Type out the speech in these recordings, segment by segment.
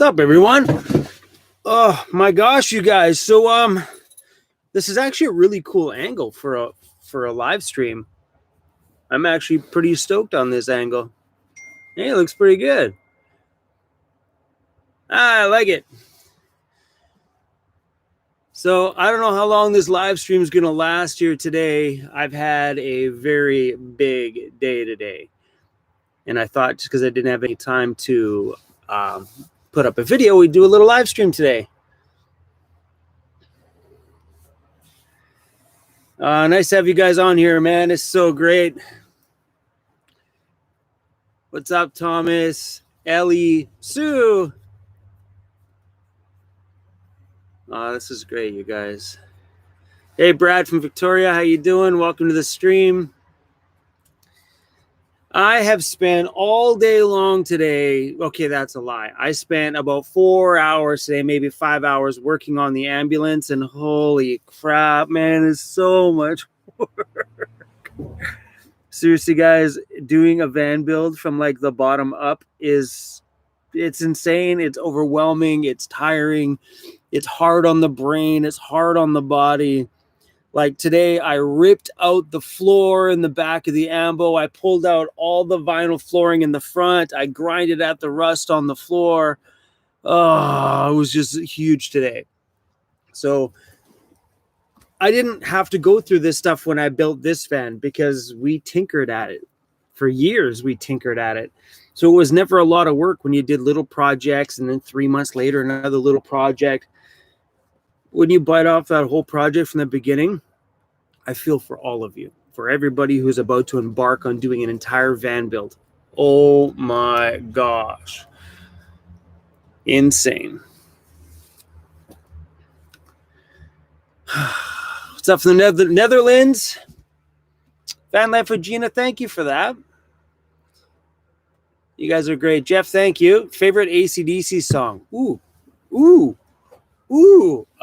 What's up, everyone? Oh my gosh, you guys. So this is actually a really cool angle for a live stream. I'm actually pretty stoked on this angle. Hey, it looks pretty good. I like it. So I don't know how long this live stream is going to last here today. I've had a very big day today. And I thought just because I didn't have any time to put up a video, we'd do a little live stream today. Nice to have you guys on here, man. It's so great. What's up, Thomas? Ellie? Sue? Oh, this is great, you guys. Hey, Brad from Victoria. How you doing? Welcome to the stream. I have spent all day long today. Okay, that's a lie. I spent about 4 hours today, maybe 5 hours working on the ambulance, and holy crap, man, it's so much work. Seriously, guys, doing a van build from like the bottom up it's insane. It's overwhelming. It's tiring. It's hard on the brain. It's hard on the body. Like today, I ripped out the floor in the back of the ambo. I pulled out all the vinyl flooring in the front. I grinded out the rust on the floor. Oh, it was just huge today. So I didn't have to go through this stuff when I built this van because we tinkered at it. For years, we tinkered at it. So it was never a lot of work when you did little projects and then 3 months later, another little project. When you bite off that whole project from the beginning, I feel for all of you, for everybody who's about to embark on doing an entire van build. Oh my gosh. Insane. What's up from the Netherlands? Van Life with Gina, thank you for that. You guys are great. Jeff, thank you. Favorite AC/DC song? Ooh.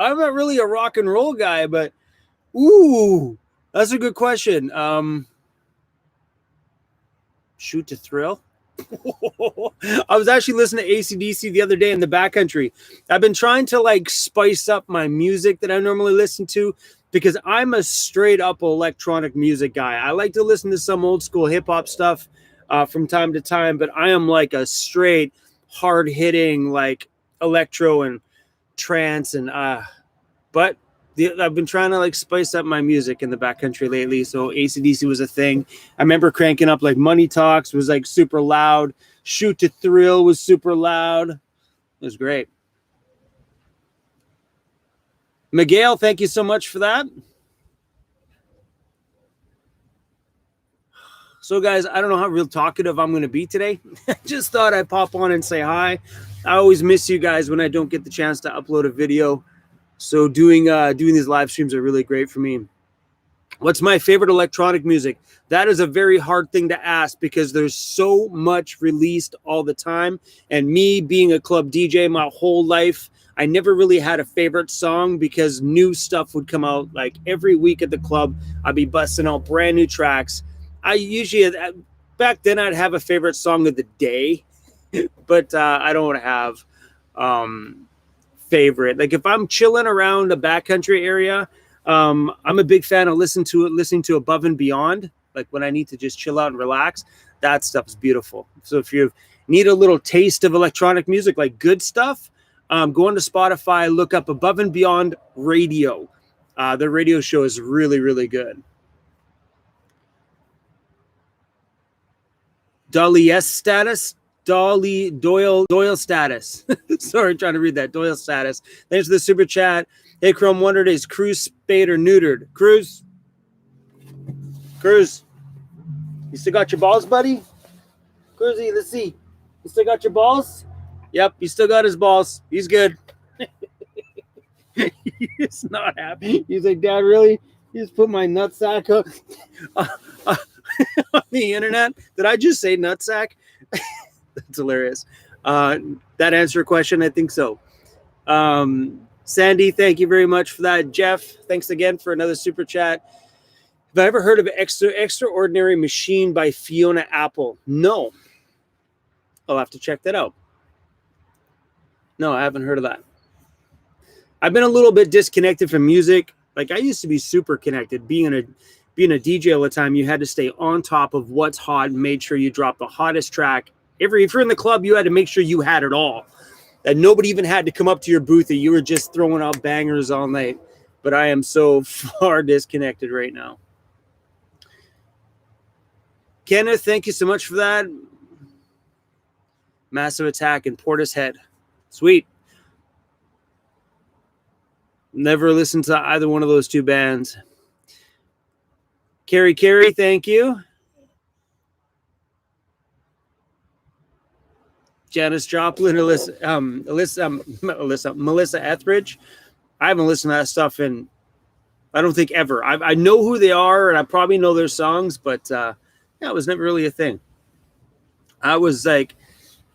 I'm not really a rock and roll guy, but that's a good question. Shoot to Thrill. I was actually listening to AC/DC the other day in the Backcountry. I've been trying to like spice up my music that I normally listen to because I'm a straight up electronic music guy. I like to listen to some old school hip hop stuff from time to time, but I am like a straight hard hitting like electro and trance and but I've been trying to like spice up my music in the Backcountry lately. So AC/DC was a thing. I remember cranking up like Money Talks was like super loud. Shoot to Thrill was super loud. It was great. Miguel, thank you so much for that. So guys, I don't know how real talkative I'm going to be today. I just thought I'd pop on and say hi. I always miss you guys when I don't get the chance to upload a video. So doing these live streams are really great for me. What's my favorite electronic music? That is a very hard thing to ask because there's so much released all the time. And me being a club DJ my whole life, I never really had a favorite song because new stuff would come out like every week at the club. I'd be busting out brand new tracks. I usually, back then I'd have a favorite song of the day, but I don't have favorite. Like if I'm chilling around a backcountry area, I'm a big fan of listening to Above and Beyond. Like when I need to just chill out and relax, that stuff is beautiful. So if you need a little taste of electronic music, like good stuff, go onto Spotify, look up Above and Beyond Radio. Their radio show is really, really good. Dolly S status. Dolly Doyle status. Sorry, trying to read that. Doyle status. Thanks for the super chat. Hey, Chrome wondered, is Cruz spayed or neutered? Cruz, you still got your balls, buddy? Cruzy, let's see. You still got your balls? Yep, he still got his balls. He's good. He's not happy. He's like, Dad, really? You just put my nutsack up on the internet? Did I just say nutsack? That's hilarious. That answer your question? I think so. Sandy, thank you very much for that. Jeff, thanks again for another super chat. Have I ever heard of Extraordinary Machine by Fiona Apple? No. I'll have to check that out. No, I haven't heard of that. I've been a little bit disconnected from music. Like, I used to be super connected. Being a DJ all the time, you had to stay on top of what's hot and made sure you dropped the hottest track. If you're in the club, you had to make sure you had it all. That nobody even had to come up to your booth, that you were just throwing out bangers all night. But I am so far disconnected right now. Kenneth, thank you so much for that. Massive Attack and Portishead. Sweet. Never listened to either one of those two bands. Carrie, thank you. Janis Joplin, Melissa Etheridge. I haven't listened to that stuff in, I don't think ever. I know who they are, and I probably know their songs, but yeah, it was never really a thing. I was like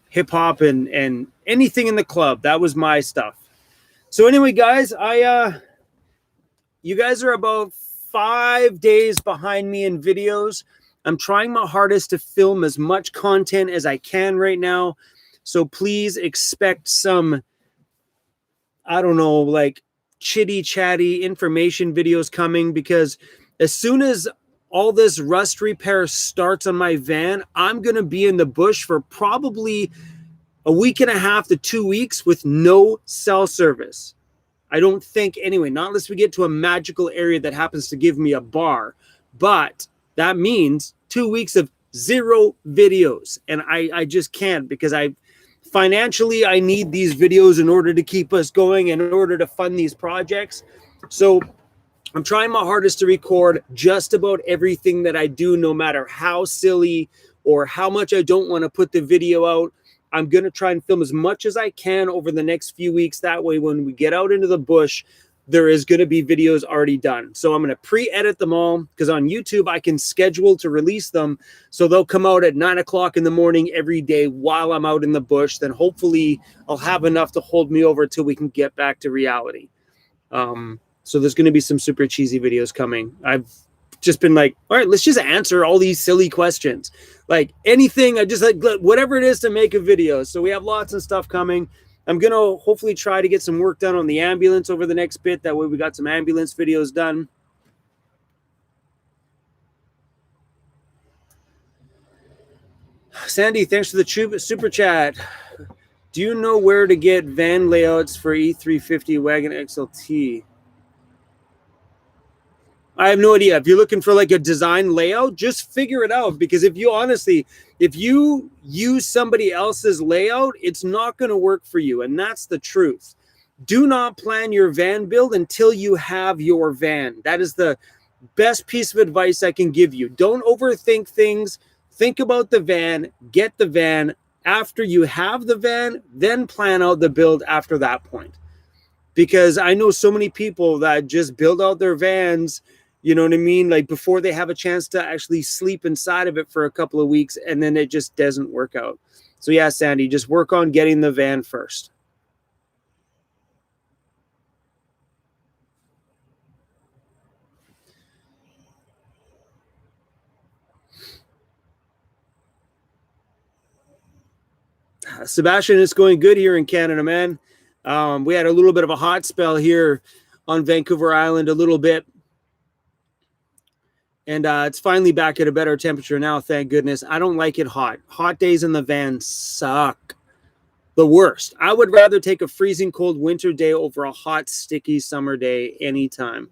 hip hop and anything in the club. That was my stuff. So anyway, guys, you guys are about 5 days behind me in videos. I'm trying my hardest to film as much content as I can right now. So please expect some, I don't know, like chitty chatty information videos coming, because as soon as all this rust repair starts on my van, I'm going to be in the bush for probably a week and a half to 2 weeks with no cell service. I don't think, anyway, not unless we get to a magical area that happens to give me a bar. But that means 2 weeks of zero videos. And I just can't, because financially, I need these videos in order to keep us going and in order to fund these projects. So I'm trying my hardest to record just about everything that I do, no matter how silly or how much I don't want to put the video out. I'm going to try and film as much as I can over the next few weeks. That way, when we get out into the bush, there is going to be videos already done. So I'm going to pre-edit them all, because on YouTube, I can schedule to release them. So they'll come out at 9 o'clock in the morning every day while I'm out in the bush. Then hopefully I'll have enough to hold me over till we can get back to reality. So there's going to be some super cheesy videos coming. I've just been like, all right, let's just answer all these silly questions. Like anything, I just like whatever it is to make a video. So we have lots of stuff coming. I'm going to hopefully try to get some work done on the ambulance over the next bit. That way we got some ambulance videos done. Sandy, thanks for the super chat. Do you know where to get van layouts for E350 Wagon XLT? I have no idea. If you're looking for like a design layout, just figure it out. Because if you use somebody else's layout, it's not going to work for you. And that's the truth. Do not plan your van build until you have your van. That is the best piece of advice I can give you. Don't overthink things. Think about the van, get the van. After you have the van, then plan out the build after that point. Because I know so many people that just build out their vans, you know what I mean? Like before they have a chance to actually sleep inside of it for a couple of weeks, and then it just doesn't work out. So yeah, Sandy, just work on getting the van first. Sebastian, it's going good here in Canada, man. We had a little bit of a hot spell here on Vancouver Island, a little bit. And it's finally back at a better temperature now, thank goodness. I don't like it hot. Hot days in the van suck. The worst. I would rather take a freezing cold winter day over a hot, sticky summer day anytime.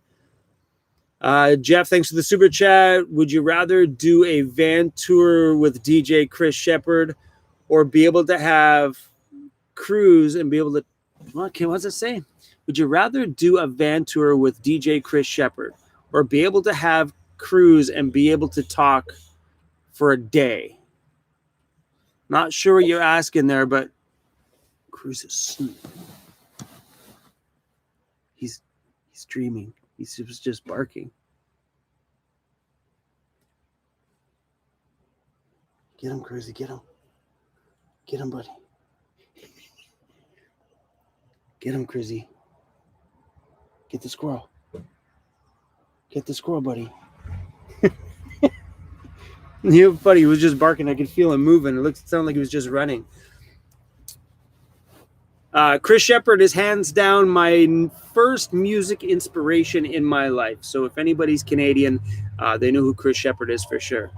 Jeff, thanks for the super chat. Would you rather do a van tour with DJ Chris Shepard or be able to have cruise and be able to... Okay, what's it say? Would you rather do a van tour with DJ Chris Shepard or be able to have cruise and be able to talk for a day? Not sure what you're asking there, but Cruise is sleeping. He's dreaming. He was just barking. Get him, Cruisy, get him. Get him, buddy. Get him, Cruisy. Get the squirrel. Get the squirrel, buddy. You buddy was just barking. I could feel him moving. It sounded like he was just running. Chris Shepherd is hands down my first music inspiration in my life. So if anybody's Canadian, they know who Chris Shepherd is for sure.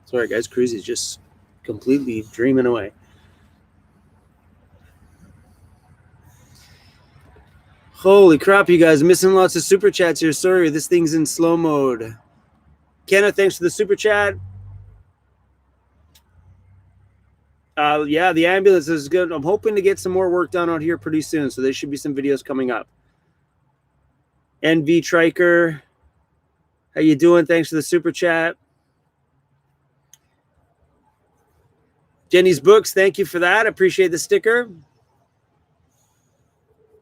Sorry, guys. Cruisy's just completely dreaming away. Holy crap, you guys. Missing lots of super chats here. Sorry, this thing's in slow mode. Kenna, thanks for the super chat. Yeah, the ambulance is good. I'm hoping to get some more work done out here pretty soon, so there should be some videos coming up. NV Triker, how you doing? Thanks for the super chat. Jenny's Books, thank you for that. Appreciate the sticker.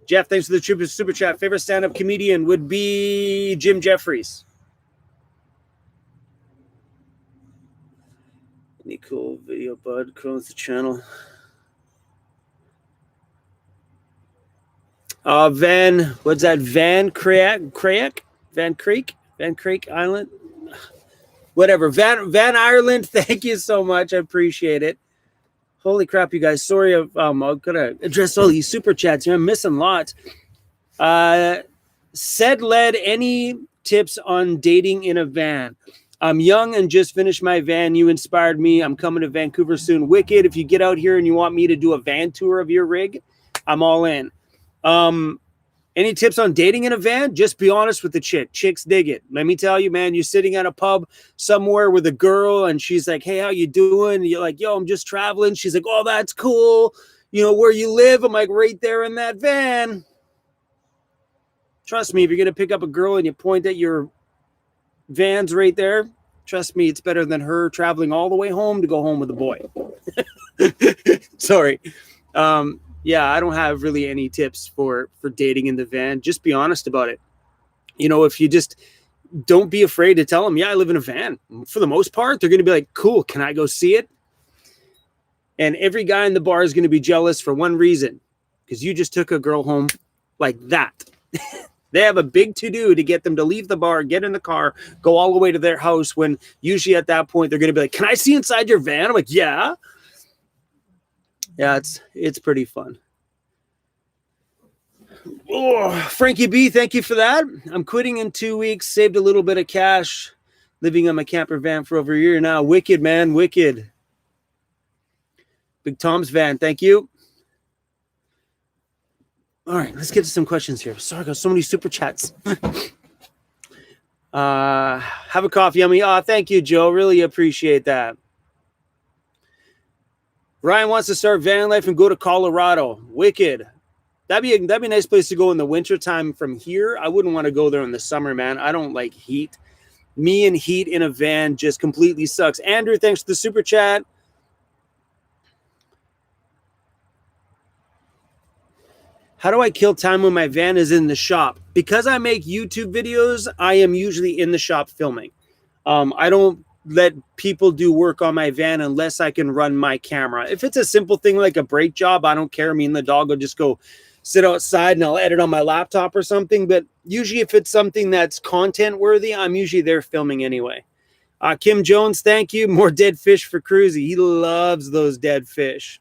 Jeff, thanks for the super chat. Favorite stand-up comedian would be Jim Jeffries. Any cool video, bud? Close the channel. What's that? Van Creek Island? Whatever. Van Ireland, thank you so much. I appreciate it. Holy crap, you guys. Sorry, I'm going to address all these super chats here. I'm missing lots. Said led, any tips on dating in a van? I'm young and just finished my van. You inspired me. I'm coming to Vancouver soon. Wicked. If you get out here and you want me to do a van tour of your rig, I'm all in. Any tips on dating in a van? Just be honest with the chick. Chicks dig it. Let me tell you, man, you're sitting at a pub somewhere with a girl and she's like, hey, how you doing? And you're like, yo, I'm just traveling. She's like, oh, that's cool. You know, where you live? I'm like, right there in that van. Trust me, if you're going to pick up a girl and you point at your van's right there, trust me, it's better than her traveling all the way home to go home with a boy. Sorry. Yeah, I don't have really any tips for dating in the van. Just be honest about it. You know, if you just don't be afraid to tell them, yeah, I live in a van. For the most part, they're going to be like, cool, can I go see it? And every guy in the bar is going to be jealous for one reason, because you just took a girl home like that. They have a big to-do to get them to leave the bar, get in the car, go all the way to their house, when usually at that point they're going to be like, can I see inside your van? I'm like, yeah. Yeah, it's pretty fun. Oh, Frankie B, thank you for that. I'm quitting in 2 weeks. Saved a little bit of cash. Living on my camper van for over a year now. Wicked, man. Wicked. Big Tom's van. Thank you. All right, let's get to some questions here. Sorry, I got so many super chats. Have a coffee, yummy. Oh, thank you, Joe. Really appreciate that. Ryan wants to start van life and go to Colorado. Wicked. That'd be a nice place to go in the wintertime from here. I wouldn't want to go there in the summer, man. I don't like heat. Me and heat in a van just completely sucks. Andrew, thanks for the super chat. How do I kill time when my van is in the shop? Because I make YouTube videos, I am usually in the shop filming. I don't let people do work on my van unless I can run my camera. If it's a simple thing like a brake job, I don't care. Me and the dog will just go sit outside and I'll edit on my laptop or something. But usually if it's something that's content worthy, I'm usually there filming anyway. Kim Jones, thank you. More dead fish for Cruzy. He loves those dead fish.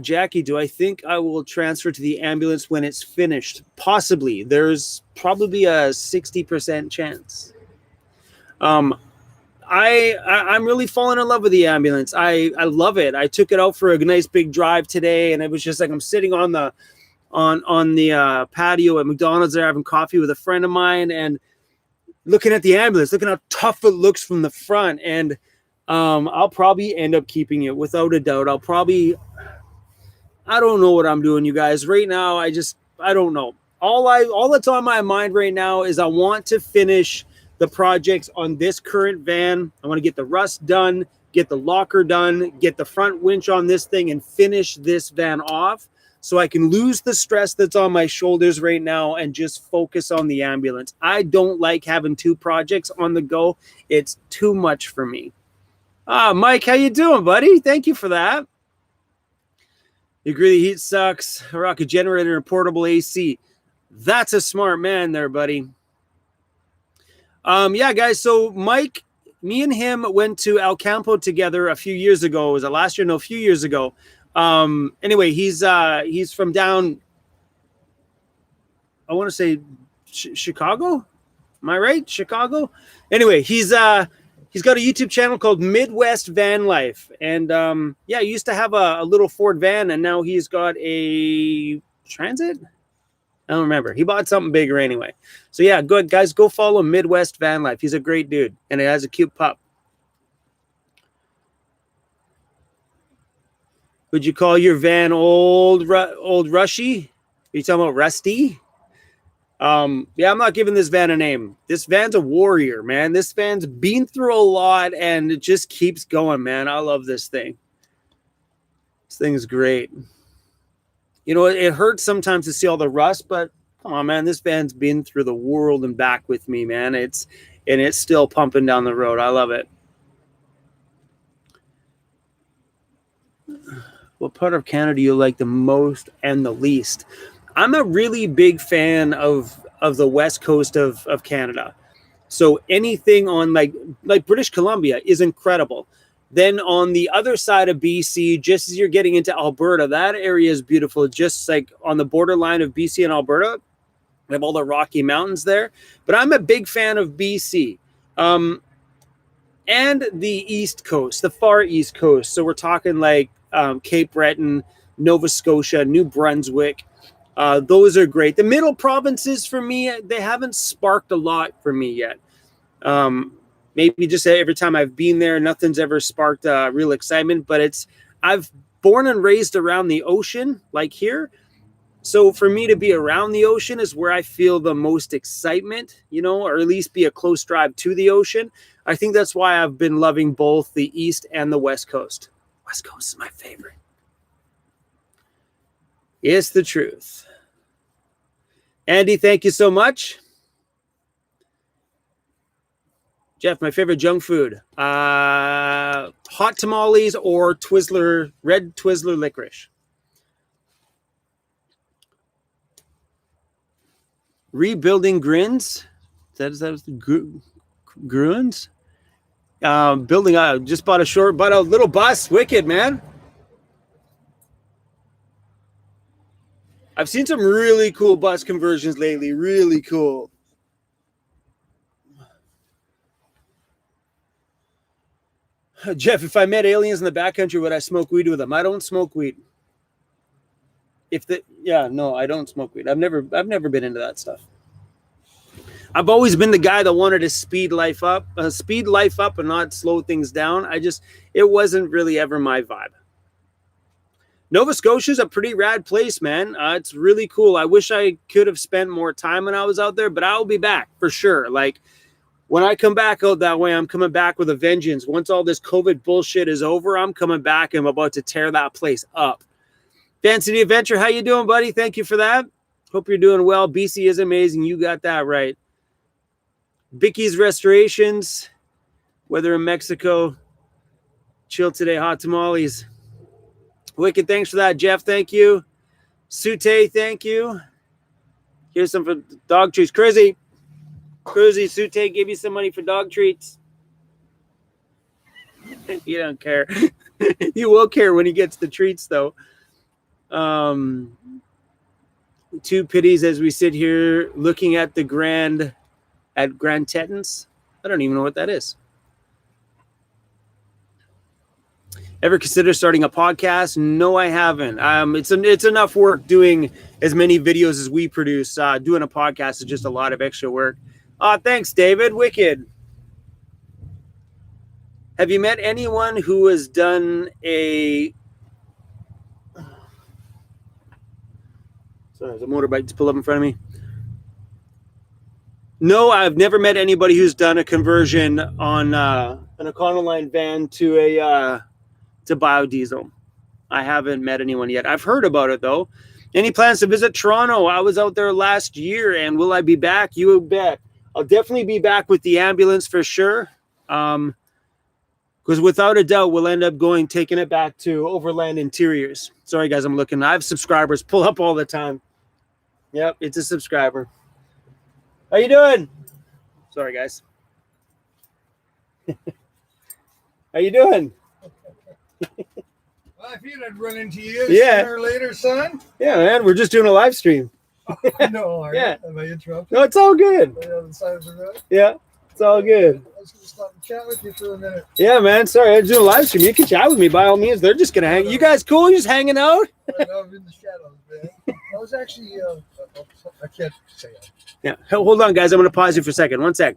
Jackie, do I think I will transfer to the ambulance when it's finished? Possibly. There's probably a 60% chance. I'm really falling in love with the ambulance. I love it. I took it out for a nice big drive today, and it was just like I'm sitting on the patio at McDonald's there having coffee with a friend of mine and looking at the ambulance, looking how tough it looks from the front. And I'll probably end up keeping it without a doubt. I don't know what I'm doing, you guys. Right now, I don't know. All that's on my mind right now is I want to finish the projects on this current van. I want to get the rust done, get the locker done, get the front winch on this thing, and finish this van off so I can lose the stress that's on my shoulders right now and just focus on the ambulance. I don't like having two projects on the go. It's too much for me. Mike, how you doing, buddy? Thank you for that. You agree the heat sucks? A rocket generator and portable AC. That's a smart man there, buddy. Yeah, guys. So Mike, me and him went to El Campo together a few years ago. Was it last year? No, a few years ago. Anyway, he's from down. I want to say Chicago. Am I right? Chicago. Anyway, he's got a YouTube channel called Midwest Van Life, and yeah, he used to have a little Ford van, and now he's got a Transit. I don't remember. He bought something bigger anyway. So yeah, good guys, go follow Midwest Van Life. He's a great dude, and it has a cute pup. Would you call your van old rushy? Are you talking about rusty? Yeah, I'm not giving this van a name. This van's a warrior, man. This van's been through a lot, and it just keeps going, man. I love this thing. This thing's great. You know, it hurts sometimes to see all the rust, but come on, man. This van's been through the world and back with me, man. It's still pumping down the road. I love it. What part of Canada do you like the most and the least? I'm a really big fan of the west coast of Canada. So anything on like British Columbia is incredible. Then on the other side of BC, just as you're getting into Alberta, that area is beautiful. Just like on the borderline of BC and Alberta, we have all the Rocky Mountains there. But I'm a big fan of BC. And the East Coast, the far East Coast. So we're talking like Cape Breton, Nova Scotia, New Brunswick. Those are great. The middle provinces for me, they haven't sparked a lot for me yet. Maybe just every time I've been there, nothing's ever sparked real excitement. But I've born and raised around the ocean, like here. So for me to be around the ocean is where I feel the most excitement, you know, or at least be a close drive to the ocean. I think that's why I've been loving both the East and the West Coast. West Coast is my favorite. It's the truth. Andy, thank you so much. Jeff, my favorite junk food. Hot tamales or Twizzler, red Twizzler licorice. Rebuilding grins. Is that gruins? Building just bought a little bus. Wicked, man. I've seen some really cool bus conversions lately. Really cool. Jeff, if I met aliens in the backcountry, would I smoke weed with them? I don't smoke weed. No, I don't smoke weed. I've never been into that stuff. I've always been the guy that wanted to speed life up and not slow things down. It wasn't really ever my vibe. Nova Scotia is a pretty rad place, man. It's really cool. I wish I could have spent more time when I was out there, but I'll be back for sure. Like when I come back out that way, I'm coming back with a vengeance. Once all this COVID bullshit is over, I'm coming back and I'm about to tear that place up. Fancy Adventure, how you doing, buddy? Thank you for that. Hope you're doing well. BC is amazing. You got that right. Vicky's Restorations, weather in Mexico. Chill today, hot tamales. Wicked, thanks for that, Jeff. Thank you. Sute, thank you. Here's some for dog treats. Cruzy, Sute gave you some money for dog treats. You don't care. You will care when he gets the treats, though. Two pities as we sit here looking at the Grand Tetons. I don't even know what that is. Ever consider starting a podcast? No, I haven't. It's enough work doing as many videos as we produce. Doing a podcast is just a lot of extra work. Thanks, David. Wicked. Have you met anyone who has done a... Sorry, there's a motorbike just pulled up in front of me. No, I've never met anybody who's done a conversion on an Econoline van to biodiesel. I haven't met anyone yet. I've heard about it, though. Any plans to visit Toronto? I was out there last year, and will I be back? You bet. I'll definitely be back with the ambulance for sure. Because without a doubt, we'll end up taking it back to Overland Interiors. Sorry, guys, I'm looking. I have subscribers pull up all the time. Yep, it's a subscriber. How you doing? Sorry, guys. How you doing? Well, I figured I'd run into you Yeah. sooner or later, son. Yeah, man. We're just doing a live stream. No, are Yeah. you? Am I interrupting? No, it's all good. Right on the side of the road? Yeah, it's all good. I was going to stop and chat with you for a minute. Yeah, man. Sorry, I'm doing a live stream. You can chat with me by all means. They're just gonna hang. You guys cool? You just hanging out? I know I'm in the shadows, man. I was actually, I can't say it. Yeah. Hold on, guys. I'm gonna pause you for a second. One sec.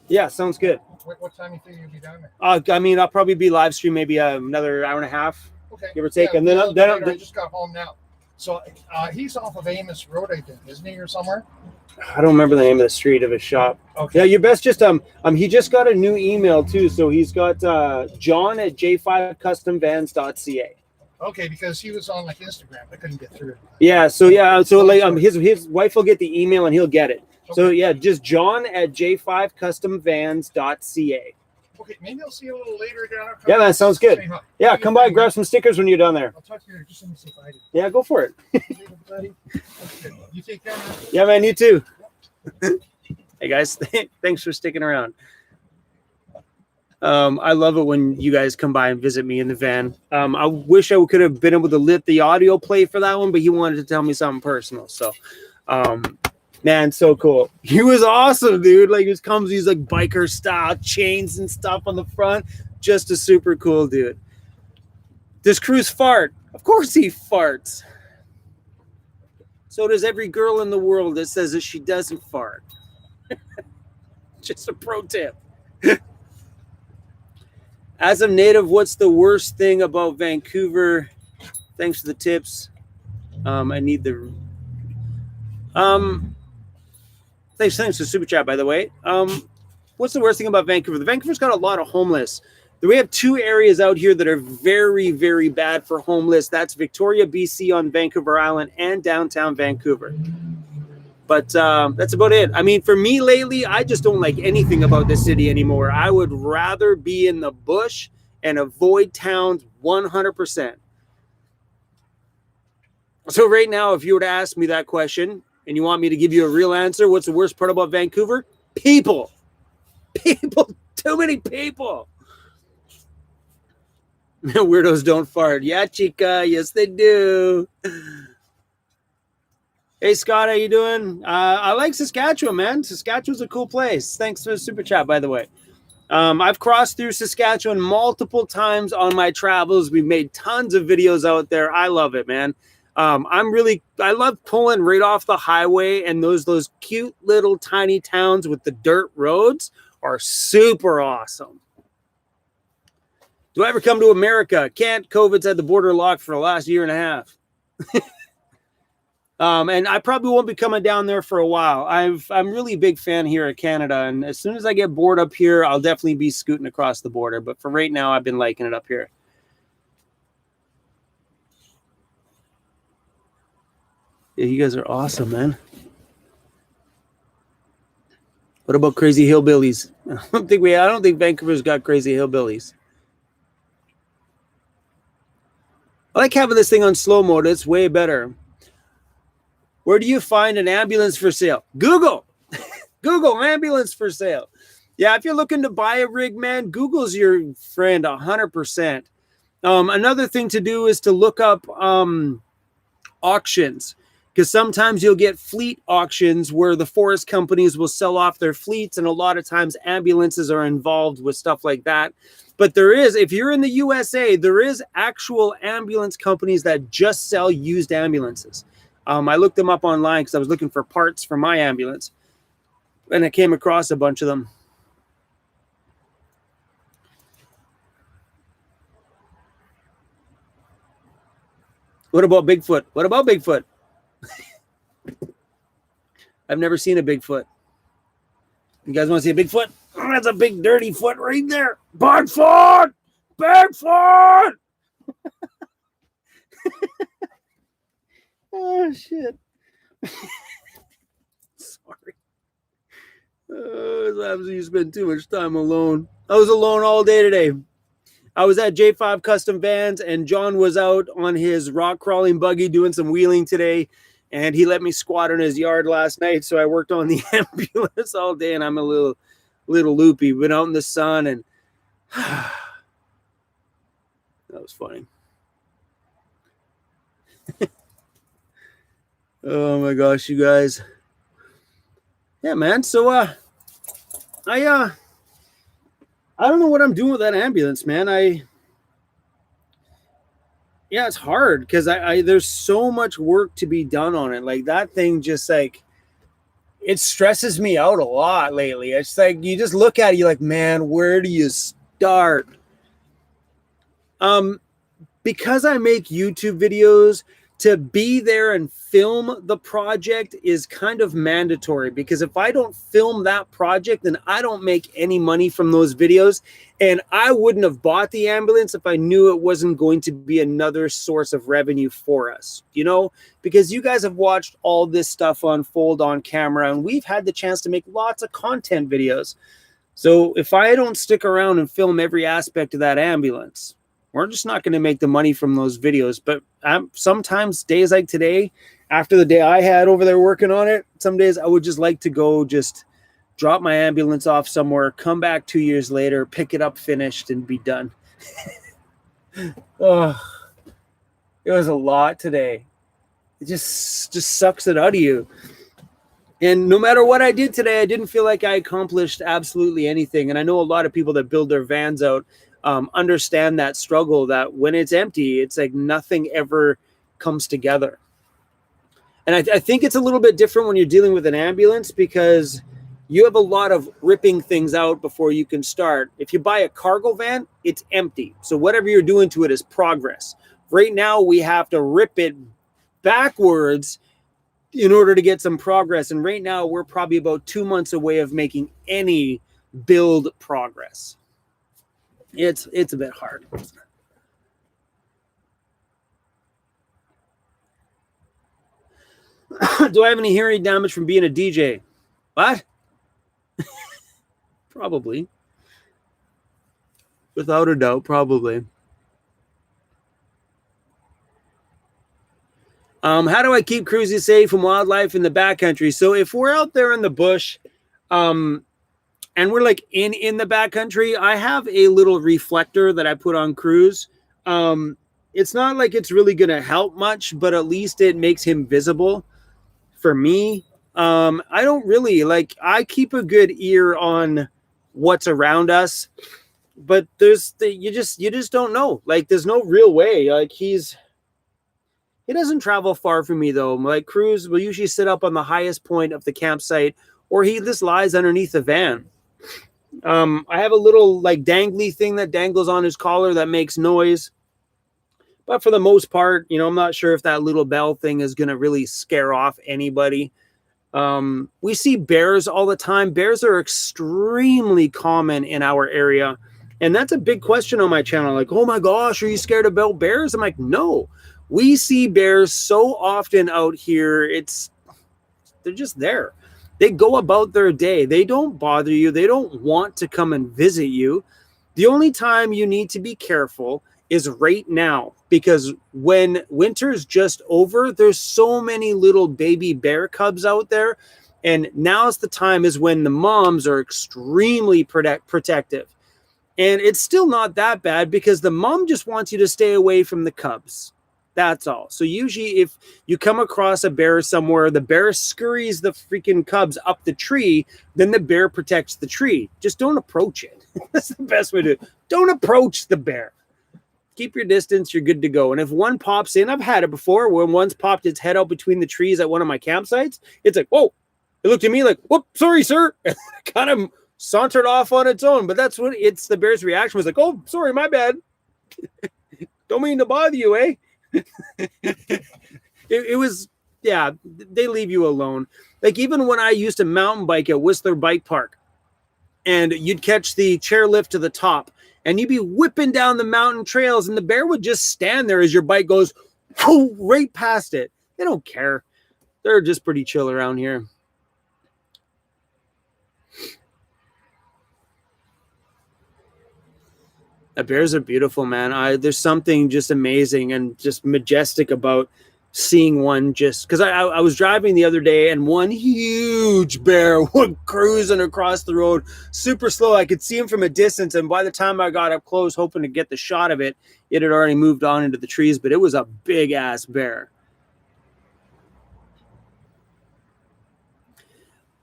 Yeah, sounds good. What time do you think you'll be down there? I mean, I'll probably be live stream maybe another hour and a half, Okay. give or take, Yeah, and then I just got home now. So he's off of Amos Road, I think, isn't he, or somewhere? I don't remember the name of the street of his shop. Okay. Yeah, you best just he just got a new email too, so he's got John at j5customvans.ca. Okay, because he was on like Instagram. I couldn't get through. Yeah, so like his wife will get the email and he'll get it. Okay. So yeah, just John at j5customvans.ca. Okay, maybe I'll see you a little later down. Yeah, that sounds good. Yeah, come by, grab some stickers when you're down there. I'll talk to you. Just let me see if I do. Yeah, go for it. You take care, man. Yeah, man, you too. Hey guys, thanks for sticking around. I love it when you guys come by and visit me in the van. I wish I could have been able to let the audio play for that one, but he wanted to tell me something personal. So, man, so cool. He was awesome, dude. Like, he's like biker style chains and stuff on the front. Just a super cool dude. Does Cruz fart? Of course he farts. So does every girl in the world that says that she doesn't fart. Just a pro tip. As a native, what's the worst thing about Vancouver? Thanks for the tips. I need the thanks for super chat, by the way. What's the worst thing about Vancouver? Vancouver's got a lot of homeless. We have two areas out here that are very, very bad for homeless. That's Victoria, BC on Vancouver Island and downtown Vancouver. But that's about it. I mean, for me lately, I just don't like anything about the city anymore. I would rather be in the bush and avoid towns 100%. So right now, if you were to ask me that question and you want me to give you a real answer, what's the worst part about Vancouver? People. People. Too many people. Weirdos don't fart. Yeah, chica. Yes, they do. Hey, Scott, how you doing? I like Saskatchewan, man. Saskatchewan's a cool place. Thanks for the super chat, by the way. I've crossed through Saskatchewan multiple times on my travels. We've made tons of videos out there. I love it, man. I love pulling right off the highway, and those cute little tiny towns with the dirt roads are super awesome. Do I ever come to America? Can't. COVID's had the border locked for the last year and a half. And I probably won't be coming down there for a while. I'm really a big fan here in Canada, and as soon as I get bored up here, I'll definitely be scooting across the border. But for right now, I've been liking it up here. Yeah, you guys are awesome, man. What about crazy hillbillies? I don't think Vancouver's got crazy hillbillies. I like having this thing on slow mode. It's way better. Where do you find an ambulance for sale? Google. Google ambulance for sale. Yeah, if you're looking to buy a rig, man, Google's your friend 100%. Another thing to do is to look up auctions. Because sometimes you'll get fleet auctions where the forest companies will sell off their fleets, and a lot of times ambulances are involved with stuff like that. But there is, if you're in the USA, there is actual ambulance companies that just sell used ambulances. I looked them up online because I was looking for parts for my ambulance, and I came across a bunch of them. What about Bigfoot? What about Bigfoot? I've never seen a Bigfoot. You guys want to see a Bigfoot? Oh, that's a big dirty foot right there. Bigfoot! Bigfoot! Oh, shit. Sorry. You spend too much time alone. I was alone all day today. I was at J5 Custom Vans, and John was out on his rock crawling buggy doing some wheeling today. And he let me squat in his yard last night, so I worked on the ambulance all day, and I'm a little loopy. Went out in the sun, and that was funny. Oh my gosh, you guys. Yeah, man. So I don't know what I'm doing with that ambulance, man. Yeah, it's hard because I there's so much work to be done on it. Like that thing just like it stresses me out a lot lately. It's like you just look at it, you're like, man, where do you start? Because I make YouTube videos, to be there and film the project is kind of mandatory, because if I don't film that project, then I don't make any money from those videos. And I wouldn't have bought the ambulance if I knew it wasn't going to be another source of revenue for us, you know, because you guys have watched all this stuff unfold on camera, and we've had the chance to make lots of content videos. So if I don't stick around and film every aspect of that ambulance, we're just not going to make the money from those videos. But sometimes days like today, after the day I had over there working on it, some days I would just like to go just drop my ambulance off somewhere, come back 2 years later, pick it up finished, and be done. Oh, it was a lot today. It just sucks it out of you. And no matter what I did today, I didn't feel like I accomplished absolutely anything. And I know a lot of people that build their vans out understand that struggle, that when it's empty, it's like nothing ever comes together. And I think it's a little bit different when you're dealing with an ambulance, because you have a lot of ripping things out before you can start. If you buy a cargo van, it's empty. So whatever you're doing to it is progress. Right now, we have to rip it backwards in order to get some progress. And right now, we're probably about 2 months away of making any build progress. It's a bit hard. Do I have any hearing damage from being a DJ? What? Probably. Without a doubt, probably. How do I keep cruising safe from wildlife in the backcountry? So if we're out there in the bush, and we're like in the backcountry, I have a little reflector that I put on Cruise. It's not like it's really going to help much, but at least it makes him visible for me. I don't really I keep a good ear on what's around us, but you just don't know. Like there's no real way. Like he doesn't travel far from me though. Like Cruise will usually sit up on the highest point of the campsite, or he just lies underneath the van. I have a little like dangly thing that dangles on his collar that makes noise. But for the most part, you know, I'm not sure if that little bell thing is going to really scare off anybody. We see bears all the time. Bears are extremely common in our area. And that's a big question on my channel. Like, oh my gosh, are you scared about bears? I'm like, no. We see bears so often out here. They're just there. They go about their day. They don't bother you. They don't want to come and visit you. The only time you need to be careful is right now, because when winter's just over, there's so many little baby bear cubs out there. And now's the time is when the moms are extremely protective. And it's still not that bad, because the mom just wants you to stay away from the cubs. That's all. So usually if you come across a bear somewhere, the bear scurries the freaking cubs up the tree, then the bear protects the tree. Just don't approach it. That's the best way to do it. Don't approach the bear. Keep your distance, you're good to go. And if one pops in, I've had it before, when one's popped its head out between the trees at one of my campsites, it's like, whoa. It looked at me like, whoop, sorry, sir. And kind of sauntered off on its own. But that's what it's the bear's reaction was like, oh, sorry, my bad. Don't mean to bother you, eh? it was, yeah, they leave you alone. Like even when I used to mountain bike at Whistler Bike Park, and you'd catch the chairlift to the top, and you'd be whipping down the mountain trails, and the bear would just stand there as your bike goes right past it. They don't care. They're just pretty chill around here. The bears are beautiful, man. There's something just amazing and just majestic about seeing one, just because I was driving the other day and one huge bear went cruising across the road super slow. I could see him from a distance, and by the time I got up close hoping to get the shot of it, it had already moved on into the trees, but it was a big ass bear.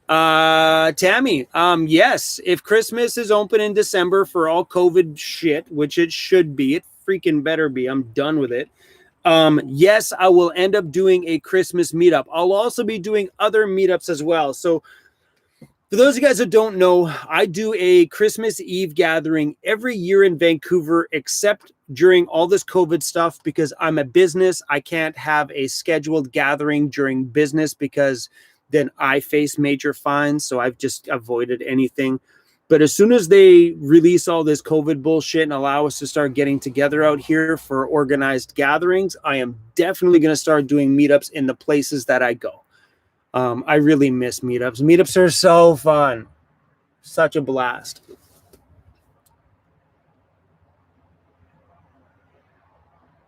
Tammy, yes, if Christmas is open in December for all COVID shit, which it should be, it freaking better be. I'm done with it. Yes, I will end up doing a Christmas meetup. I'll also be doing other meetups as well. So for those of you guys that don't know, I do a Christmas Eve gathering every year in Vancouver, except during all this COVID stuff, because I'm a business. I can't have a scheduled gathering during business because then I face major fines. So I've just avoided anything. But as soon as they release all this COVID bullshit and allow us to start getting together out here for organized gatherings, I am definitely going to start doing meetups in the places that I go. I really miss meetups. Meetups are so fun. Such a blast.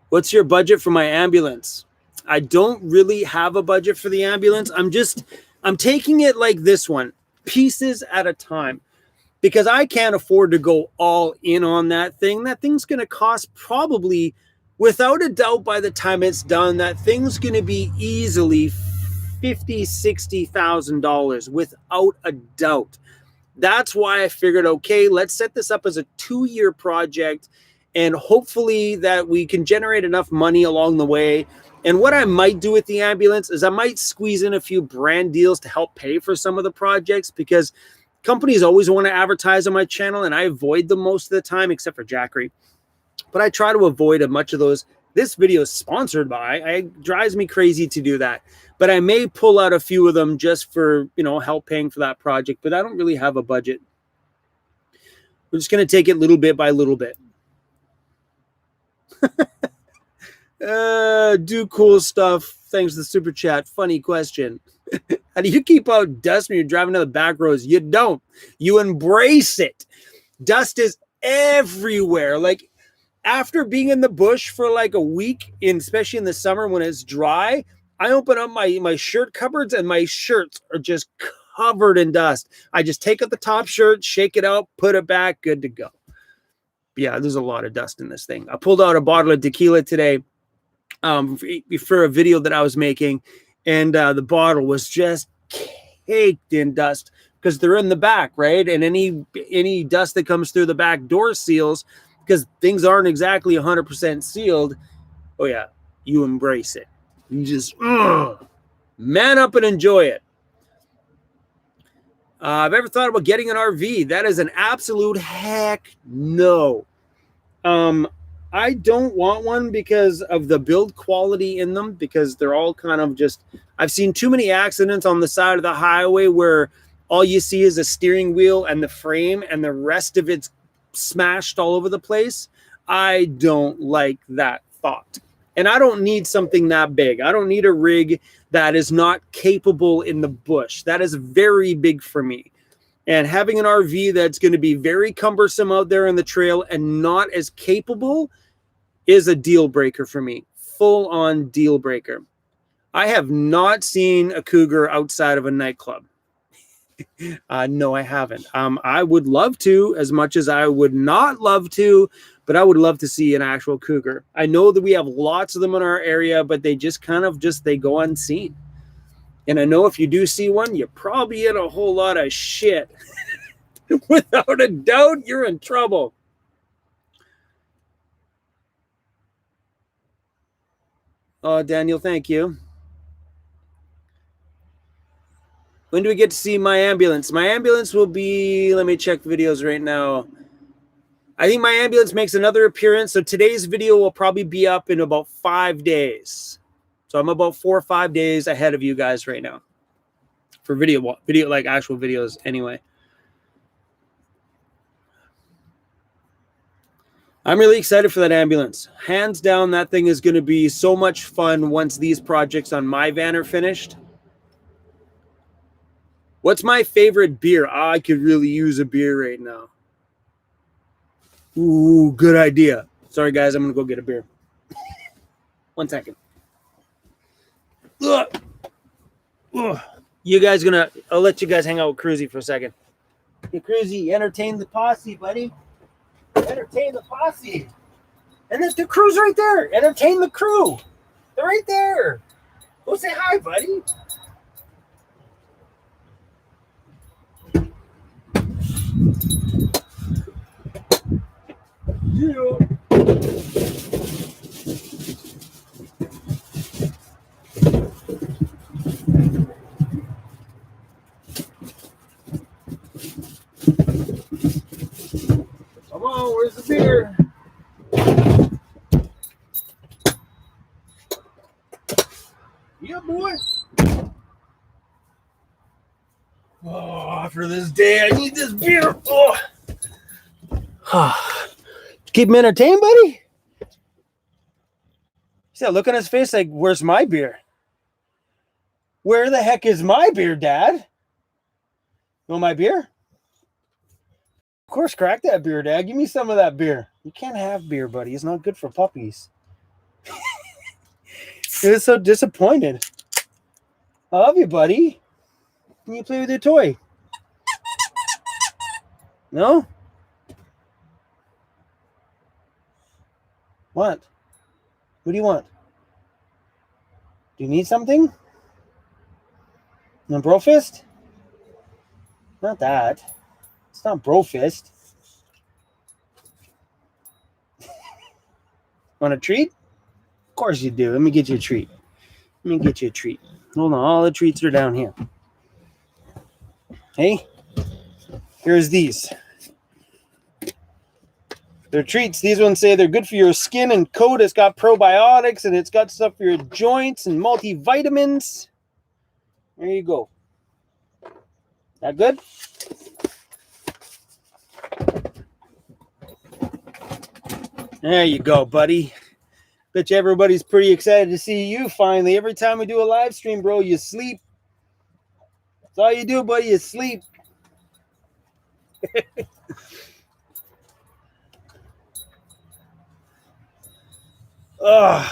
What's your budget for my ambulance? I don't really have a budget for the ambulance. I'm taking it like this one, pieces at a time, because I can't afford to go all in on that thing. That thing's going to cost probably, without a doubt, by the time it's done, that thing's going to be easily $50,000, $60,000 without a doubt. That's why I figured, okay, let's set this up as a 2-year project, and hopefully that we can generate enough money along the way. And what I might do with the ambulance is I might squeeze in a few brand deals to help pay for some of the projects, because companies always want to advertise on my channel, and I avoid them most of the time, except for Jackery. But I try to avoid as much of those. This video is sponsored by. It drives me crazy to do that. But I may pull out a few of them just for, help paying for that project. But I don't really have a budget. We're just going to take it little bit by little bit. Do cool stuff. Thanks for the super chat. Funny question. How do you keep out dust when you're driving down the back roads? You don't. You embrace it. Dust is everywhere. Like after being in the bush for like a week, especially in the summer when it's dry, I open up my shirt cupboards and my shirts are just covered in dust. I just take out the top shirt, shake it out, put it back, good to go. Yeah, there's a lot of dust in this thing. I pulled out a bottle of tequila today for a video that I was making, and the bottle was just caked in dust because they're in the back, right? And any dust that comes through the back door seals, because things aren't exactly 100% sealed. Oh yeah, you embrace it. You just man up and enjoy it. I've ever thought about getting an RV. That is an absolute heck no. I don't want one because of the build quality in them, because they're all kind of just, I've seen too many accidents on the side of the highway where all you see is a steering wheel and the frame and the rest of it's smashed all over the place. I don't like that thought. And I don't need something that big. I don't need a rig that is not capable in the bush. That is very big for me. And having an RV that's going to be very cumbersome out there in the trail and not as capable is a deal breaker for me. Full on deal breaker. I have not seen a cougar outside of a nightclub. No, I haven't. I would love to, as much as I would not love to, but I would love to see an actual cougar. I know that we have lots of them in our area, but they just they go unseen. And I know if you do see one, you're probably in a whole lot of shit. Without a doubt, you're in trouble. Oh, Daniel, thank you. When do we get to see my ambulance? My ambulance will be, let me check videos right now. I think my ambulance makes another appearance. So today's video will probably be up in about 5 days. So I'm about 4 or 5 days ahead of you guys right now for video like actual videos anyway. I'm really excited for that ambulance. Hands down, that thing is going to be so much fun once these projects on my van are finished. What's my favorite beer? I could really use a beer right now. Ooh, good idea. Sorry, guys. I'm going to go get a beer. 1 second. Ugh. Ugh. You guys going to... I'll let you guys hang out with Cruzy for a second. Hey, Cruzy, entertain the posse, buddy. Entertain the posse. And there's the crew's right there. Entertain the crew. They're right there. Go say hi, buddy. Yeah. Come on, where's the beer? Yeah, boy. Oh, after this day, I need this beer. Oh. Keep him entertained, buddy. See that look on his face like, where's my beer? Where the heck is my beer, Dad? You want my beer? Of course, crack that beer, Dad. Give me some of that beer. You can't have beer, buddy. It's not good for puppies. He was so disappointed. I love you, buddy. Can you play with your toy? No? What? What do you want? Do you need something? No, bro fist? Not that. It's not bro fist. Want a treat? Of course you do. Let me get you a treat. Let me get you a treat. Hold on. All the treats are down here. Hey, here's these. They're treats. These ones say they're good for your skin and coat. It's got probiotics and it's got stuff for your joints and multivitamins. There you go. That good? There you go, buddy. Bet you everybody's pretty excited to see you finally. Every time we do a live stream, bro, you sleep. That's all you do, buddy, is sleep. Oh,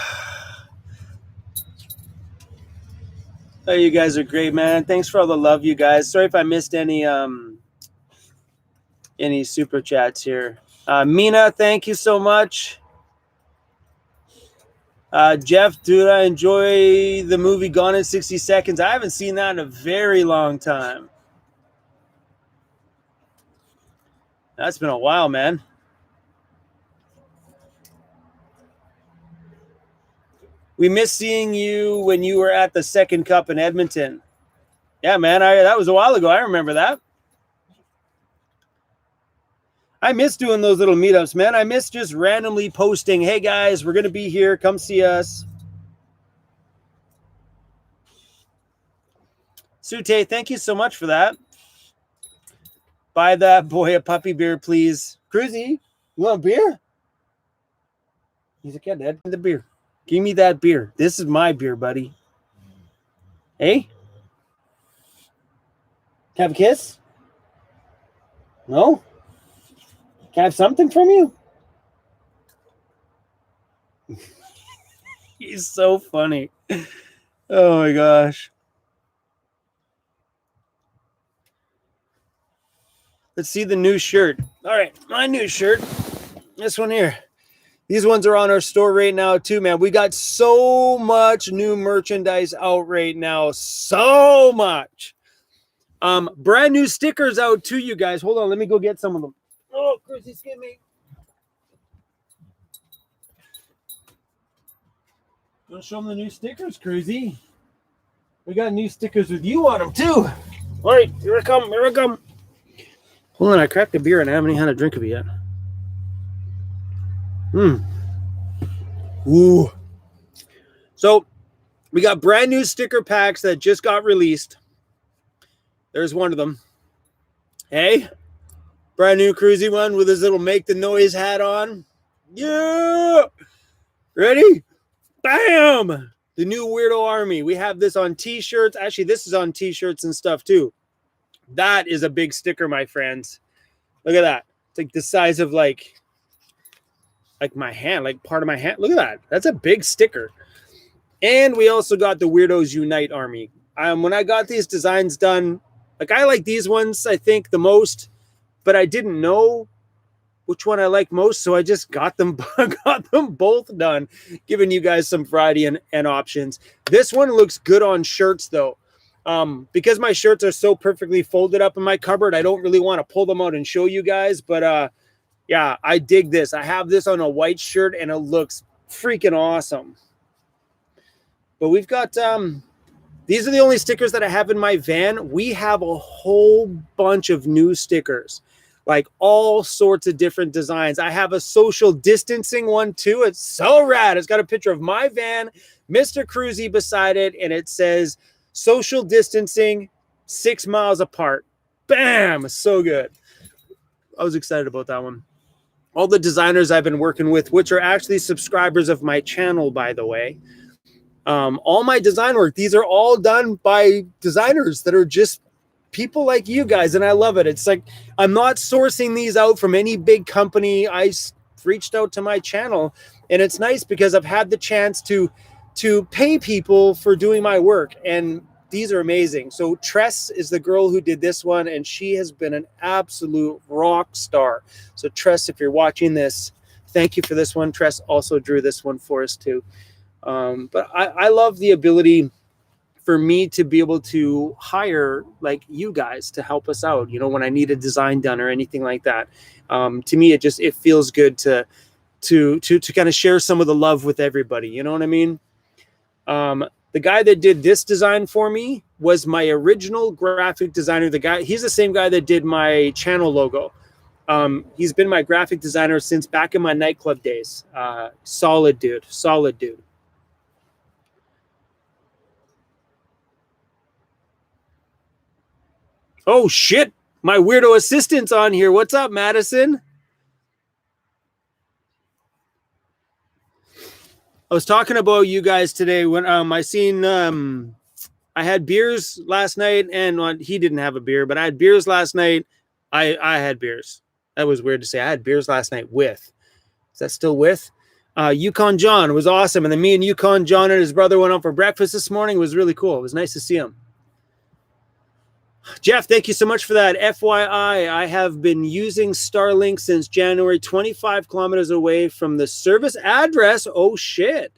you guys are great, man. Thanks for all the love, you guys. Sorry if I missed any super chats here. Mina, thank you so much. Jeff, dude, I enjoy the movie Gone in 60 Seconds. I haven't seen that in a very long time. That's been a while, man. We missed seeing you when you were at the Second Cup in Edmonton. Yeah, man, that was a while ago. I remember that. I miss doing those little meetups, man. I miss just randomly posting, hey, guys, we're going to be here. Come see us. Sute, thank you so much for that. Buy that boy a puppy beer, please. Cruzy, you want beer? He's like, yeah, Dad, the beer. Give me that beer. This is my beer, buddy. Hey? Can I have a kiss? No? Can I have something from you? He's so funny. Oh, my gosh. Let's see the new shirt. All right, my new shirt. This one here. These ones are on our store right now too, man. We got so much new merchandise out right now. So much. Brand new stickers out to you guys. Hold on, let me go get some of them. Oh, Chrissy, skip me. Gonna show them the new stickers, Cruzy. We got new stickers with you on them too. All right, here I come. Here I come. Hold on, I cracked a beer and I haven't even had a drink of it yet. Ooh. So we got brand new sticker packs that just got released. There's one of them. Hey, brand new Cruzy one with his little make the noise hat on. Yeah. Ready? Bam! The new Weirdo Army. We have this on t-shirts. Actually, this is on t-shirts and stuff too. That is a big sticker, my friends. Look at that. It's like the size of like my hand, like part of my hand. Look at that. That's a big sticker. And we also got the Weirdos Unite Army. When I got these designs done, like I like these ones, I think the most, but I didn't know which one I like most, so I just got them both done, giving you guys some variety and options. This one looks good on shirts though. Because my shirts are so perfectly folded up in my cupboard, I don't really want to pull them out and show you guys, but yeah, I dig this. I have this on a white shirt and it looks freaking awesome. But we've got these are the only stickers that I have in my van. We have a whole bunch of new stickers, like all sorts of different designs. I have a social distancing one too. It's so rad. It's got a picture of my van, Mr. Cruzy beside it, and it says social distancing 6 miles apart. Bam! So good. I was excited about that one. All the designers I've been working with, which are actually subscribers of my channel, by the way. All my design work, these are all done by designers that are just people like you guys, and I love it. It's like I'm not sourcing these out from any big company. I reached out to my channel, and it's nice because I've had the chance to pay people for doing my work, and these are amazing. So Tress is the girl who did this one, and she has been an absolute rock star. So Tress, if you're watching this, thank you for this one. Tress also drew this one for us too. But I love the ability for me to be able to hire like you guys to help us out, you know, when I need a design done or anything like that. To me, it feels good to kind of share some of the love with everybody. You know what I mean? The guy that did this design for me was my original graphic designer. He's the same guy that did my channel logo. He's been my graphic designer since back in my nightclub days. Solid dude. Oh shit, my weirdo assistant's on here. What's up, Madison? I was talking about you guys today when I seen I had beers last night, and he didn't have a beer, but I had beers last night. I had beers. That was weird to say. I had beers last night with. Is that still with? Yukon John was awesome. And then me and Yukon John and his brother went out for breakfast this morning. It was really cool. It was nice to see him. Jeff, thank you so much for that. FYI, I have been using Starlink since January, 25 kilometers away from the service address. Oh, shit.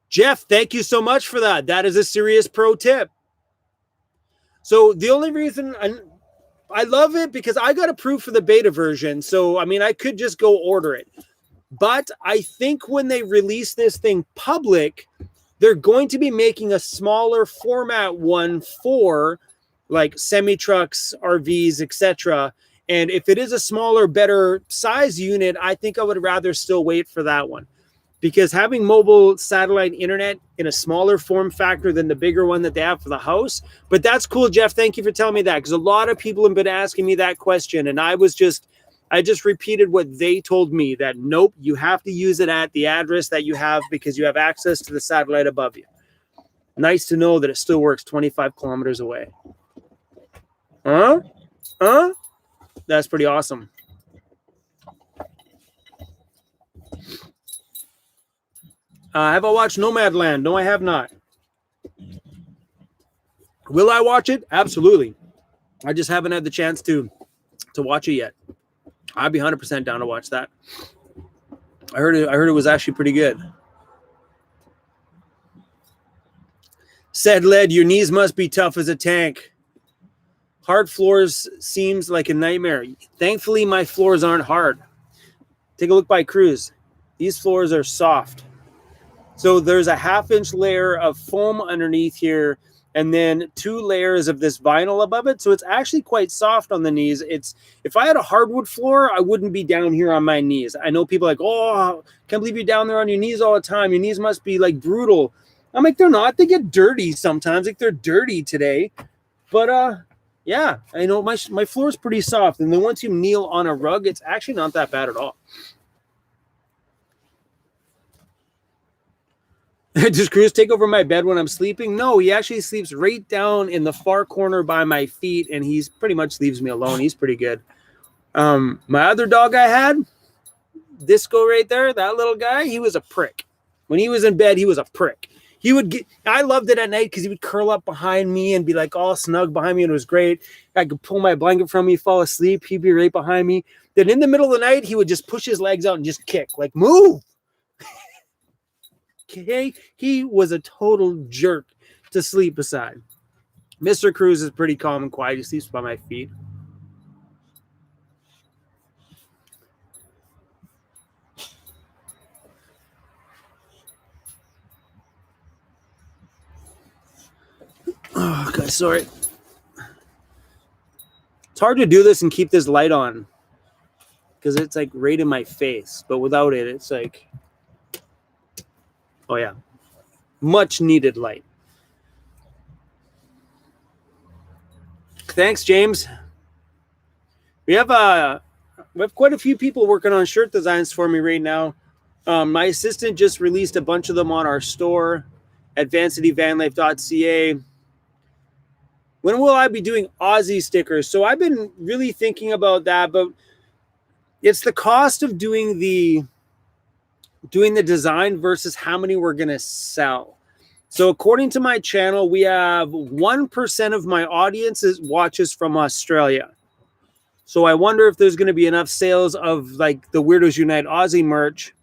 Jeff, thank you so much for that. That is a serious pro tip. So the only reason I love it because I got approved for the beta version. So, I mean, I could just go order it. But I think when they release this thing public, they're going to be making a smaller format one for like semi-trucks, RVs, etc. And if it is a smaller, better size unit, I think I would rather still wait for that one. Because having mobile satellite internet in a smaller form factor than the bigger one that they have for the house. But that's cool, Jeff. Thank you for telling me that. Because a lot of people have been asking me that question. And I just repeated what they told me, that nope, you have to use it at the address that you have because you have access to the satellite above you. Nice to know that it still works 25 kilometers away. Huh? That's pretty awesome. Have I watched Nomadland? No, I have not. Will I watch it? Absolutely. I just haven't had the chance to watch it yet. I'd be 100% down to watch that. I heard it was actually pretty good. Said Led, your knees must be tough as a tank. Hard floors seems like a nightmare. Thankfully, my floors aren't hard. Take a look by Cruz. These floors are soft. So there's a 1/2-inch layer of foam underneath here, and then 2 layers of this vinyl above it. So it's actually quite soft on the knees. If I had a hardwood floor, I wouldn't be down here on my knees. I know people are like, oh, can't believe you're down there on your knees all the time. Your knees must be like brutal. I'm like, they're not. They get dirty sometimes. Like they're dirty today. But yeah, I know my floor is pretty soft. And then once you kneel on a rug, it's actually not that bad at all. Does Cruz take over my bed when I'm sleeping? No, he actually sleeps right down in the far corner by my feet, and he's pretty much leaves me alone. He's pretty good. My other dog I had, Disco right there, that little guy, he was a prick. When he was in bed, he was a prick. I loved it at night because he would curl up behind me and be like all snug behind me, and it was great. I could pull my blanket from me, fall asleep. He'd be right behind me. Then in the middle of the night, he would just push his legs out and just kick, like, move. Okay, he was a total jerk to sleep beside. Mr. Cruz is pretty calm and quiet. He sleeps by my feet. Oh, God, sorry. It's hard to do this and keep this light on because it's like right in my face. But without it, it's like, oh yeah, much needed light. Thanks, James. We have quite a few people working on shirt designs for me right now. My assistant just released a bunch of them on our store at vancityvanlife.ca. When will I be doing Aussie stickers? So I've been really thinking about that, but it's the cost of doing the design versus how many we're going to sell. So according to my channel, we have 1% of my audience watches from Australia. So I wonder if there's going to be enough sales of like the Weirdos Unite Aussie merch.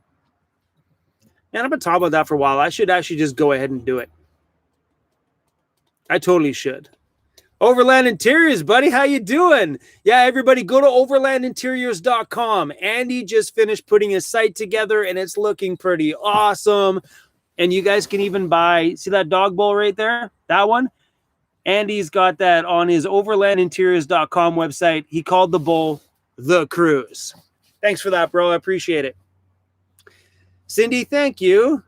And I've been talking about that for a while. I should actually just go ahead and do it. I totally should. Overland Interiors, buddy, how you doing? Yeah, everybody go to overlandinteriors.com. Andy just finished putting his site together, and it's looking pretty awesome. And you guys can even buy, see that dog bowl right there? That one? Andy's got that on his overlandinteriors.com website. He called the bowl The Cruise. Thanks for that, bro. I appreciate it. Cindy, thank you.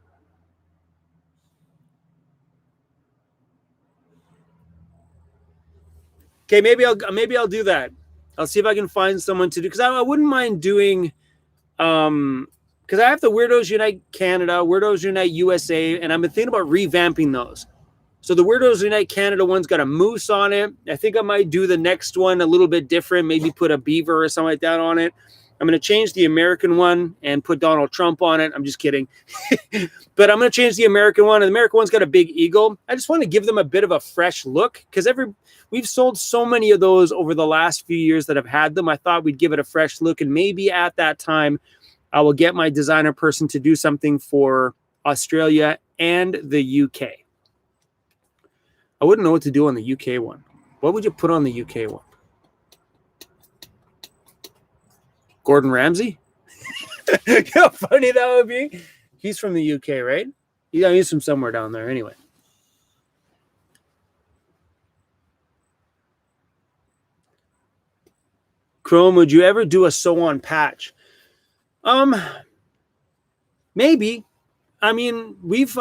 Okay, maybe I'll do that. I'll see if I can find someone to do, because I wouldn't mind doing, because I have the Weirdos Unite Canada, Weirdos Unite USA, and I've been thinking about revamping those. So the Weirdos Unite Canada one's got a moose on it. I think I might do the next one a little bit different, maybe put a beaver or something like that on it. I'm going to change the American one and put Donald Trump on it. I'm just kidding. But I'm going to change the American one. And the American one's got a big eagle. I just want to give them a bit of a fresh look because we've sold so many of those over the last few years that I've had them. I thought we'd give it a fresh look. And maybe at that time, I will get my designer person to do something for Australia and the UK. I wouldn't know what to do on the UK one. What would you put on the UK one? Gordon Ramsay? How funny that would be. He's from the UK, right? Yeah, he's from somewhere down there anyway. Chrome, would you ever do a sew-on patch? Maybe. I mean, we've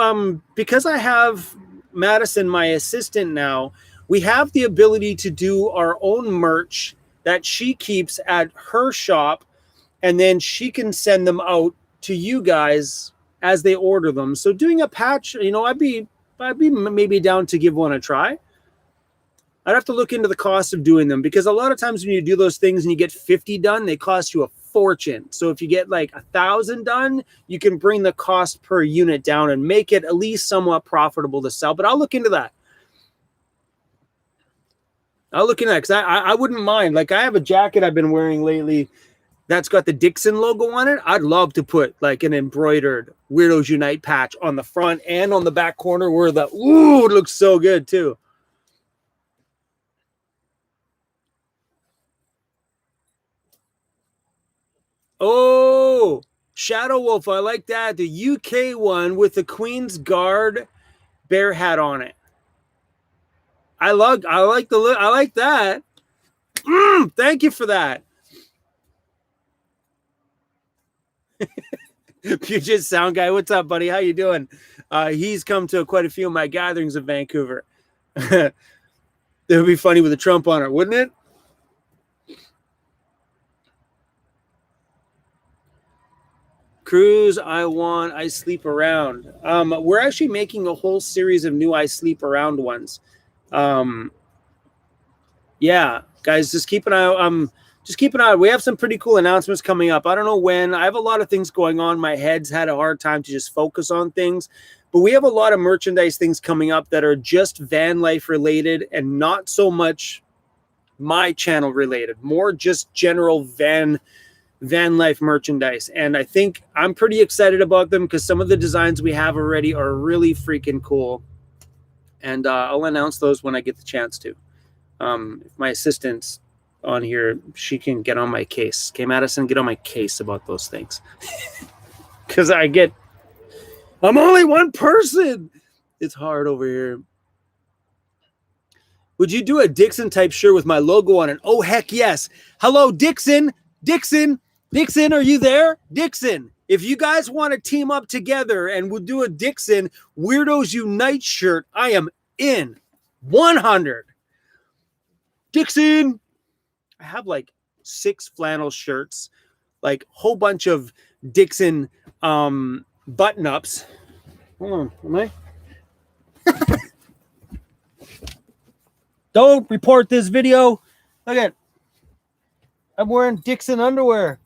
because I have Madison, my assistant now, we have the ability to do our own merch that she keeps at her shop, and then she can send them out to you guys as they order them. So doing a patch, I'd be maybe down to give one a try. I'd have to look into the cost of doing them, because a lot of times when you do those things and you get 50 done, they cost you a fortune. So if you get like 1,000 done, you can bring the cost per unit down and make it at least somewhat profitable to sell. But I'll look into that. I'll look into that because I wouldn't mind. Like I have a jacket I've been wearing lately that's got the Dixon logo on it. I'd love to put like an embroidered Weirdos Unite patch on the front and on the back corner where it looks so good too. Oh, Shadow Wolf. I like that. The UK one with the Queen's Guard bear hat on it. I like that. Thank you for that. Puget Sound guy, what's up, buddy? How you doing? He's come to quite a few of my gatherings in Vancouver. It would be funny with a Trump on it, wouldn't it? Cruise, I sleep around. We're actually making a whole series of new I sleep around ones. Yeah, guys, just keep an eye. Just keep an eye. We have some pretty cool announcements coming up. I don't know when. I have a lot of things going on. My head's had a hard time to just focus on things. But we have a lot of merchandise things coming up that are just van life related and not so much my channel related. More just general van life merchandise. And I think I'm pretty excited about them because some of the designs we have already are really freaking cool. And I'll announce those when I get the chance to. If my assistant's on here, she can get on my case. Okay, Madison, get on my case about those things. Because I'm only one person. It's hard over here. Would you do a Dixon type shirt with my logo on it? Oh, heck yes. Hello, Dixon. Dixon, are you there? Dixon, if you guys want to team up together and we'll do a Dixon Weirdos Unite shirt, I am in. 100. Dixon. I have like 6 flannel shirts, like a whole bunch of Dixon button-ups. Hold on, am I? Don't report this video. Look at, I'm wearing Dixon underwear.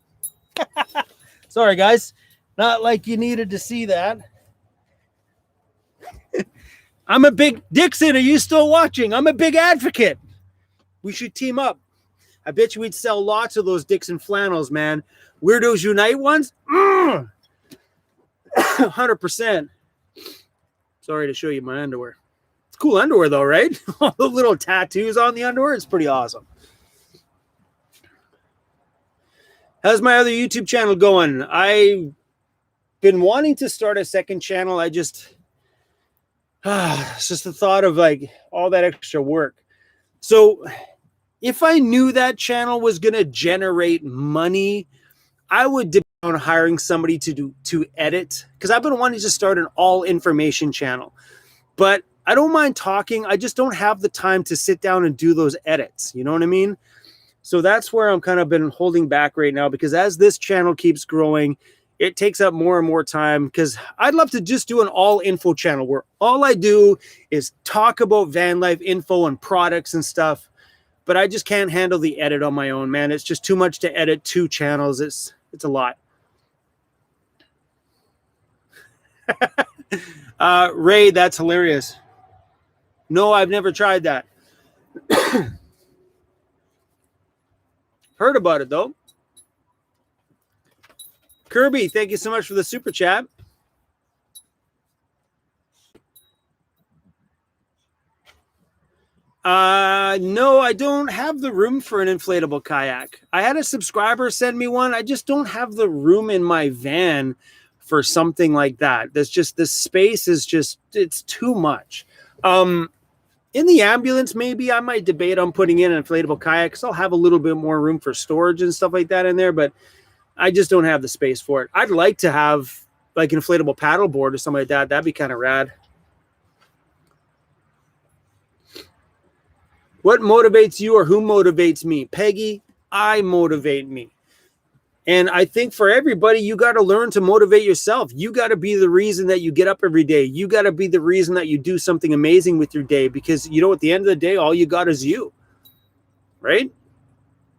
Sorry, guys. Not like you needed to see that. I'm a big Dixon. Are you still watching? I'm a big advocate. We should team up. I bet you we'd sell lots of those Dixon flannels, man. Weirdos Unite ones? 100%. Sorry to show you my underwear. It's cool underwear, though, right? All the little tattoos on the underwear. It's pretty awesome. How's my other YouTube channel going? I've been wanting to start a second channel. It's just the thought of like all that extra work. So if I knew that channel was going to generate money, I would depend on hiring somebody to edit, because I've been wanting to start an all information channel. But I don't mind talking. I just don't have the time to sit down and do those edits. You know what I mean? So that's where I'm kind of been holding back right now, because as this channel keeps growing, it takes up more and more time, because I'd love to just do an all info channel where all I do is talk about van life info and products and stuff. But I just can't handle the edit on my own, man. It's just too much to edit 2 channels. It's a lot. Ray, that's hilarious. No, I've never tried that. Heard about it, though. Kirby, thank you so much for the super chat. No, I don't have the room for an inflatable kayak. I had a subscriber send me one. I just don't have the room in my van for something like that. There's just, the space is just, it's too much. In the ambulance, maybe I might debate on putting in an inflatable kayak, because I'll have a little bit more room for storage and stuff like that in there, but I just don't have the space for it. I'd like to have like an inflatable paddleboard or something like that. That'd be kind of rad. What motivates you, or who motivates me? Peggy, I motivate me. And I think for everybody, you got to learn to motivate yourself. You got to be the reason that you get up every day. You got to be the reason that you do something amazing with your day, because, you know, at the end of the day, all you got is you, right?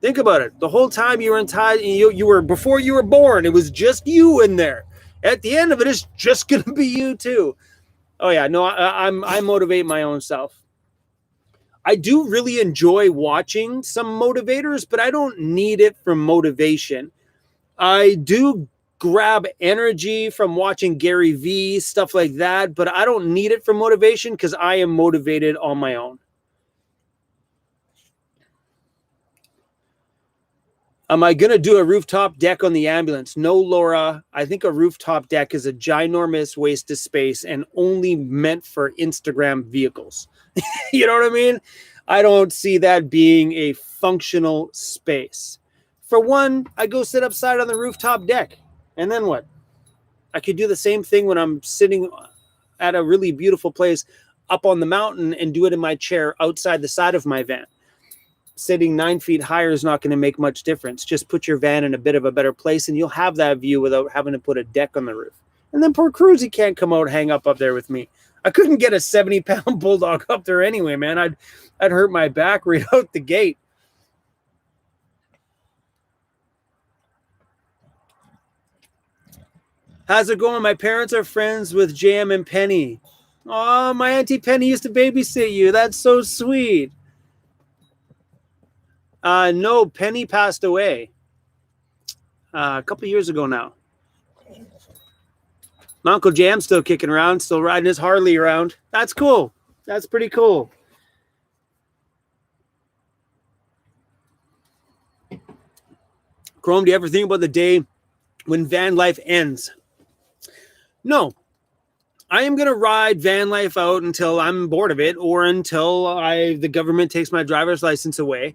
Think about it. The whole time you were you were, before you were born, it was just you in there. At the end of it, it's just going to be you too. Oh yeah, no, I motivate my own self. I do really enjoy watching some motivators, but I don't need it for motivation. I do grab energy from watching Gary Vee, stuff like that, but I don't need it for motivation because I am motivated on my own. Am I going to do a rooftop deck on the ambulance? No, Laura. I think a rooftop deck is a ginormous waste of space and only meant for Instagram vehicles. You know what I mean? I don't see that being a functional space. For one, I go sit upside on the rooftop deck. And then what? I could do the same thing when I'm sitting at a really beautiful place up on the mountain and do it in my chair outside the side of my van. Sitting 9 feet higher is not going to make much difference. Just put your van in a bit of a better place and you'll have that view without having to put a deck on the roof. And then poor Cruzy can't come out, hang up there with me. I couldn't get a 70-pound bulldog up there anyway, man. I'd hurt my back right out the gate. How's it going? My parents are friends with Jam and Penny. Oh, my Auntie Penny used to babysit you. That's so sweet. No, Penny passed away a couple years ago now. My Uncle Jam's still kicking around, still riding his Harley around. That's cool. That's pretty cool. Chrome, do you ever think about the day when van life ends? No. I am going to ride van life out until I'm bored of it or until the government takes my driver's license away.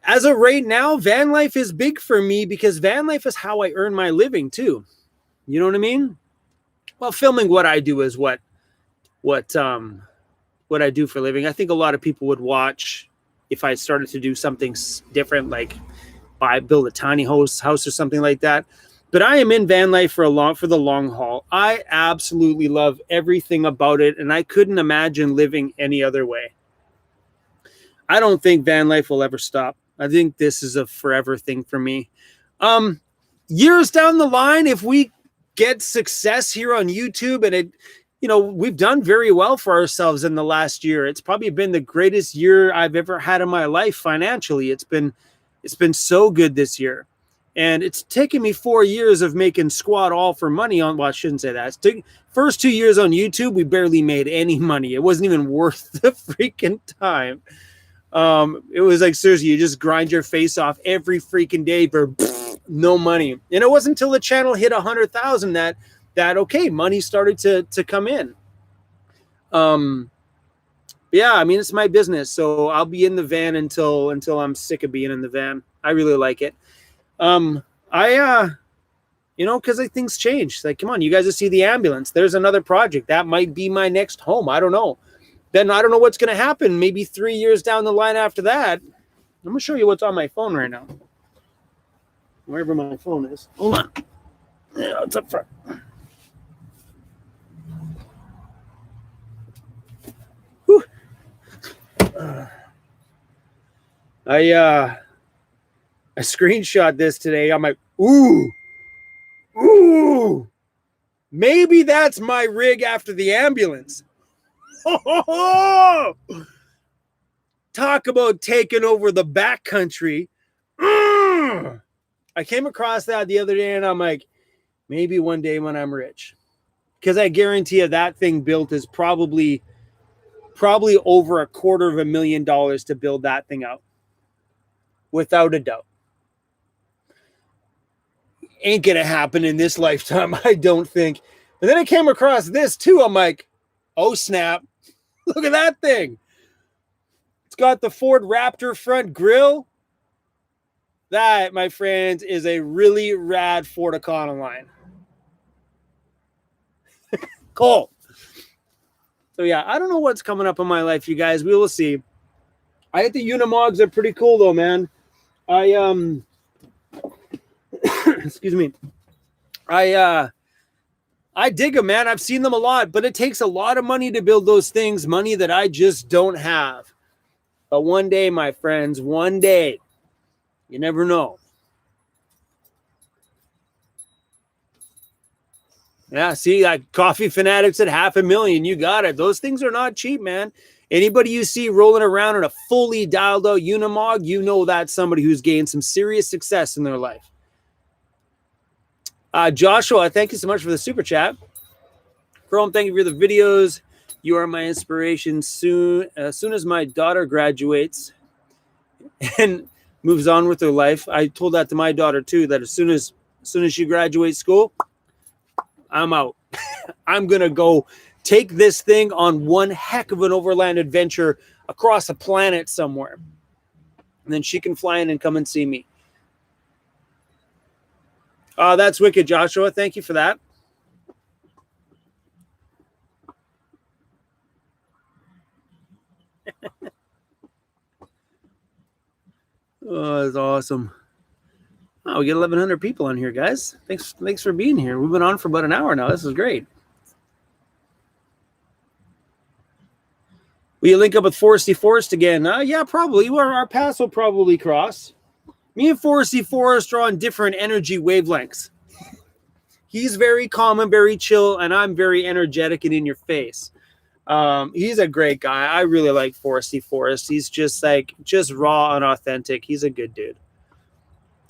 As of right now, van life is big for me because van life is how I earn my living too. You know what I mean? Well, filming what I do is what I do for a living. I think a lot of people would watch if I started to do something different, like build a tiny house or something like that. But I am in van life for the long haul. I absolutely love everything about it, and I couldn't imagine living any other way. I don't think van life will ever stop. I think this is a forever thing for me. Years down the line, if we get success here on YouTube and we've done very well for ourselves in the last year. It's probably been the greatest year I've ever had in my life financially. It's been so good this year. And it's taken me 4 years of making squat all for money on, well, I shouldn't say that. First 2 years on YouTube, we barely made any money. It wasn't even worth the freaking time. It was like, seriously, you just grind your face off every freaking day for no money. And it wasn't until the channel hit 100,000 that okay, money started to come in. Yeah, I mean, it's my business, so I'll be in the van until I'm sick of being in the van. I really like it. Because things change. Like, come on, you guys will see the ambulance. There's another project that might be my next home. I don't know. Then I don't know what's going to happen. Maybe 3 years down the line after that. I'm going to show you what's on my phone right now. Wherever my phone is. Hold on. Yeah, it's up front. Whew. I screenshot this today. I'm like, ooh, maybe that's my rig after the ambulance. Talk about taking over the backcountry. I came across that the other day and I'm like, maybe one day when I'm rich. Because I guarantee you that thing built is probably over $250,000 to build that thing out. Without a doubt. Ain't going to happen in this lifetime, I don't think. But then I came across this too. I'm like, oh snap. Look at that thing. It's got the Ford Raptor front grille. That, my friends, is a really rad Ford Econoline. Cool. So yeah, I don't know what's coming up in my life, you guys. We will see. I think the Unimogs are pretty cool though, man. Excuse me. I dig them, man. I've seen them a lot, but it takes a lot of money to build those things, money that I just don't have. But one day, my friends, one day, you never know. Yeah, see, like Coffee Fanatics at $500,000. You got it. Those things are not cheap, man. Anybody you see rolling around in a fully dialed out Unimog, you know that's somebody who's gained some serious success in their life. Joshua, thank you so much for the super chat. Chrome, thank you for the videos. You are my inspiration. Soon as my daughter graduates and moves on with her life, I told that to my daughter too, that as soon as she graduates school, I'm out. I'm going to go take this thing on one heck of an overland adventure across a planet somewhere. And then she can fly in and come and see me. That's wicked, Joshua. Thank you for that. Oh, that's awesome. Oh, we get 1,100 people on here, guys. Thanks for being here. We've been on for about an hour now. This is great. Will you link up with Foresty Forest again? Yeah, probably. Our paths will probably cross. Me and Foresty Forest are on different energy wavelengths. He's very calm and very chill, and I'm very energetic and in your face. He's a great guy. I really like Foresty Forest. He's just raw and authentic. He's a good dude.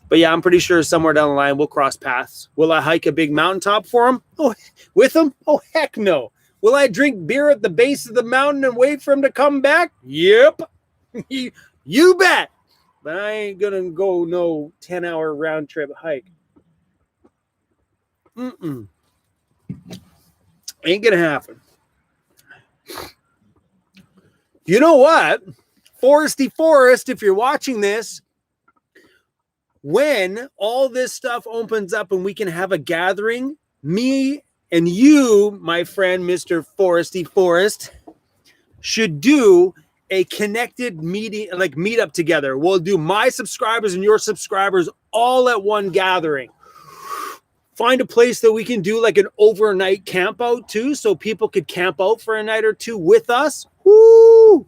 But yeah, I'm pretty sure somewhere down the line we'll cross paths. Will I hike a big mountaintop for him? Oh, with him? Oh, heck no. Will I drink beer at the base of the mountain and wait for him to come back? Yep. You bet. But I ain't gonna go no 10-hour round trip hike. Ain't gonna happen. You know what? Foresty Forest, if you're watching this, when all this stuff opens up and we can have a gathering, me and you, my friend, Mr. Foresty Forest, should do a connected meeting, like meetup together. We'll do my subscribers and your subscribers all at one gathering. Find a place that we can do like an overnight camp out too, so people could camp out for a night or two with us. Woo!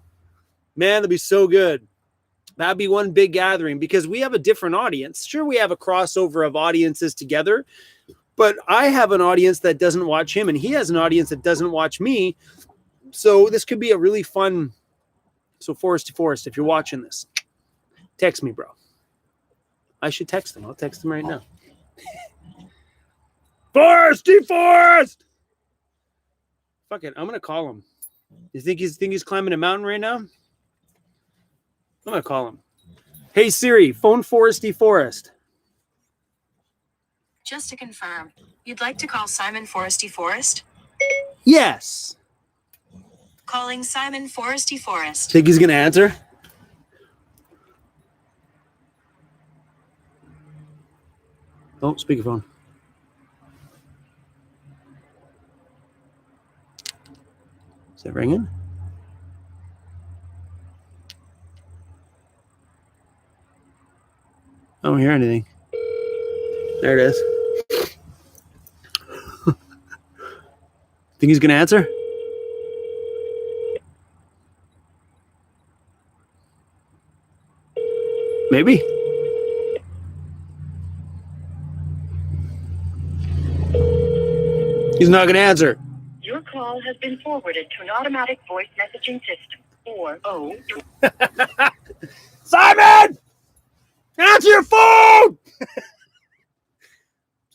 Man, that'd be so good. That'd be one big gathering because we have a different audience. Sure, we have a crossover of audiences together, but I have an audience that doesn't watch him and he has an audience that doesn't watch me. So this could be a really fun. So Foresty Forest, if you're watching this, text me, bro. I should text him. I'll text him right now. Foresty Forest! Fuck it. I'm going to call him. You think he's climbing a mountain right now? I'm going to call him. Hey, Siri, phone Foresty Forest. Just to confirm, you'd like to call Simon Foresty Forest? Yes. Calling Simon Foresty Forest. Think he's going to answer? Oh, speakerphone. Is that ringing? I don't hear anything. There it is. Think he's going to answer? Maybe. He's not going to answer. Your call has been forwarded to an automatic voice messaging system. Simon! Answer your phone!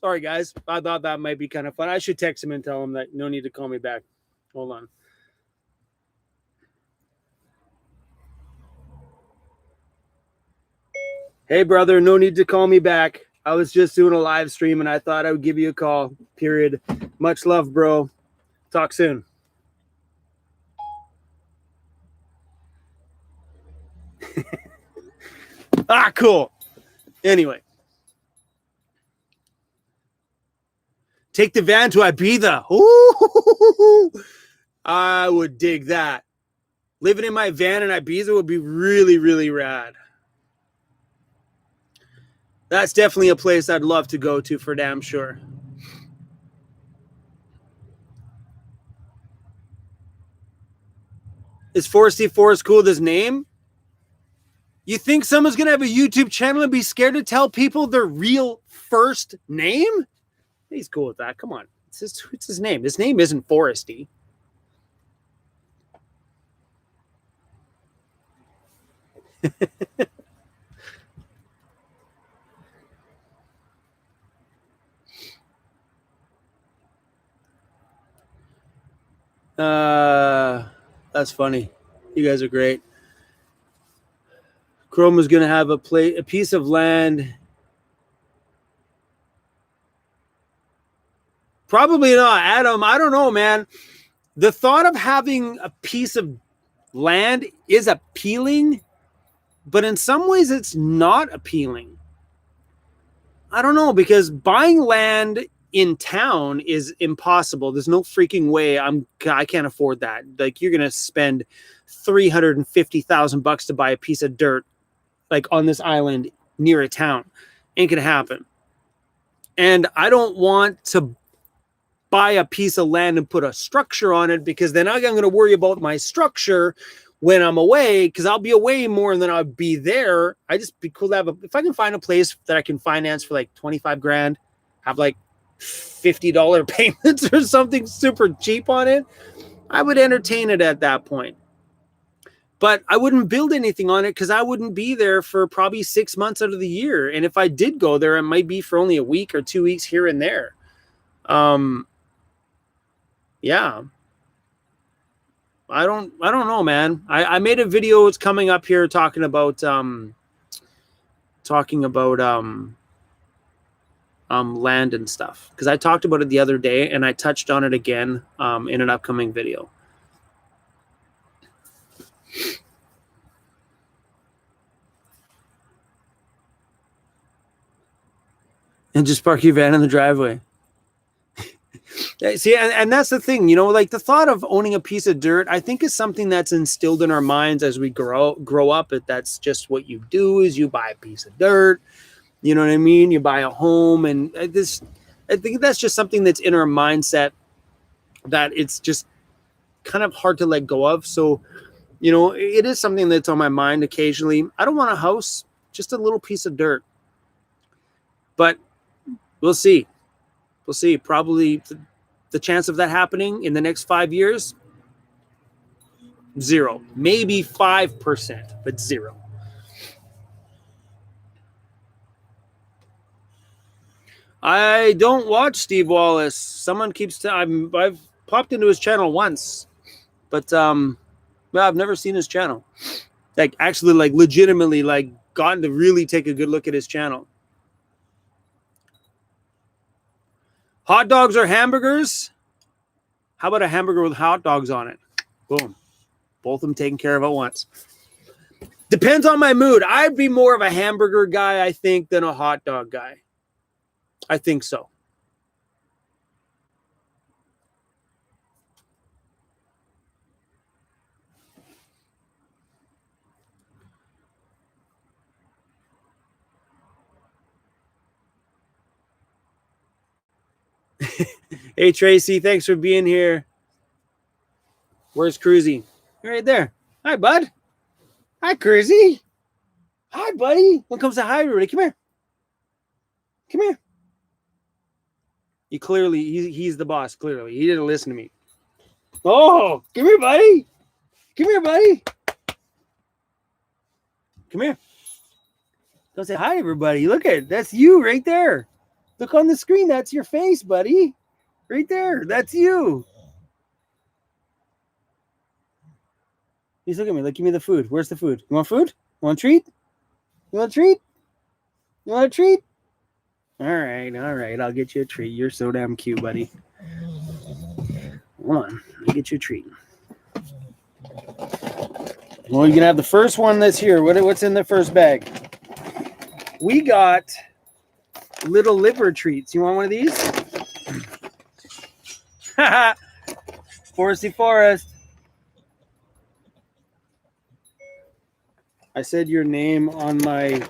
Sorry, guys. I thought that might be kind of fun. I should text him and tell him that no need to call me back. Hold on. Hey, brother, no need to call me back. I was just doing a live stream and I thought I would give you a call. Period. Much love, bro. Talk soon. Cool. Anyway. Take the van to Ibiza. Ooh, I would dig that. Living in my van in Ibiza would be really, really rad. That's definitely a place I'd love to go to for damn sure. Is Foresty Forest cool with his name? You think someone's going to have a YouTube channel and be scared to tell people their real first name? He's cool with that. Come on. It's his name. His name isn't Foresty. That's funny. You guys are great. Chrome is going to have a piece of land. Probably not, Adam. I don't know, man. The thought of having a piece of land is appealing, but in some ways it's not appealing. I don't know, because buying land in town is impossible. There's no freaking way I can't afford that. Like, you're gonna spend $350,000 to buy a piece of dirt, like on this island near a town. Ain't gonna happen. And I don't want to buy a piece of land and put a structure on it, because then I'm going to worry about my structure when I'm away, because I'll be away more than I'll be there. I just be cool to have if I can find a place that I can finance for like 25 grand, have like $50 payments or something super cheap on it, I would entertain it at that point. But I wouldn't build anything on it because I wouldn't be there for probably 6 months out of the year. And if I did go there, it might be for only a week or 2 weeks here and there. Yeah. I don't know, man. I made a video. It's coming up here talking about land and stuff, because I talked about it the other day and I touched on it again in an upcoming video. And just park your van in the driveway. See, and that's the thing, like the thought of owning a piece of dirt, I think is something that's instilled in our minds as we grow up. That's just what you do, is you buy a piece of dirt. You know what I mean? You buy a home, and I think that's just something that's in our mindset that it's just kind of hard to let go of. So, it is something that's on my mind occasionally. I don't want a house, just a little piece of dirt. But we'll see. We'll see. Probably the chance of that happening in the next 5 years, 0. Maybe 5%, but 0. I don't watch Steve Wallace. Someone keeps I've popped into his channel once, but I've never seen his channel. Like, actually, like legitimately, like gotten to really take a good look at his channel. Hot dogs or hamburgers? How about a hamburger with hot dogs on it? Boom. Both of them taken care of at once. Depends on my mood. I'd be more of a hamburger guy, I think, than a hot dog guy. I think so. Hey, Tracy, thanks for being here. Where's Cruzy? You're right there. Hi, bud. Hi, Cruzy. Hi, buddy. One comes to hi, everybody. Come here. Come here. He's the boss, clearly. He didn't listen to me. Oh, come here, buddy. Come here, buddy. Come here. Go say hi, everybody. Look at it. That's you right there. Look on the screen. That's your face, buddy. Right there. That's you. He's looking at me. Like, give me the food. Where's the food? You want food? You want a treat? You want a treat? You want a treat? All right. I'll get you a treat. You're so damn cute, buddy. Hold on. Let me get you a treat. Well, you can have the first one that's here. What's in the first bag? We got little liver treats. You want one of these? Foresty Forest. I said your name on my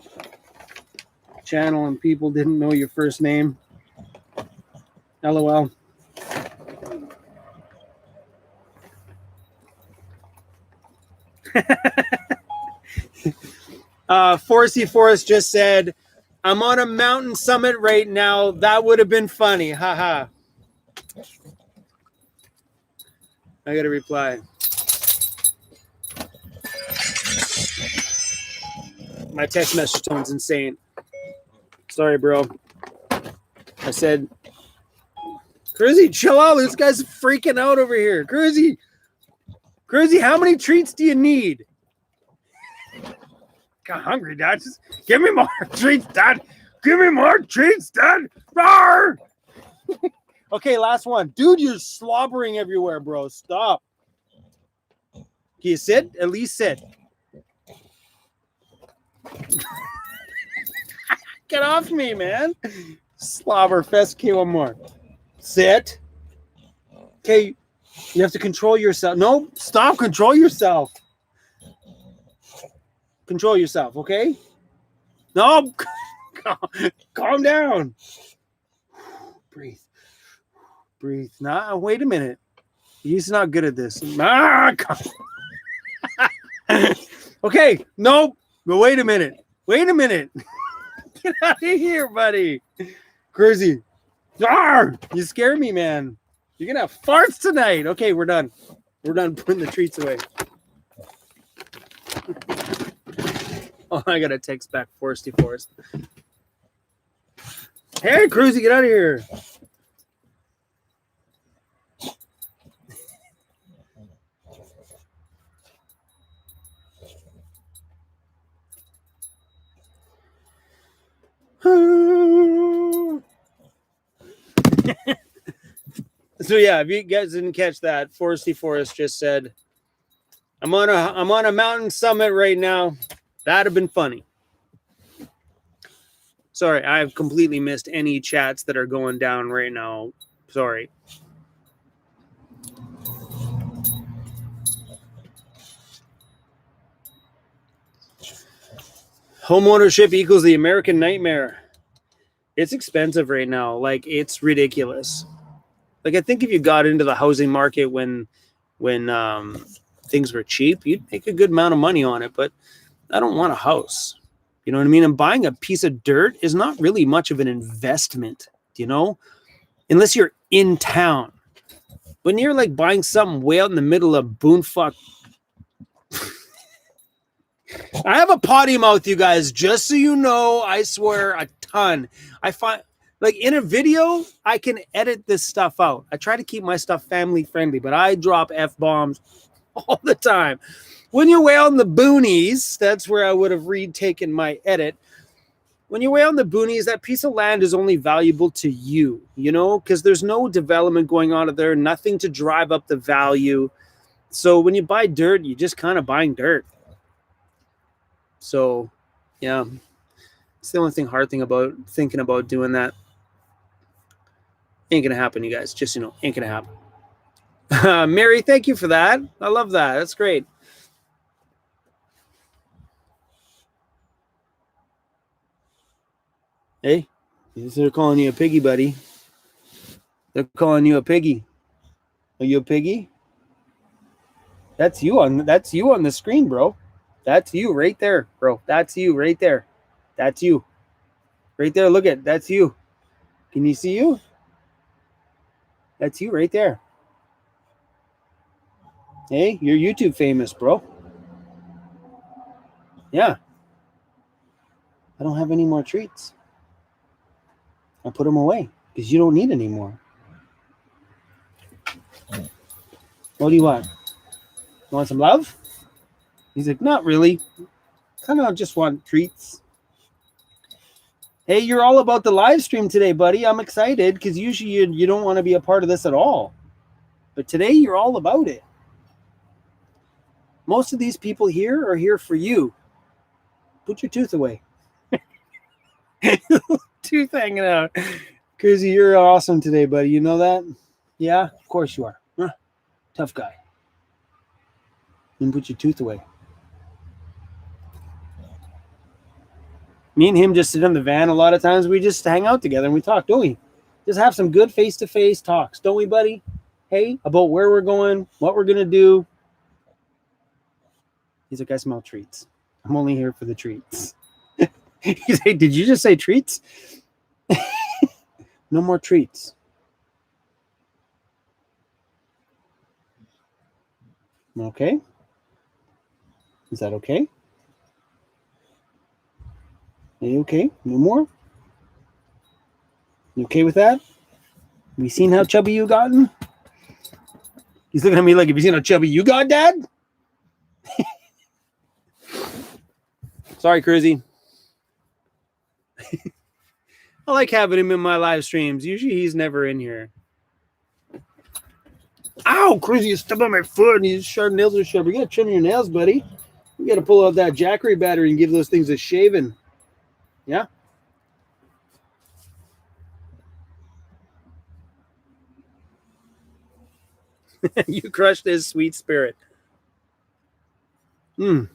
channel and people didn't know your first name. LOL. Foresty Forest just said, I'm on a mountain summit right now. That would have been funny. Haha. I got to reply. My text message tone's insane. Sorry, bro. I said, Cruzy, chill out. This guy's freaking out over here. Cruzy, how many treats do you need? Got hungry, Dad. Just give me more treats, Dad. Give me more treats, Dad. Rawr! Okay, last one. Dude, you're slobbering everywhere, bro. Stop. Can you sit? At least sit. Get off me, man. Slobber fest. Okay, one more. Sit. Okay, you have to control yourself. No, stop. Control yourself. Control yourself, okay? No. Calm down. Breathe. Breathe. Nah, wait a minute. He's not good at this. Okay, nope. But wait a minute. Wait a minute. Get out of here, buddy. Crazy. You scare me, man. You're going to have farts tonight. Okay, we're done. We're done putting the treats away. Oh, I got to text back Foresty Forest. Hey, Cruzy, get out of here. So yeah, if you guys didn't catch that, Foresty Forest just said, I'm on a mountain summit right now. That'd have been funny. Sorry, I've completely missed any chats that are going down right now. Sorry. Homeownership equals the American nightmare. It's expensive right now. Like, it's ridiculous. Like, I think if you got into the housing market when things were cheap, you'd make a good amount of money on it. But I don't want a house. You know what I mean? And buying a piece of dirt is not really much of an investment, you know? Unless you're in town. When you're like buying something way out in the middle of boonfuck. I have a potty mouth, you guys, just so you know. I swear a ton. I find, like, in a video, I can edit this stuff out. I try to keep my stuff family friendly, but I drop F-bombs all the time. When you're way out in the boonies, that's where I would have retaken my edit. When you're way out in the boonies, that piece of land is only valuable to you, you know, because there's no development going on there, nothing to drive up the value. So when you buy dirt, you're just kind of buying dirt. So, yeah, it's the only hard thing about thinking about doing that. Ain't gonna happen, you guys. Just, you know, ain't gonna happen. Mary, thank you for that. I love that. That's great. Hey, they're calling you a piggy, buddy. They're calling you a piggy. Are you a piggy? That's you on the screen, bro. That's you right there, bro. That's you right there. That's you. Right there. Look at that's you. Can you see you? That's you right there. Hey, you're YouTube famous, bro. Yeah. I don't have any more treats. I put them away because you don't need any more. What do you want? You want some love? He's like, not really. Kind of just want treats. Hey, you're all about the live stream today, buddy. I'm excited because usually you don't want to be a part of this at all. But today you're all about it. Most of these people here are here for you. Put your tooth away. Tooth hanging out. Crazy, you're awesome today, buddy. You know that? Yeah, of course you are. Huh? Tough guy. And put your tooth away. Me and him just sit in the van a lot of times. We just hang out together and we talk, don't we? Just have some good face-to-face talks, don't we, buddy? Hey, about where we're going, what we're going to do. He's like, I smell treats. I'm only here for the treats. He's like, did you just say treats? No more treats. Okay. Is that okay? Are you okay? No more? You okay with that? Have you seen how chubby you gotten? He's looking at me like, have you seen how chubby you got, Dad? Sorry, Cruzy. I like having him in my live streams. Usually he's never in here. Ow, Cruzy, you stepped on my foot and his sharp nails are sharp. You gotta trim your nails, buddy. You gotta pull out that Jackery battery and give those things a shaving. Yeah? You crushed his sweet spirit. Beer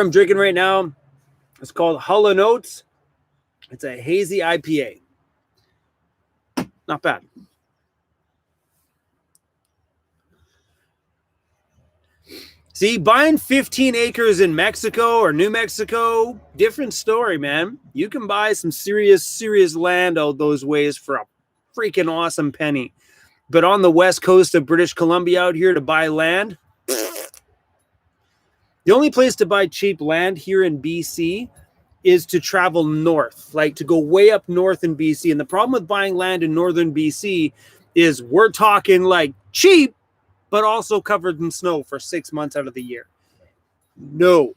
I'm drinking right now, it's called Hull & Oats. It's a hazy IPA. Not bad. See, buying 15 acres in Mexico or New Mexico, different story, man. You can buy some serious land out those ways for a freaking awesome penny. But on the west coast of British Columbia out here to buy land, the only place to buy cheap land here in BC is to travel north, like to go way up north in BC. And the problem with buying land in northern BC is we're talking like cheap, but also covered in snow for 6 months out of the year. No,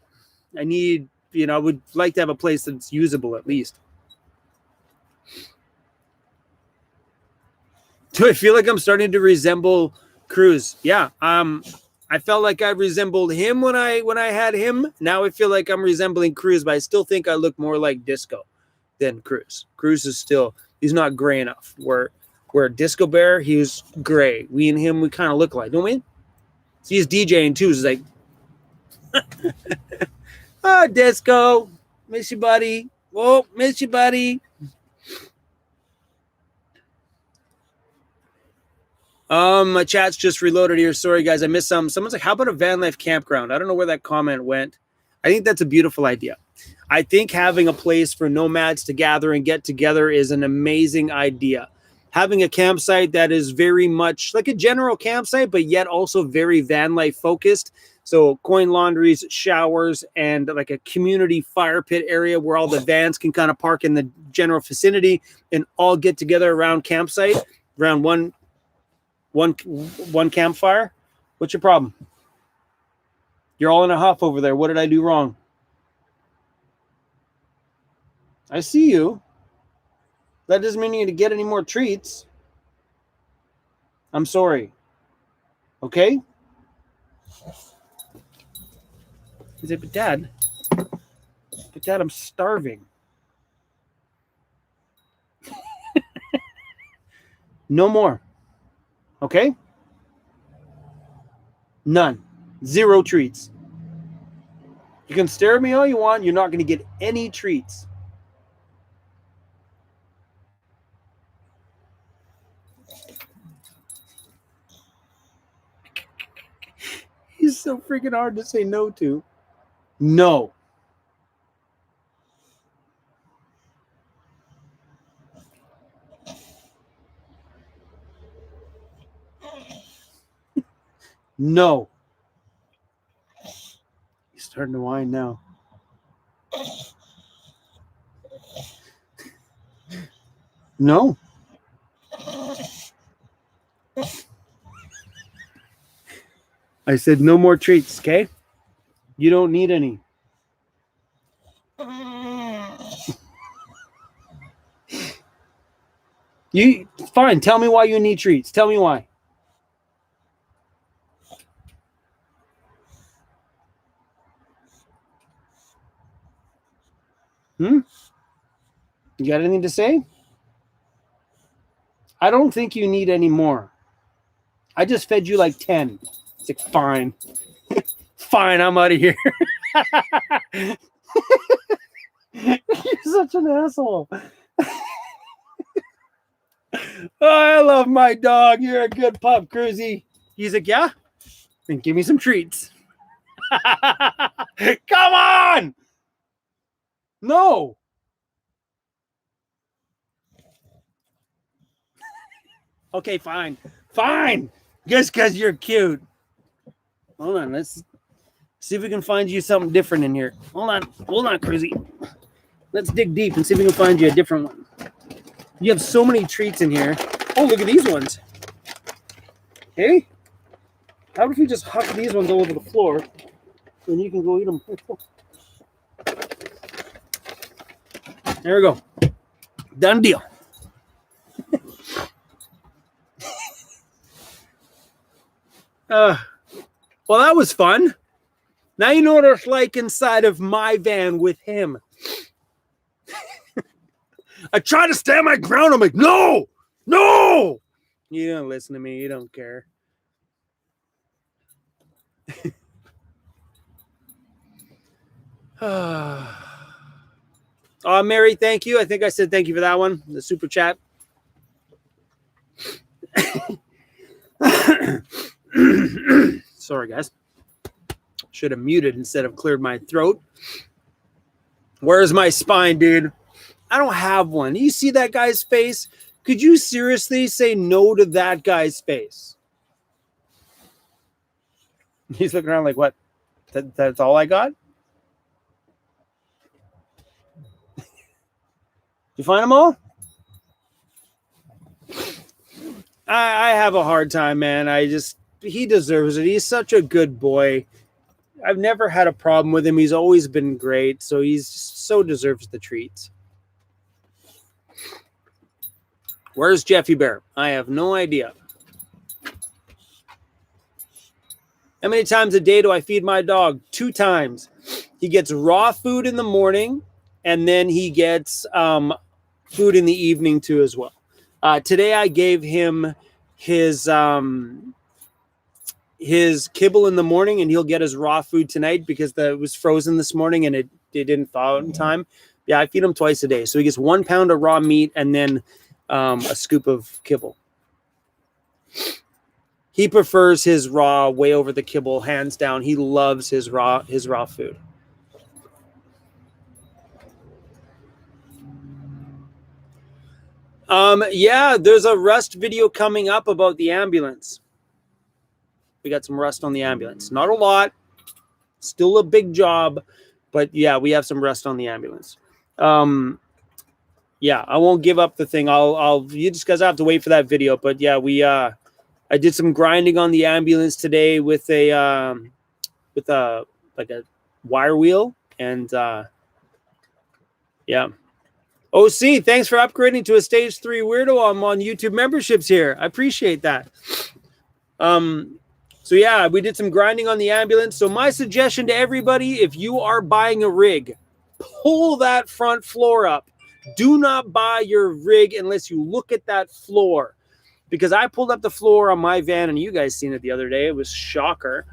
I need, I would like to have a place that's usable at least. Do I feel like I'm starting to resemble Cruz? Yeah. I felt like I resembled him when I had him. Now I feel like I'm resembling Cruz, but I still think I look more like Disco than Cruz. Cruz is still, he's not gray enough. Where Disco Bear, he was gray. We and him, we kind of look like, don't we? See, he's DJing too. He's like, oh, Disco, miss you, buddy. Whoa, miss you, buddy. My chat's just reloaded here. Sorry, guys, I missed some. Someone's like, how about a van life campground? I don't know where that comment went. I think that's a beautiful idea. I think having a place for nomads to gather and get together is an amazing idea. Having a campsite that is very much like a general campsite, but yet also very van life focused. So coin laundries, showers, and like a community fire pit area where all the vans can kind of park in the general vicinity and all get together around campsite, around one campfire. What's your problem? You're all in a huff over there. What did I do wrong? I see you. That doesn't mean you need to get any more treats. I'm sorry. Okay? He said, but Dad, I'm starving. No more. Okay? None. Zero treats. You can stare at me all you want. You're not going to get any treats. He's so freaking hard to say no to. No. No. He's starting to whine now. No. I said no more treats, okay? You don't need any. You fine. Tell me why you need treats. Tell me why. You got anything to say? I don't think you need any more. I just fed you like 10. It's like, fine. Fine, I'm out of here. You're such an asshole. Oh, I love my dog. You're a good pup, Cruzy. He's like, yeah? Then give me some treats. Come on! No. Okay, fine. Fine. Just because you're cute. Hold on. See if we can find you something different in here. Hold on, Crazy. Let's dig deep and see if we can find you a different one. You have so many treats in here. Oh, look at these ones. Hey, how about if we just huck these ones all over the floor and you can go eat them? There we go. Done deal. Well, that was fun. Now you know what it's like inside of my van with him. I try to stand my ground. I'm like, no. You don't listen to me. You don't care. Mary, thank you. I think I said thank you for that one. The super chat. Sorry, guys. Should have muted instead of cleared my throat. Where's my spine, dude? I don't have one. You see that guy's face? Could you seriously say no to that guy's face? He's looking around like, what? That's all I got? You find them all? I have a hard time, man. He deserves it. He's such a good boy. I've never had a problem with him. He's always been great. So he's so deserves the treats. Where's Jeffy Bear? I have no idea. How many times a day do I feed my dog? 2 times. He gets raw food in the morning, and then he gets food in the evening too as well. Today I gave him his kibble in the morning, and he'll get his raw food tonight because it was frozen this morning and it didn't thaw out in time. Yeah, I feed him twice a day. So he gets 1 pound of raw meat and then a scoop of kibble. He prefers his raw way over the kibble, hands down. He loves his raw food. Yeah, there's a Rust video coming up about the ambulance. We got some Rust on the ambulance. Not a lot. Still a big job. But yeah, we have some Rust on the ambulance. Yeah, I won't give up the thing. You just guys have to wait for that video. But yeah, I did some grinding on the ambulance today with a wire wheel. And yeah. OC, thanks for upgrading to a stage 3 weirdo. I'm on YouTube memberships here. I appreciate that. So yeah, we did some grinding on the ambulance. So my suggestion to everybody, if you are buying a rig, pull that front floor up. Do not buy your rig unless you look at that floor. Because I pulled up the floor on my van, and you guys seen it the other day. It was shocker.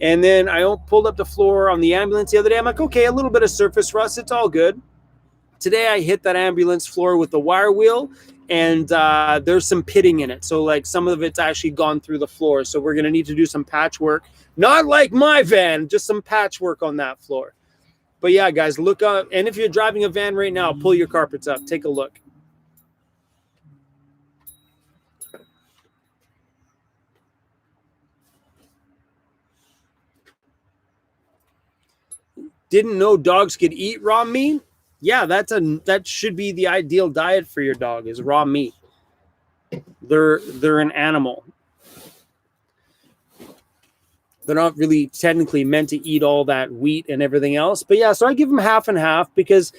And then I pulled up the floor on the ambulance the other day. I'm like, okay, a little bit of surface rust. It's all good. Today I hit that ambulance floor with the wire wheel, and there's some pitting in it. So like some of it's actually gone through the floor. So we're going to need to do some patchwork. Not like my van, just some patchwork on that floor. But yeah, guys, look up. And if you're driving a van right now, pull your carpets up. Take a look. Didn't know dogs could eat raw meat? Yeah, that should be the ideal diet for your dog is raw meat. They're an animal. They're not really technically meant to eat all that wheat and everything else. But yeah, so I give them half and half because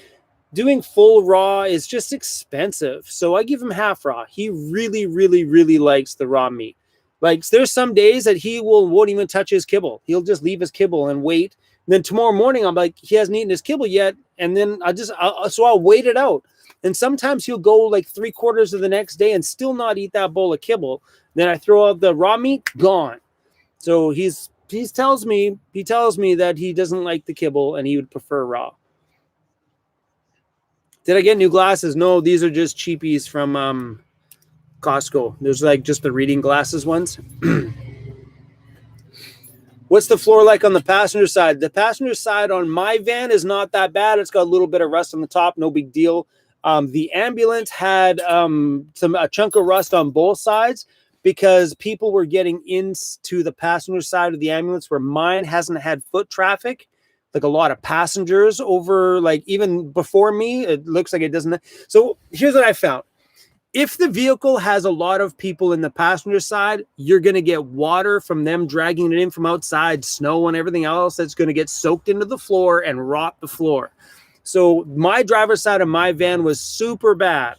doing full raw is just expensive. So I give him half raw. He really, really, really likes the raw meat. Like there's some days that he won't even touch his kibble. He'll just leave his kibble and wait. And then tomorrow morning, I'm like, he hasn't eaten his kibble yet. And then I'll wait it out. And sometimes he'll go like 3/4 of the next day and still not eat that bowl of kibble. Then I throw out the raw meat, gone. So he tells me that he doesn't like the kibble and he would prefer raw. Did I get new glasses? No, these are just cheapies from Costco. There's like just the reading glasses ones. What's the floor like on the passenger side? The passenger side on my van is not that bad. It's got a little bit of rust on the top. No big deal. The ambulance had a chunk of rust on both sides because people were getting into the passenger side of the ambulance where mine hasn't had foot traffic. Like a lot of passengers over, like even before me, it looks like it doesn't. So here's what I found. If the vehicle has a lot of people in the passenger side, you're going to get water from them dragging it in from outside, snow and everything else that's going to get soaked into the floor and rot the floor. So my driver's side of my van was super bad.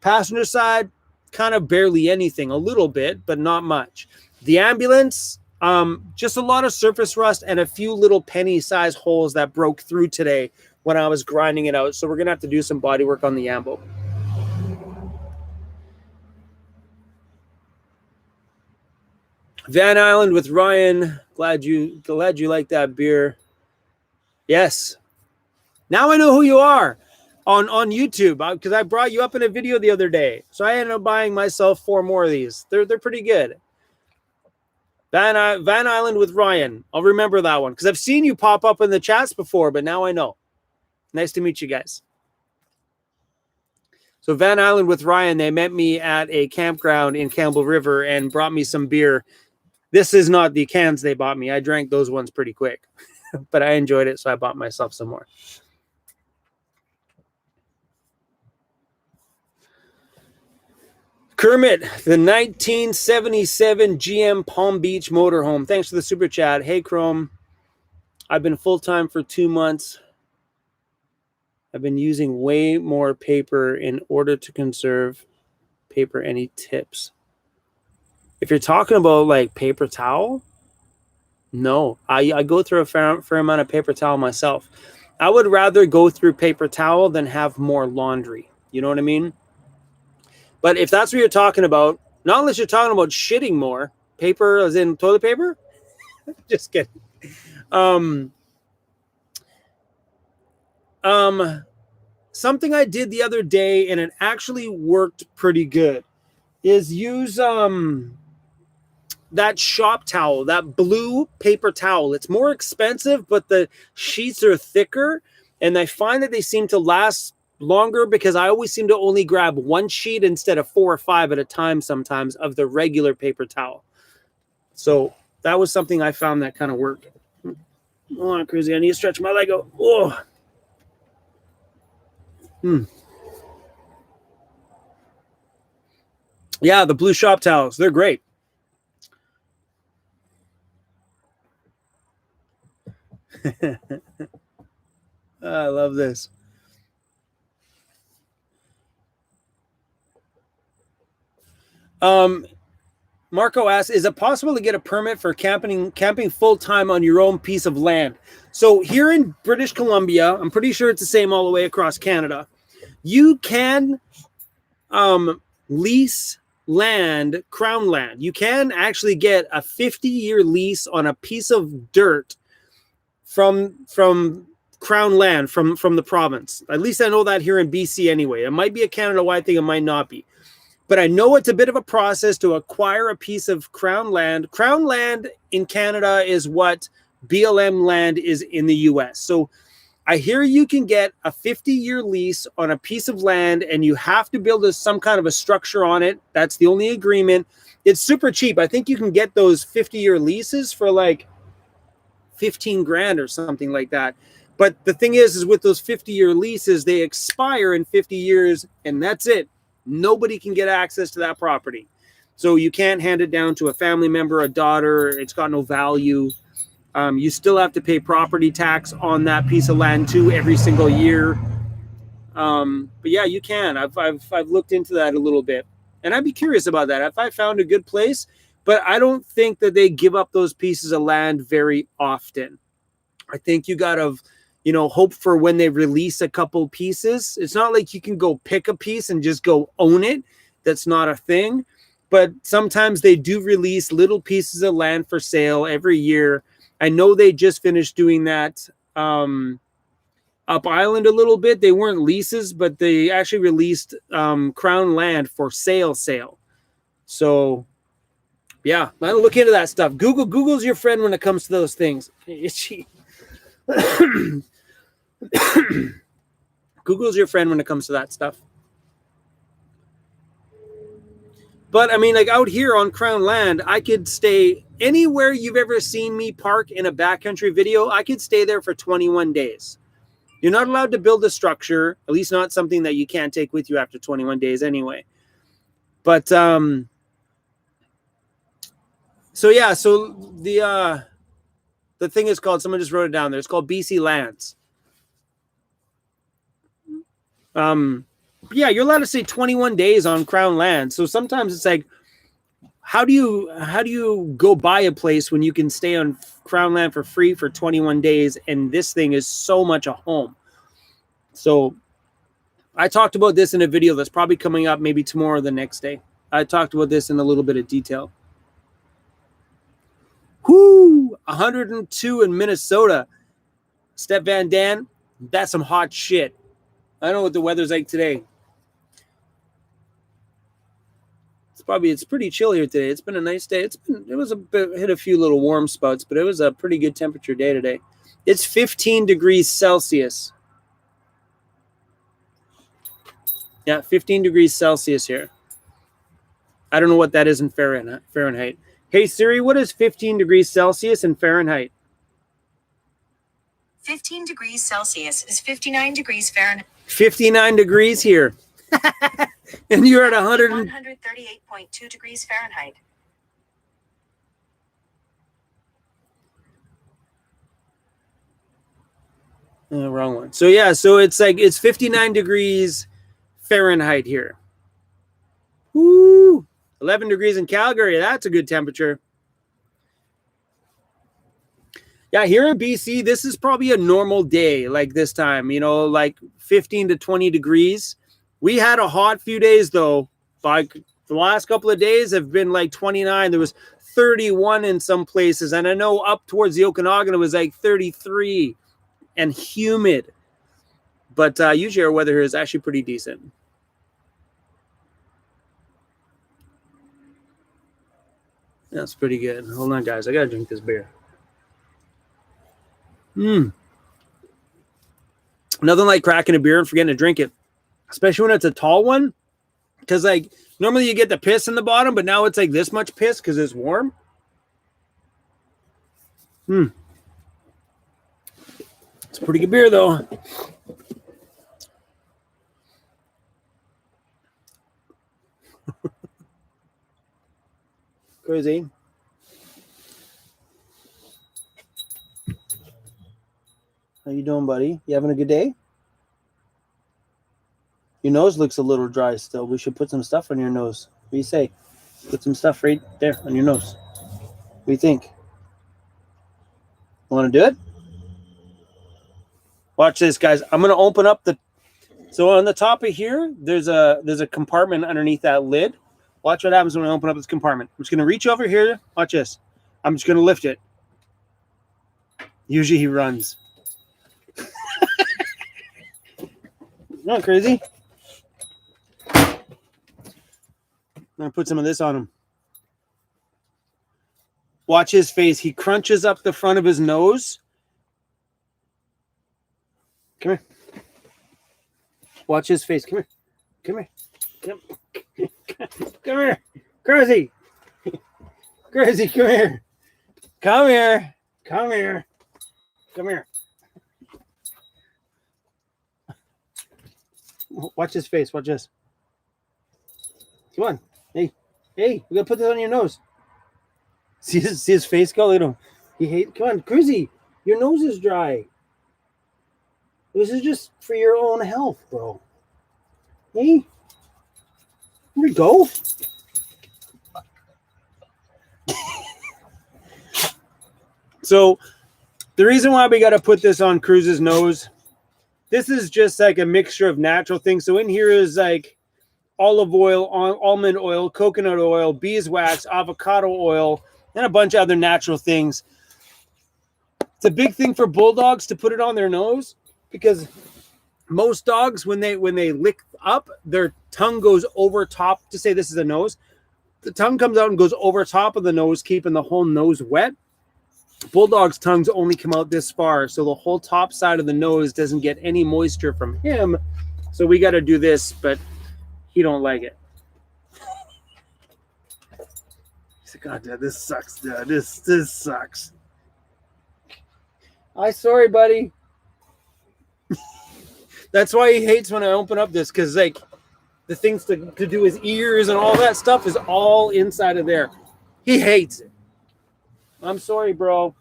Passenger side, kind of barely anything, a little bit, but not much. The ambulance, just a lot of surface rust and a few little penny-sized holes that broke through today when I was grinding it out. So we're going to have to do some body work on the ambo. Van Island with Ryan. Glad you like that beer. Yes. Now I know who you are on YouTube, because I brought you up in a video the other day. So I ended up buying myself 4 more of these. They're pretty good. Van Island with Ryan. I'll remember that one because I've seen you pop up in the chats before, but now I know. Nice to meet you guys. So Van Island with Ryan, they met me at a campground in Campbell River and brought me some beer. This is not the cans they bought me. I drank those ones pretty quick, but I enjoyed it, so I bought myself some more. Kermit, the 1977 GM Palm Beach motorhome. Thanks for the super chat. Hey, Chrome. I've been full-time for 2 months. I've been using way more paper in order to conserve paper. Any tips? If you're talking about like paper towel, no. I go through a fair amount of paper towel myself. I would rather go through paper towel than have more laundry. You know what I mean? But if that's what you're talking about, not unless you're talking about shitting more, paper as in toilet paper. Just kidding. Something I did the other day and it actually worked pretty good is use that shop towel, that blue paper towel. It's more expensive, but the sheets are thicker, and I find that they seem to last longer because I always seem to only grab 1 sheet instead of 4 or 5 at a time sometimes of the regular paper towel. So that was something I found that kind of worked. Oh, crazy. I need to stretch my leg out. Oh. Yeah, the blue shop towels. They're great. I love this. Marco asks, is it possible to get a permit for camping full-time on your own piece of land? So here in British Columbia, I'm pretty sure it's the same all the way across Canada. You can lease land, crown land. You can actually get a 50-year lease on a piece of dirt from crown land from the province. At least I know that here in BC anyway. It might be a Canada-wide thing, it might not be. But I know it's a bit of a process to acquire a piece of crown land. Crown land in Canada is what BLM land is in the US. So I hear you can get a 50-year lease on a piece of land and you have to build some kind of a structure on it. That's the only agreement. It's super cheap. I think you can get those 50-year leases for like 15 grand or something like that. But the thing is with those 50-year leases, they expire in 50 years and that's it. Nobody can get access to that property. So you can't hand it down to a family member, a daughter. It's got no value. You still have to pay property tax on that piece of land too every single year. But yeah, you can. I've looked into that a little bit. And I'd be curious about that. If I found a good place, but I don't think that they give up those pieces of land very often. I think you got to hope for when they release a couple pieces. It's not like you can go pick a piece and just go own it. That's not a thing. But sometimes they do release little pieces of land for sale every year. I know they just finished doing that up island a little bit. They weren't leases, but they actually released crown land for sale. So yeah, I'll look into that stuff. Google's your friend when it comes to those things. Google's your friend when it comes to that stuff. But I mean, like out here on Crown Land, I could stay anywhere you've ever seen me park in a backcountry video. I could stay there for 21 days. You're not allowed to build a structure, at least not something that you can't take with you after 21 days anyway. But so yeah, so the thing is called, someone just wrote it down there. It's called BC Lands. Yeah, you're allowed to stay 21 days on Crown Land. So sometimes it's like, how do you go buy a place when you can stay on Crown Land for free for 21 days? And this thing is so much a home. So I talked about this in a video that's probably coming up maybe tomorrow or the next day. I talked about this in a little bit of detail. Whoo! 102 in Minnesota. Step Van Dan, that's some hot shit. I don't know what the weather's like today. It's pretty chilly here today. It's been a nice day. It was a bit, hit a few little warm spots, but it was a pretty good temperature day today. It's 15 degrees Celsius. Yeah, 15 degrees Celsius here. I don't know what that is in Fahrenheit. Hey Siri, what is 15 degrees Celsius in Fahrenheit? 15 degrees Celsius is 59 degrees Fahrenheit. 59 degrees here. And you're at 138.2 degrees Fahrenheit. Wrong one. So yeah, so it's 59 degrees Fahrenheit here. Woo! 11 degrees in Calgary. That's a good temperature. Yeah, here in BC, this is probably a normal day like this time, like 15 to 20 degrees. We had a hot few days, though. Like the last couple of days have been like 29. There was 31 in some places. And I know up towards the Okanagan, it was like 33 and humid. But usually our weather here is actually pretty decent. That's pretty good. Hold on, guys. I got to drink this beer. Nothing like cracking a beer and forgetting to drink it. Especially when it's a tall one. Because, like, normally you get the piss in the bottom, but now it's like this much piss because it's warm. It's a pretty good beer, though. Crazy. How you doing, buddy? You having a good day? Your nose looks a little dry still. We should put some stuff on your nose. What do you say? Put some stuff right there on your nose. What do you think? Want to do it? Watch this, guys. I'm going to open up the... So on the top of here, there's a compartment underneath that lid. Watch what happens when I open up this compartment. I'm just going to reach over here. Watch this. I'm just going to lift it. Usually he runs. Not crazy. I'm going to put some of this on him. Watch his face. He crunches up the front of his nose. Come here. Watch his face. Come here. Come here. Come here. Crazy. Crazy, come here. Come here. Come here. Come here. Watch his face. Watch this. Come on. Hey. Hey, we gotta put this on your nose. See his face go? Look at him. He hates. Come on, Crazy. Your nose is dry. This is just for your own health, bro. Hey. Here we go. So the reason why we got to put this on Cruz's nose, this is just like a mixture of natural things. So in here is like olive oil, almond oil, coconut oil, beeswax, avocado oil, and a bunch of other natural things. It's a big thing for bulldogs to put it on their nose because most dogs, when they lick up, their tongue goes over top. To say this is a nose, the tongue comes out and goes over top of the nose, keeping the whole nose wet. Bulldog's tongues only come out this far, so the whole top side of the nose doesn't get any moisture from him. So we got to do this, but he don't like it. God, Dad, this sucks, Dad. This sucks. I'm sorry, buddy. That's why he hates when I open up this, because like the things to do his ears and all that stuff is all inside of there. He hates it. I'm sorry, bro.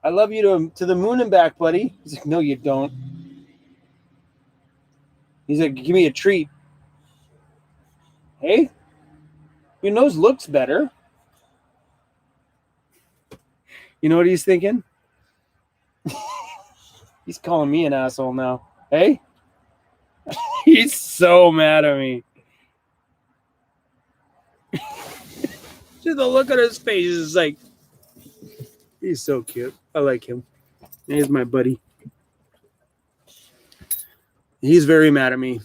I love you to the moon and back, buddy. He's like, no, you don't. He's like, give me a treat. Hey, your nose looks better. You know what he's thinking? He's calling me an asshole now. Hey? He's so mad at me. Just the look on his face is like, he's so cute. I like him. He's my buddy. He's very mad at me.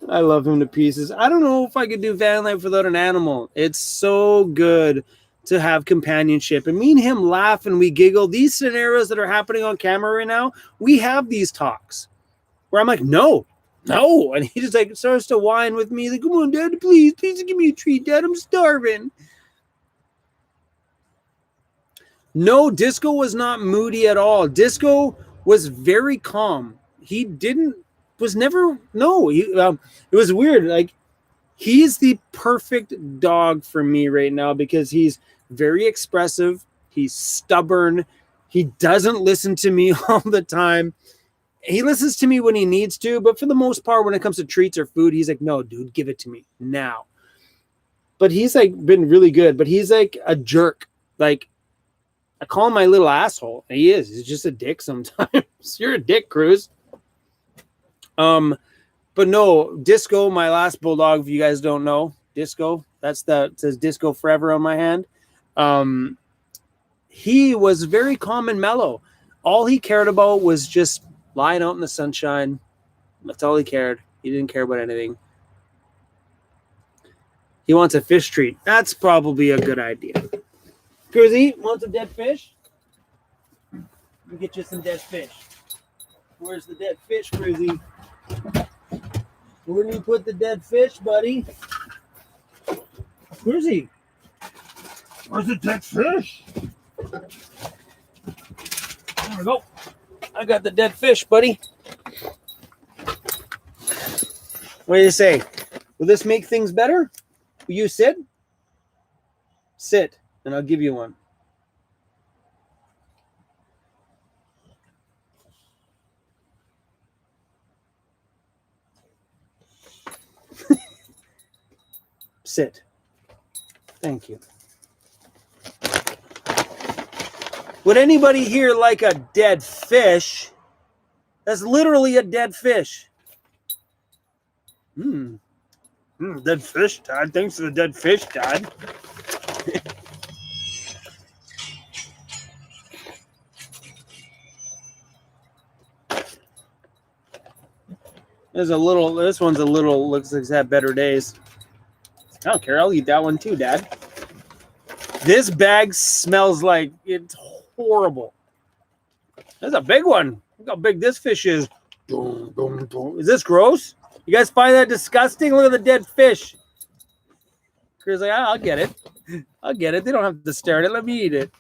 I love him to pieces. I don't know if I could do van life without an animal. It's so good to have companionship. And me and him laugh and we giggle. These scenarios that are happening on camera right now, we have these talks where I'm like, no. And he just like starts to whine with me. Like, come on, Dad, please give me a treat, Dad. I'm starving. No, Disco was not moody at all. Disco was very calm. It was weird. Like, he's the perfect dog for me right now because he's very expressive. He's stubborn. He doesn't listen to me all the time. He listens to me when he needs to, but for the most part, when it comes to treats or food, he's like, no, dude, give it to me now. But he's like been really good, but he's like a jerk. Like, I call him my little asshole. He is. He's just a dick sometimes. You're a dick, Cruz. But no, Disco, my last bulldog, if you guys don't know, Disco, it says Disco Forever on my hand. He was very calm and mellow. All he cared about was just lying out in the sunshine. That's all he cared. He didn't care about anything. He wants a fish treat. That's probably a good idea. Cruzy, want some dead fish? Let me get you some dead fish. Where's the dead fish, Cruzy? Where do you put the dead fish, buddy? Where's he? Where's the dead fish? There we go. I got the dead fish, buddy. What do you say? Will this make things better? Will you sit? Sit, and I'll give you one. Sit. Thank you. Would anybody here like a dead fish? That's literally a dead fish. Dead fish, Dad. Thanks for the dead fish, Dad. This one's a little, looks like it's had better days. I don't care. I'll eat that one too, Dad. This bag smells like it's horrible. That's a big one. Look how big this fish is. Is this gross? You guys find that disgusting? Look at the dead fish. Chris like, I'll get it. I'll get it. They don't have to stare at it. Let me eat it.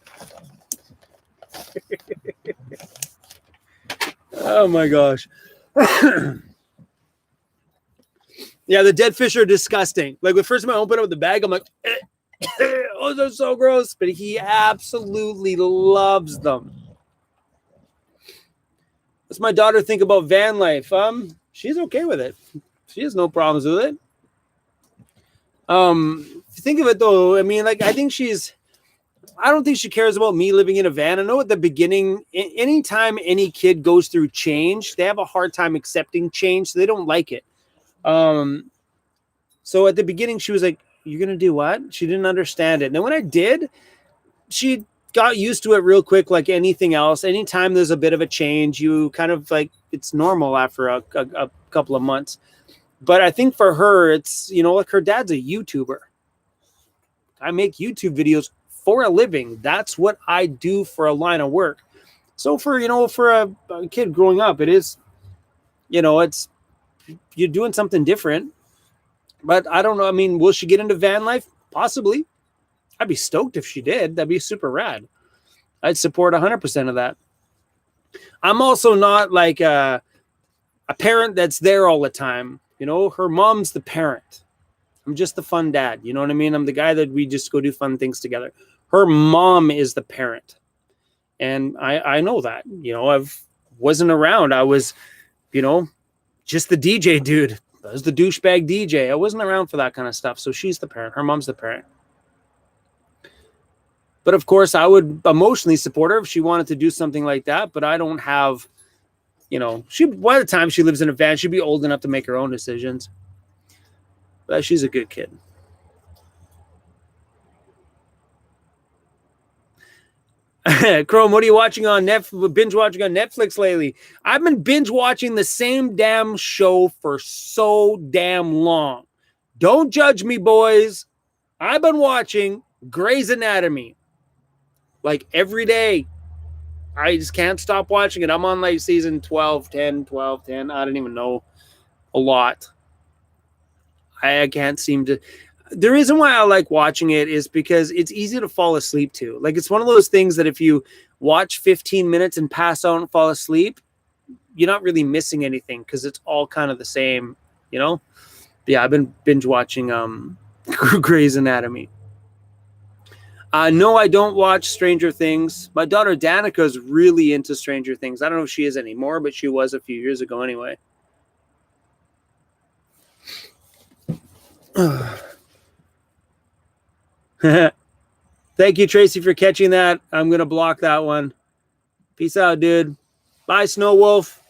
Oh my gosh. Yeah, the dead fish are disgusting. Like the first time I opened up the bag, I'm like, oh, they're so gross. But he absolutely loves them. What's my daughter think about van life? She's okay with it. She has no problems with it. If you think of it though, I mean, like I don't think she cares about me living in a van. I know at the beginning, anytime any kid goes through change, they have a hard time accepting change, so they don't like it. So at the beginning, she was like, "You're gonna do what?" She didn't understand it. And then when I did, she got used to it real quick, like anything else. Anytime there's a bit of a change, you kind of like it's normal after a couple of months. But I think for her, it's like her dad's a YouTuber. I make YouTube videos for a living. That's what I do for a line of work. So for a kid growing up, it is, it's you're doing something different. But I don't know. I mean, will she get into van life? Possibly. I'd be stoked if she did. That'd be super rad. I'd support 100% of that. I'm also not like a parent that's there all the time. You know, her mom's the parent. I'm just the fun dad. You know what I mean? I'm the guy that we just go do fun things together. Her mom is the parent. And I know that. You know, wasn't around. I was, you know, just the DJ dude. I was the douchebag DJ. I wasn't around for that kind of stuff. So she's the parent. Her mom's the parent. But of course, I would emotionally support her if she wanted to do something like that. But I don't have, you know, by the time she lives in a van, she'd be old enough to make her own decisions. But she's a good kid. Chrome, what are you watching on binge watching on Netflix lately? I've been binge watching the same damn show for so damn long. Don't judge me, boys. I've been watching Grey's Anatomy like every day. I just can't stop watching it. I'm on like season 12, 10. I don't even know. A lot. I can't seem to. The reason why I like watching it is because it's easy to fall asleep to. Like, it's one of those things that if you watch 15 minutes and pass out and fall asleep, you're not really missing anything because it's all kind of the same, you know? But yeah, I've been binge watching Grey's Anatomy. No, I don't watch Stranger Things. My daughter Danica is really into Stranger Things. I don't know if she is anymore, but she was a few years ago anyway. Thank you, Tracy, for catching that. I'm going to block that one. Peace out, dude. Bye, Snow Wolf.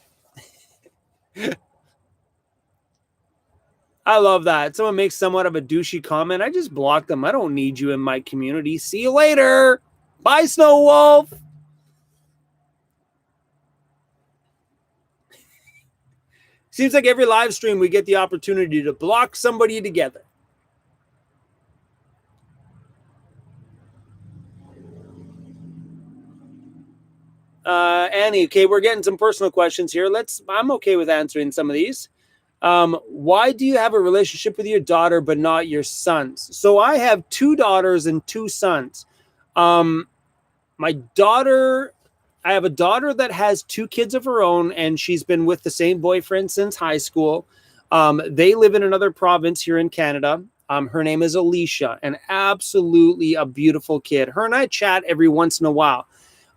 I love that. Someone makes somewhat of a douchey comment. I just block them. I don't need you in my community. See you later. Bye, Snow Wolf. Seems like every live stream we get the opportunity to block somebody together. Annie, okay, we're getting some personal questions here. I'm okay with answering some of these. Why do you have a relationship with your daughter but not your sons? So I have 2 daughters and 2 sons. My daughter, I have a daughter that has 2 kids of her own, and she's been with the same boyfriend since high school. They live in another province here in Canada. Her name is Alicia, and absolutely a beautiful kid. Her and I chat every once in a while.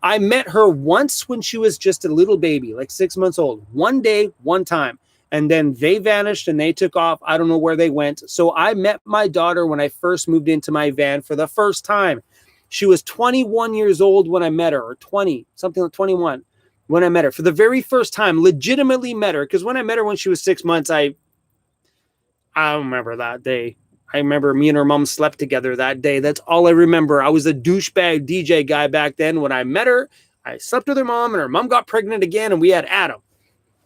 I met her once when she was just a little baby, like 6 months old. One day, one time. And then they vanished and they took off. I don't know where they went. So I met my daughter when I first moved into my van for the first time. She was 21 years old when I met her, or 20, something like 21 when I met her. For the very first time, legitimately met her. Because when I met her when she was 6 months, I don't remember that day. I remember me and her mom slept together that day. That's all I remember. I was a douchebag DJ guy back then. When I met her, I slept with her mom, and her mom got pregnant again, and we had Adam.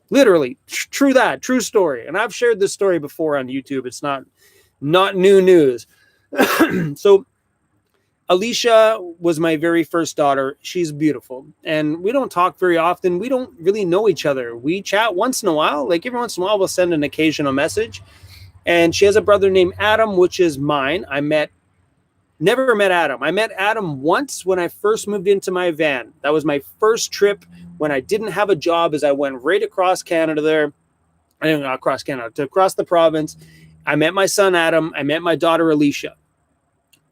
Literally, true story. And I've shared this story before on YouTube. It's not new news. So Alicia was my very first daughter. She's beautiful. And we don't talk very often. We don't really know each other. We chat once in a while. Like every once in a while, we'll send an occasional message. And she has a brother named Adam, which is mine. Never met Adam. I met Adam once when I first moved into my van. That was my first trip when I didn't have a job, as I went right across Canada there. I didn't know across Canada, to across the province. I met my son, Adam. I met my daughter, Alicia.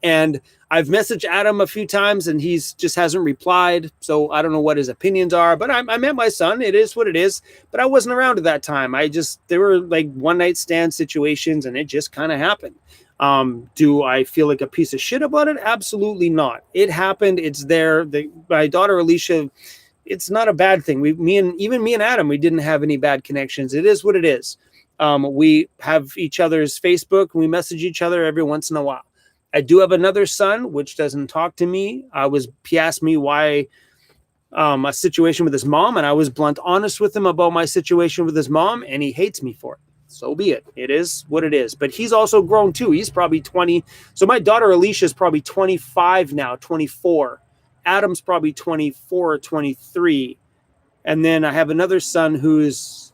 And I've messaged Adam a few times, and he's just hasn't replied. So I don't know what his opinions are, but I met my son. It is what it is. But I wasn't around at that time. There were like one night stand situations, and it just kind of happened. Do I feel like a piece of shit about it? Absolutely not. It happened. It's there. My daughter, Alicia, it's not a bad thing. Me and Adam, we didn't have any bad connections. It is what it is. We have each other's Facebook, and we message each other every once in a while. I do have another son, which doesn't talk to me. He asked me why a situation with his mom, and I was blunt honest with him about my situation with his mom, and he hates me for it. So be it. It is what it is. But he's also grown too. He's probably 20. So my daughter Alicia is probably 25 now, 24. Adam's probably 24 or 23. And then I have another son who's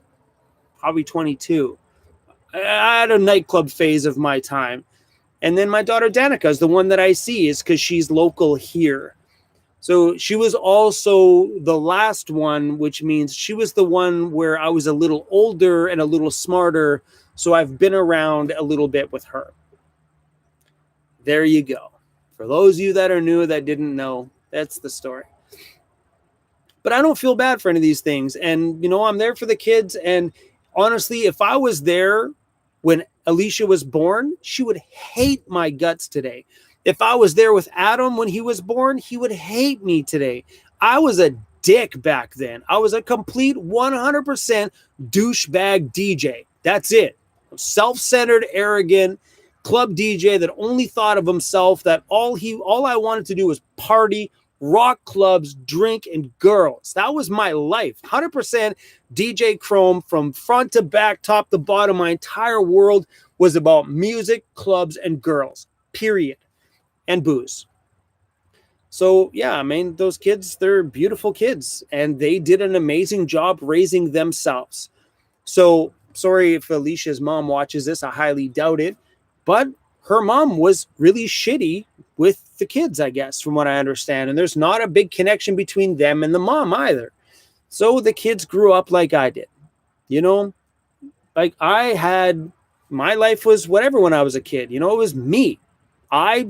probably 22. I had a nightclub phase of my time. And then my daughter Danica is the one that I see, is because she's local here. So she was also the last one, which means she was the one where I was a little older and a little smarter. So I've been around a little bit with her. There you go. For those of you that are new that didn't know, that's the story. But I don't feel bad for any of these things. And, I'm there for the kids. And honestly, if I was there when Alicia was born, she would hate my guts today. If I was there with Adam when he was born, he would hate me today. I was a dick back then. I was a complete 100% douchebag DJ. That's it. Self-centered, arrogant club DJ that only thought of himself, that all I wanted to do was party, rock clubs, drink, and girls. That was my life. 100% DJ Chrome from front to back, top to bottom. My entire world was about music, clubs, and girls, period. And booze. So yeah, I mean, those kids, they're beautiful kids, and they did an amazing job raising themselves. So sorry if Alicia's mom watches this, I highly doubt it, but her mom was really shitty with the kids, I guess, from what I understand. And there's not a big connection between them and the mom either. So the kids grew up like I did. Like my life was whatever when I was a kid. It was me. I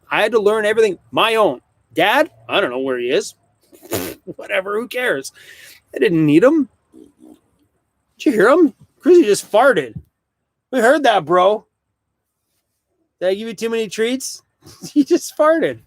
had to learn everything my own. Dad, I don't know where he is. Whatever, who cares? I didn't need him. Did you hear him? Chrissy just farted. We heard that, bro. Did I give you too many treats? He just farted.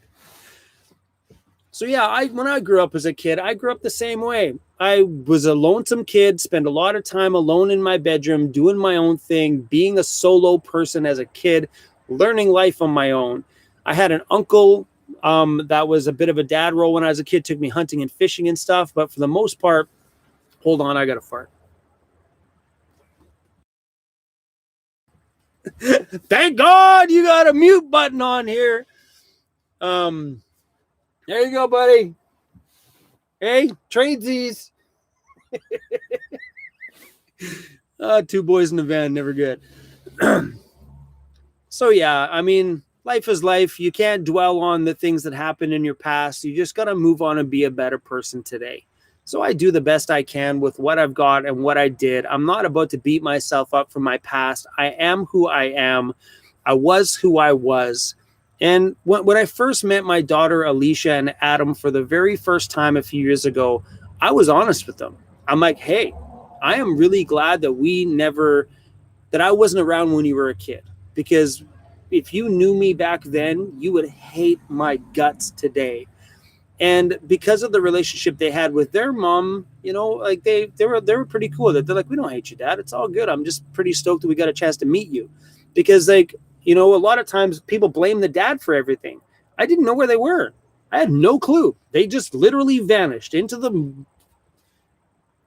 So yeah, when I grew up as a kid, I grew up the same way. I was a lonesome kid, spent a lot of time alone in my bedroom, doing my own thing, being a solo person as a kid, learning life on my own. I had an uncle that was a bit of a dad role when I was a kid, took me hunting and fishing and stuff. But for the most part, hold on, I got to fart. Thank God you got a mute button on here. There you go, buddy. Hey, tradesies. Two boys in a van, never good. So yeah, I mean, life is life. You can't dwell on the things that happened in your past. You just got to move on and be a better person today. So I do the best I can with what I've got and what I did. I'm not about to beat myself up for my past. I am who I am. I was who I was. And when I first met my daughter, Alicia, and Adam for the very first time a few years ago, I was honest with them. I'm like, hey, I am really glad that I wasn't around when you were a kid. Because if you knew me back then, you would hate my guts today. And because of the relationship they had with their mom, like they were pretty cool. They're like, we don't hate you, Dad. It's all good. I'm just pretty stoked that we got a chance to meet you. Because a lot of times people blame the dad for everything. I didn't know where they were. I had no clue. They just literally vanished into the...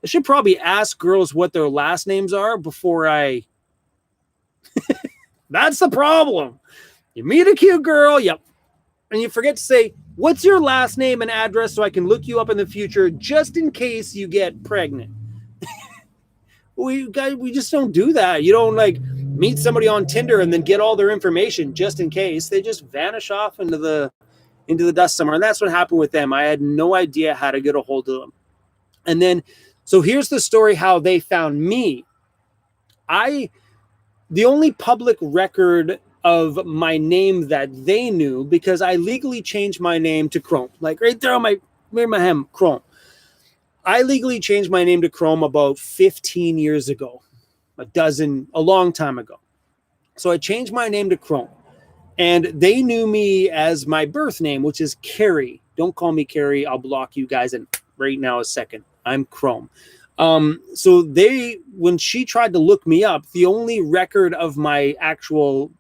I should probably ask girls what their last names are before I... That's the problem. You meet a cute girl, yep, and you forget to say, what's your last name and address so I can look you up in the future just in case you get pregnant. We just don't do that. You don't meet somebody on Tinder and then get all their information just in case. They just vanish off into the dust somewhere. And that's what happened with them. I had no idea how to get a hold of them. And then, so here's the story how they found me. The only public record of my name that they knew, because I legally changed my name to Chrome, like right there on my hem, Chrome. I legally changed my name to Chrome about 15 years ago, a long time ago. So I changed my name to Chrome, and they knew me as my birth name, which is Carrie. Don't call me Carrie. I'll block you guys in right now a second. I'm Chrome. So when she tried to look me up, the only record of my actual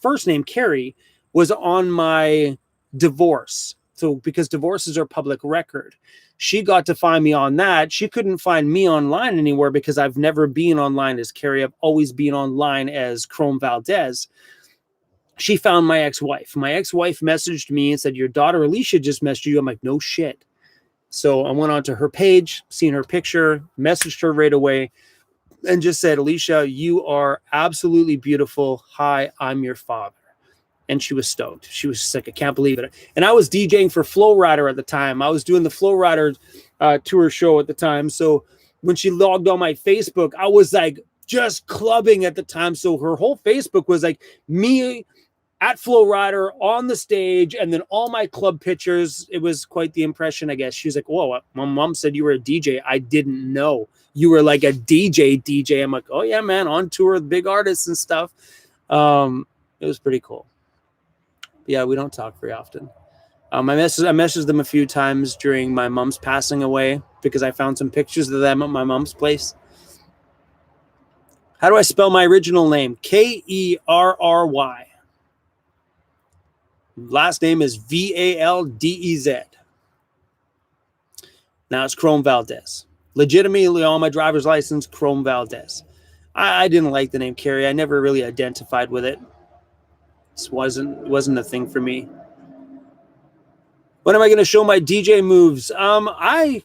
first name, Carrie, was on my divorce. So because divorces are public record, she got to find me on that. She couldn't find me online anywhere because I've never been online as Carrie. I've always been online as Chrome Valdez. She found my ex-wife. My ex-wife messaged me and said, your daughter Alicia just messaged you. I'm like, no shit. So I went onto her page, seen her picture, messaged her right away. and just said, Alicia, you are absolutely beautiful. Hi, I'm your father. And she was stoked. She was just like, I can't believe it. And I was DJing for Flow Rider at the time. I was doing the Flow Rider tour show at the time. So when she logged on my Facebook, I was like just clubbing at the time. So her whole Facebook was like me at Flow Rider on the stage, and then all my club pictures. It was quite the impression, I guess. She was like, whoa, my mom said you were a DJ. I didn't know you were like a DJ. I'm like, oh yeah, man, on tour with big artists and stuff. It was pretty cool. Yeah, we don't talk very often. I messaged them a few times during my mom's passing away because I found some pictures of them at my mom's place. How do I spell my original name? Kerry. Last name is Valdez. Now it's Chrome Valdez. Legitimately on my driver's license, Chrome Valdez. I didn't like the name Kerry. I never really identified with it. This wasn't a thing for me. When am I going to show my DJ moves? I've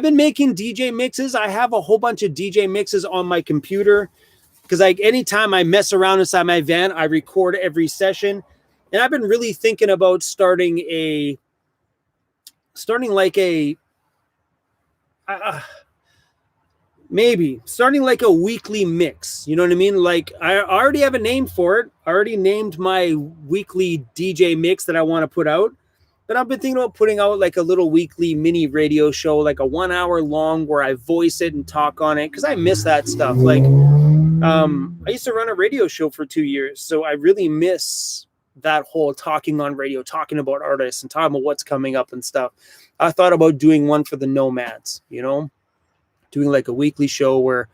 been making DJ mixes. I have a whole bunch of DJ mixes on my computer because like anytime I mess around inside my van, I record every session. And I've been really thinking about starting like a weekly mix. You know what I mean? Like I already have a name for it. I already named my weekly DJ mix that I want to put out. But I've been thinking about putting out like a little weekly mini radio show, like a 1 hour long where I voice it and talk on it. Cause I miss that stuff. Like, I used to run a radio show for 2 years. So I really miss that whole talking on radio, talking about artists and talking about what's coming up and stuff. I thought about doing one for the nomads, you know, doing like a weekly show where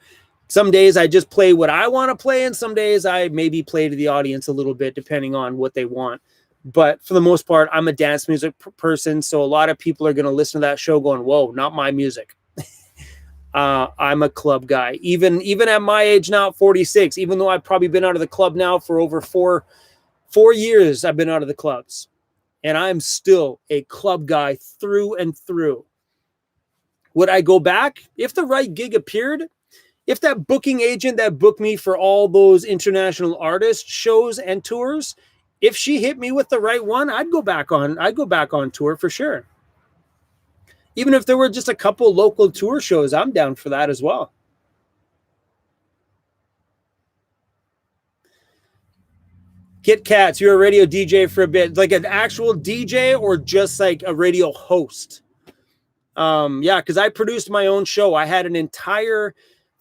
some days I just play what I want to play. And some days I maybe play to the audience a little bit, depending on what they want. But for the most part, I'm a dance music person. So a lot of people are going to listen to that show going, whoa, not my music. I'm a club guy. Even at my age now, 46, even though I've probably been out of the club now for over four years, I've been out of the clubs. And I'm still a club guy through and through. Would I go back? If the right gig appeared, if that booking agent that booked me for all those international artist shows and tours, if she hit me with the right one, I'd go back on tour for sure. Even if there were just a couple local tour shows, I'm down for that as well. Kit Kats, you're a radio DJ for a bit, like an actual DJ or just like a radio host? Yeah, because I produced my own show. I had an entire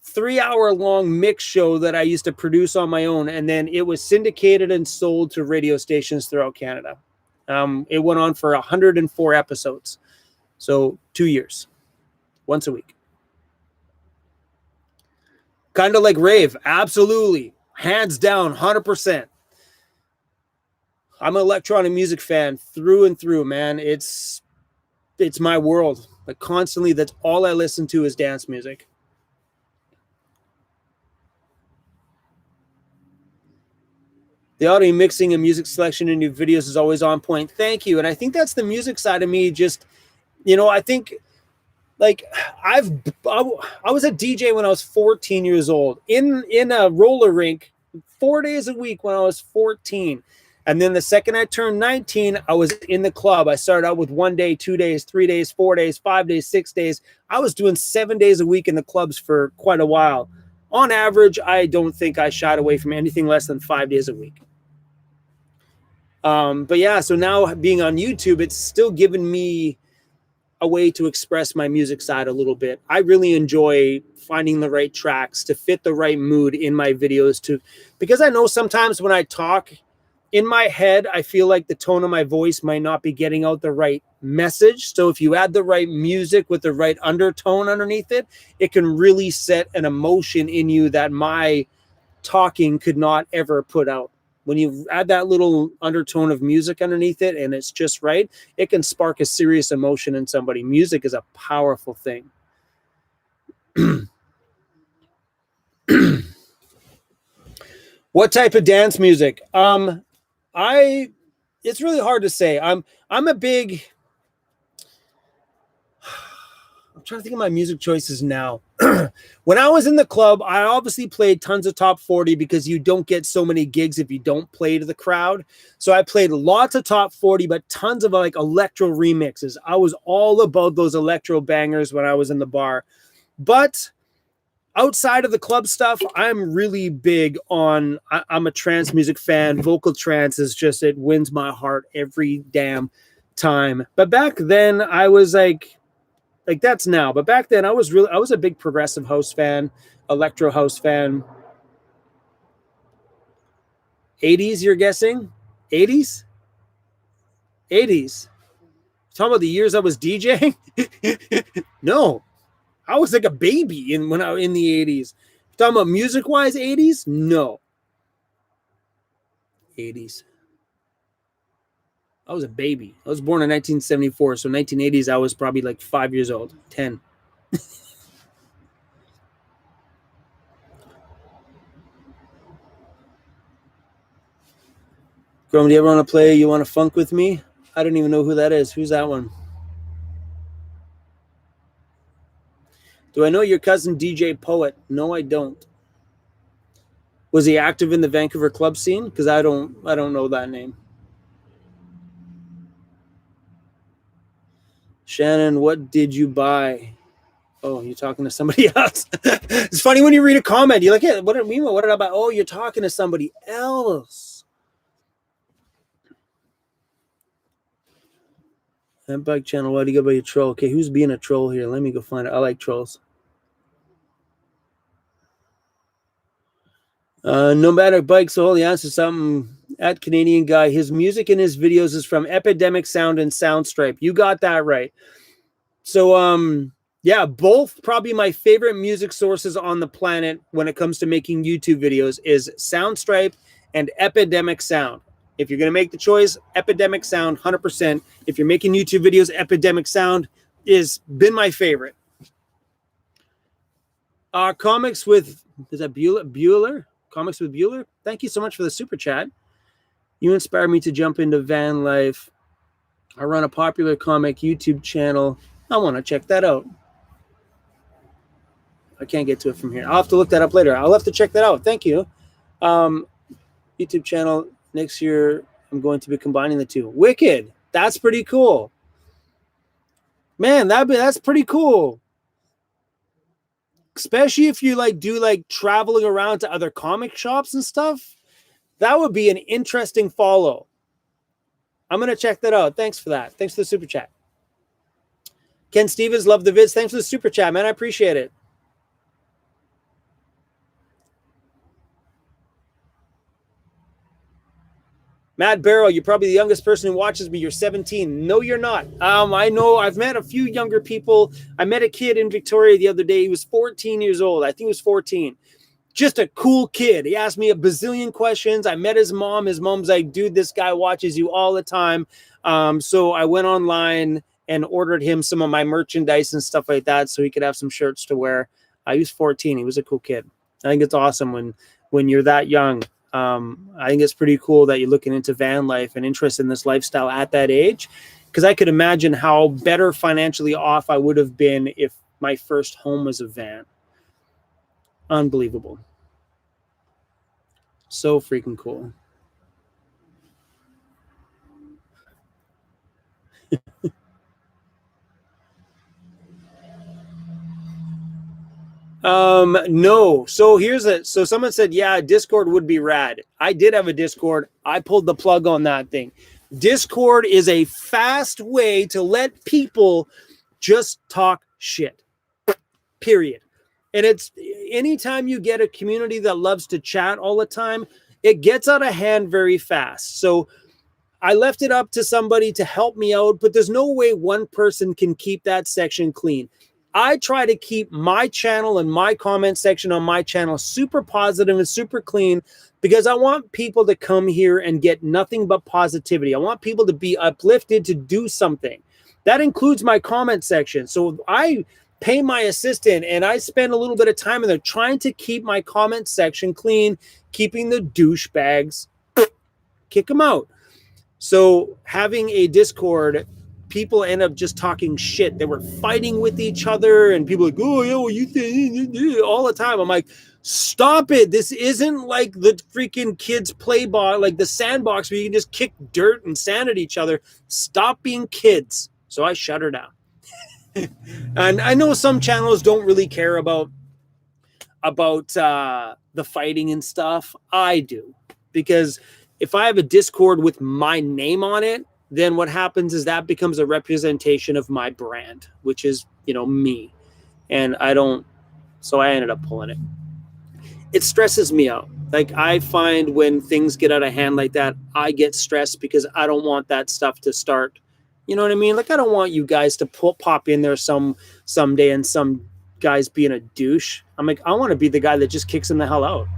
3-hour long mix show that I used to produce on my own, and then it was syndicated and sold to radio stations throughout Canada. It went on for 104 episodes, so 2 years, once a week. Kind of like rave, absolutely, hands down, 100%. I'm an electronic music fan through and through, man. It's my world. Like constantly, that's all I listen to is dance music. The audio mixing and music selection in your videos is always on point. Thank you. And I think that's the music side of me. Just, you know, I think like I was a DJ when I was 14 years old in a roller rink 4 days a week when I was 14. And then the second I turned 19, I was in the club. I started out with 1 day, 2 days, 3 days, 4 days, 5 days, 6 days. I was doing 7 days a week in the clubs for quite a while. On average, I don't think I shied away from anything less than 5 days a week. But yeah, so now being on YouTube, it's still given me a way to express my music side a little bit. I really enjoy finding the right tracks to fit the right mood in my videos because I know sometimes when I talk in my head, I feel like the tone of my voice might not be getting out the right message. So if you add the right music with the right undertone underneath it, it can really set an emotion in you that my talking could not ever put out. When you add that little undertone of music underneath it and it's just right, it can spark a serious emotion in somebody. Music is a powerful thing. What type of dance music? It's really hard to say. I'm trying to think of my music choices now. when I was in the club, I obviously played tons of top 40 because you don't get so many gigs if you don't play to the crowd. So I played lots of top 40, but tons of like electro remixes. I was all about those electro bangers when I was in the bar. But outside of the club stuff, I'm really big on, I'm a trance music fan. Vocal trance is just, it wins my heart every damn time. But back then I was like that's now. But back then I was a big progressive house fan, electro house fan. 80s, you're guessing? 80s? 80s. Talking about the years I was DJing? No. I was like a baby in the 80s. Talking about music wise 80s? No. 80s. I was a baby. I was born in 1974, so 1980s I was probably like 5 years old, 10. Grom, do you ever want to play You Want to Funk with Me? I don't even know who that is. Who's that one? Do I know your cousin DJ Poet? No, I don't. Was he active in the Vancouver club scene? Because I don't know that name. Shannon, what did you buy? Oh, you're talking to somebody else. It's funny when you read a comment. You're like, yeah, what did I buy? Oh, you're talking to somebody else. That bike channel, why do you go by your troll? Okay, who's being a troll here? Let me go find it. I like trolls. Nomadic Bike, so holy answer something at Canadian guy. His music and his videos is from Epidemic Sound and Soundstripe. You got that right. So yeah, both probably my favorite music sources on the planet when it comes to making YouTube videos is Soundstripe and Epidemic Sound. If you're going to make the choice, Epidemic Sound 100%. If you're making YouTube videos, Epidemic Sound is been my favorite. Comics with, is that Bueller? Comics with Bueller. Thank you so much for the super chat. You inspired me to jump into van life. I run a popular comic YouTube channel. I want to check that out. I can't get to it from here. I'll have to look that up later. I'll have to check that out. Thank you. YouTube channel. Next year, I'm going to be combining the two. Wicked. That's pretty cool. Man, that's pretty cool. Especially if you like do like traveling around to other comic shops and stuff. That would be an interesting follow. I'm going to check that out. Thanks for that. Thanks for the super chat. Ken Stevens, love the vids. Thanks for the super chat, man. I appreciate it. Matt Barrow, you're probably the youngest person who watches me. You're 17. No, you're not. I know I've met a few younger people. I met a kid in Victoria the other day. He was 14 years old. I think he was 14. Just a cool kid. He asked me a bazillion questions. I met his mom. His mom's like, dude, this guy watches you all the time. So I went online and ordered him some of my merchandise and stuff like that so he could have some shirts to wear. He was 14. He was a cool kid. I think it's awesome when you're that young. I think it's pretty cool that you're looking into van life and interest in this lifestyle at that age, because I could imagine how better financially off I would have been if my first home was a van. Unbelievable. So freaking cool. No. So someone said, yeah, Discord would be rad. I did have a Discord. I pulled the plug on that thing. Discord is a fast way to let people just talk shit. Period. And it's anytime you get a community that loves to chat all the time, it gets out of hand very fast. So I left it up to somebody to help me out, but there's no way one person can keep that section clean. I try to keep my channel and my comment section on my channel super positive and super clean because I want people to come here and get nothing but positivity. I want people to be uplifted to do something. That includes my comment section. So I pay my assistant and I spend a little bit of time in there trying to keep my comment section clean, keeping the douchebags, kick them out. So having a Discord people end up just talking shit. They were fighting with each other, and people like, oh, yeah, well, you think all the time. I'm like, stop it. This isn't like the freaking kids play ball, like the sandbox where you can just kick dirt and sand at each other. Stop being kids. So I shut her down. And I know some channels don't really care about the fighting and stuff. I do, because if I have a Discord with my name on it, then what happens is that becomes a representation of my brand, which is, me. And so I ended up pulling it. It stresses me out. Like, I find when things get out of hand like that, I get stressed because I don't want that stuff to start. You know what I mean? Like, I don't want you guys to pop in there someday and some guys being a douche. I'm like, I want to be the guy that just kicks him the hell out.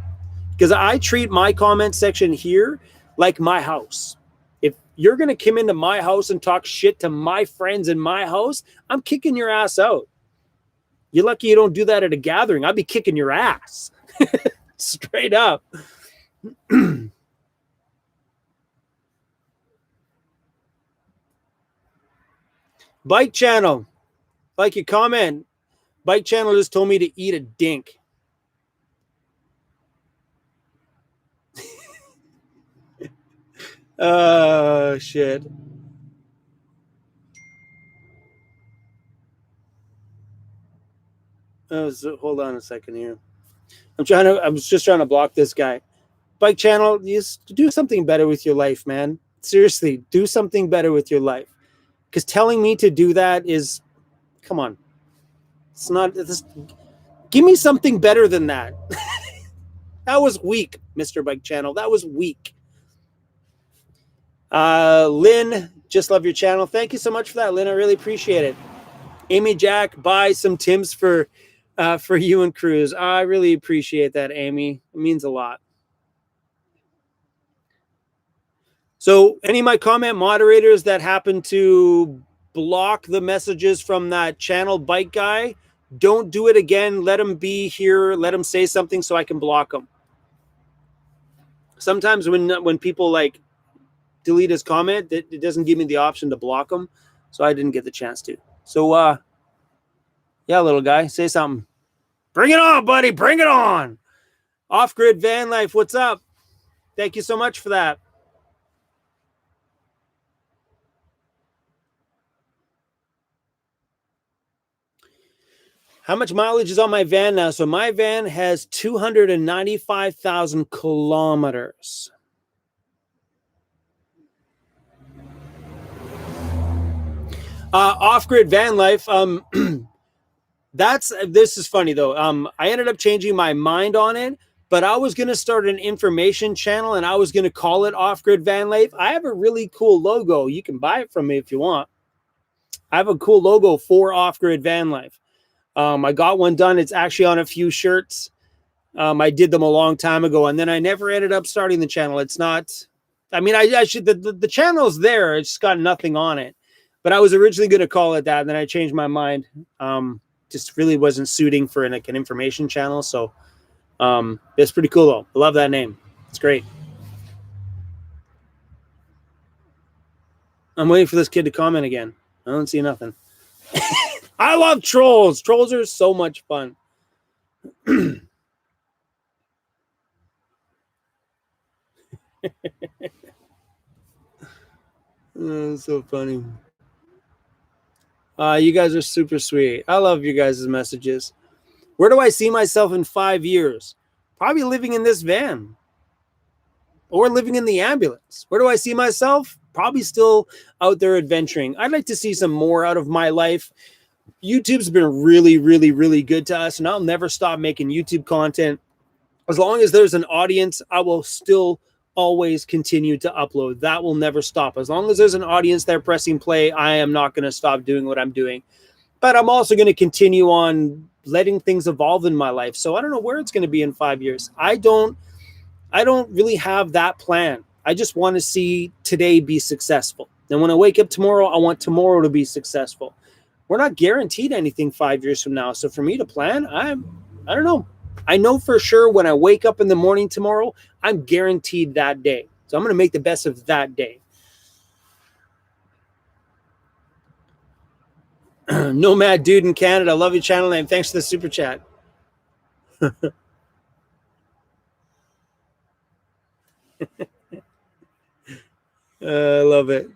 Because I treat my comment section here like my house. If you're going to come into my house and talk shit to my friends in my house, I'm kicking your ass out. You're lucky you don't do that at a gathering. I'd be kicking your ass. Straight up. Bike channel. Like your comment. Bike channel just told me to eat a dink. Oh, shit. Hold on a second here. I was just trying to block this guy. Bike channel, just do something better with your life, man. Seriously, do something better with your life. Because telling me to do that is, come on. It's not, give me something better than that. That was weak, Mr. Bike Channel. That was weak. Lynn, just love your channel. Thank you so much for that, Lynn. I really appreciate it. Amy Jack, buy some Tims for you and Cruz. I really appreciate that, Amy. It means a lot. So any of my comment moderators that happen to block the messages from that channel bike guy, don't do it again. Let him be here. Let him say something so I can block him. Sometimes when people like delete his comment, it doesn't give me the option to block him. So I didn't get the chance to. So, yeah, little guy, say something. Bring it on, buddy. Bring it on. Off-Grid Van Life, what's up? Thank you so much for that. How much mileage is on my van now? So my van has 295,000 kilometers. Off-Grid Van Life. This is funny though. I ended up changing my mind on it, but I was going to start an information channel and I was going to call it Off-Grid Van Life. I have a really cool logo. You can buy it from me if you want. I have a cool logo for Off-Grid Van Life. I got one done. It's actually on a few shirts. I did them a long time ago, and then I never ended up starting the channel. It's not, I mean, I should, the channel's there. It's just got nothing on it, but I was originally going to call it that. And then I changed my mind. Just really wasn't suiting for an information channel. So, it's pretty cool though. I love that name. It's great. I'm waiting for this kid to comment again. I don't see nothing. I love trolls. Trolls are so much fun. Oh, so funny. You guys are super sweet. I love you guys' messages. Where do I see myself in 5 years? Probably living in this van or living in the ambulance. Where do I see myself? Probably still out there adventuring. I'd like to see some more out of my life. YouTube's been really, really, really good to us, and I'll never stop making YouTube content. As long as there's an audience, I will still always continue to upload. That will never stop. As long as there's an audience there pressing play, I am not going to stop doing what I'm doing. But I'm also going to continue on letting things evolve in my life. So I don't know where it's going to be in 5 years. I don't really have that plan. I just want to see today be successful. And when I wake up tomorrow, I want tomorrow to be successful. We're not guaranteed anything 5 years from now. So for me to plan, I don't know. I know for sure when I wake up in the morning tomorrow, I'm guaranteed that day. So I'm going to make the best of that day. Nomad Dude in Canada. Love your channel name. Thanks for the super chat. I love it.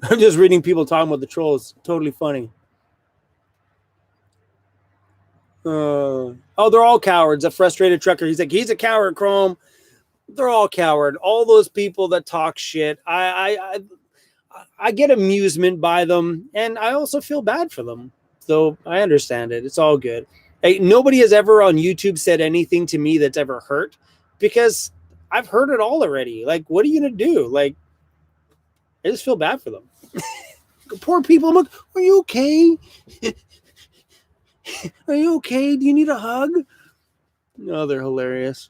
I'm just reading people talking about the trolls. Totally funny. Oh, they're all cowards. A frustrated trucker. He's like, he's a coward, Chrome. They're all coward. All those people that talk shit. I get amusement by them, and I also feel bad for them. So I understand it. It's all good. Hey, nobody has ever on YouTube said anything to me that's ever hurt, because I've heard it all already. Like, what are you gonna do? Like, I just feel bad for them. Poor people. I'm like, are you okay? Are you okay? Do you need a hug? No, they're hilarious.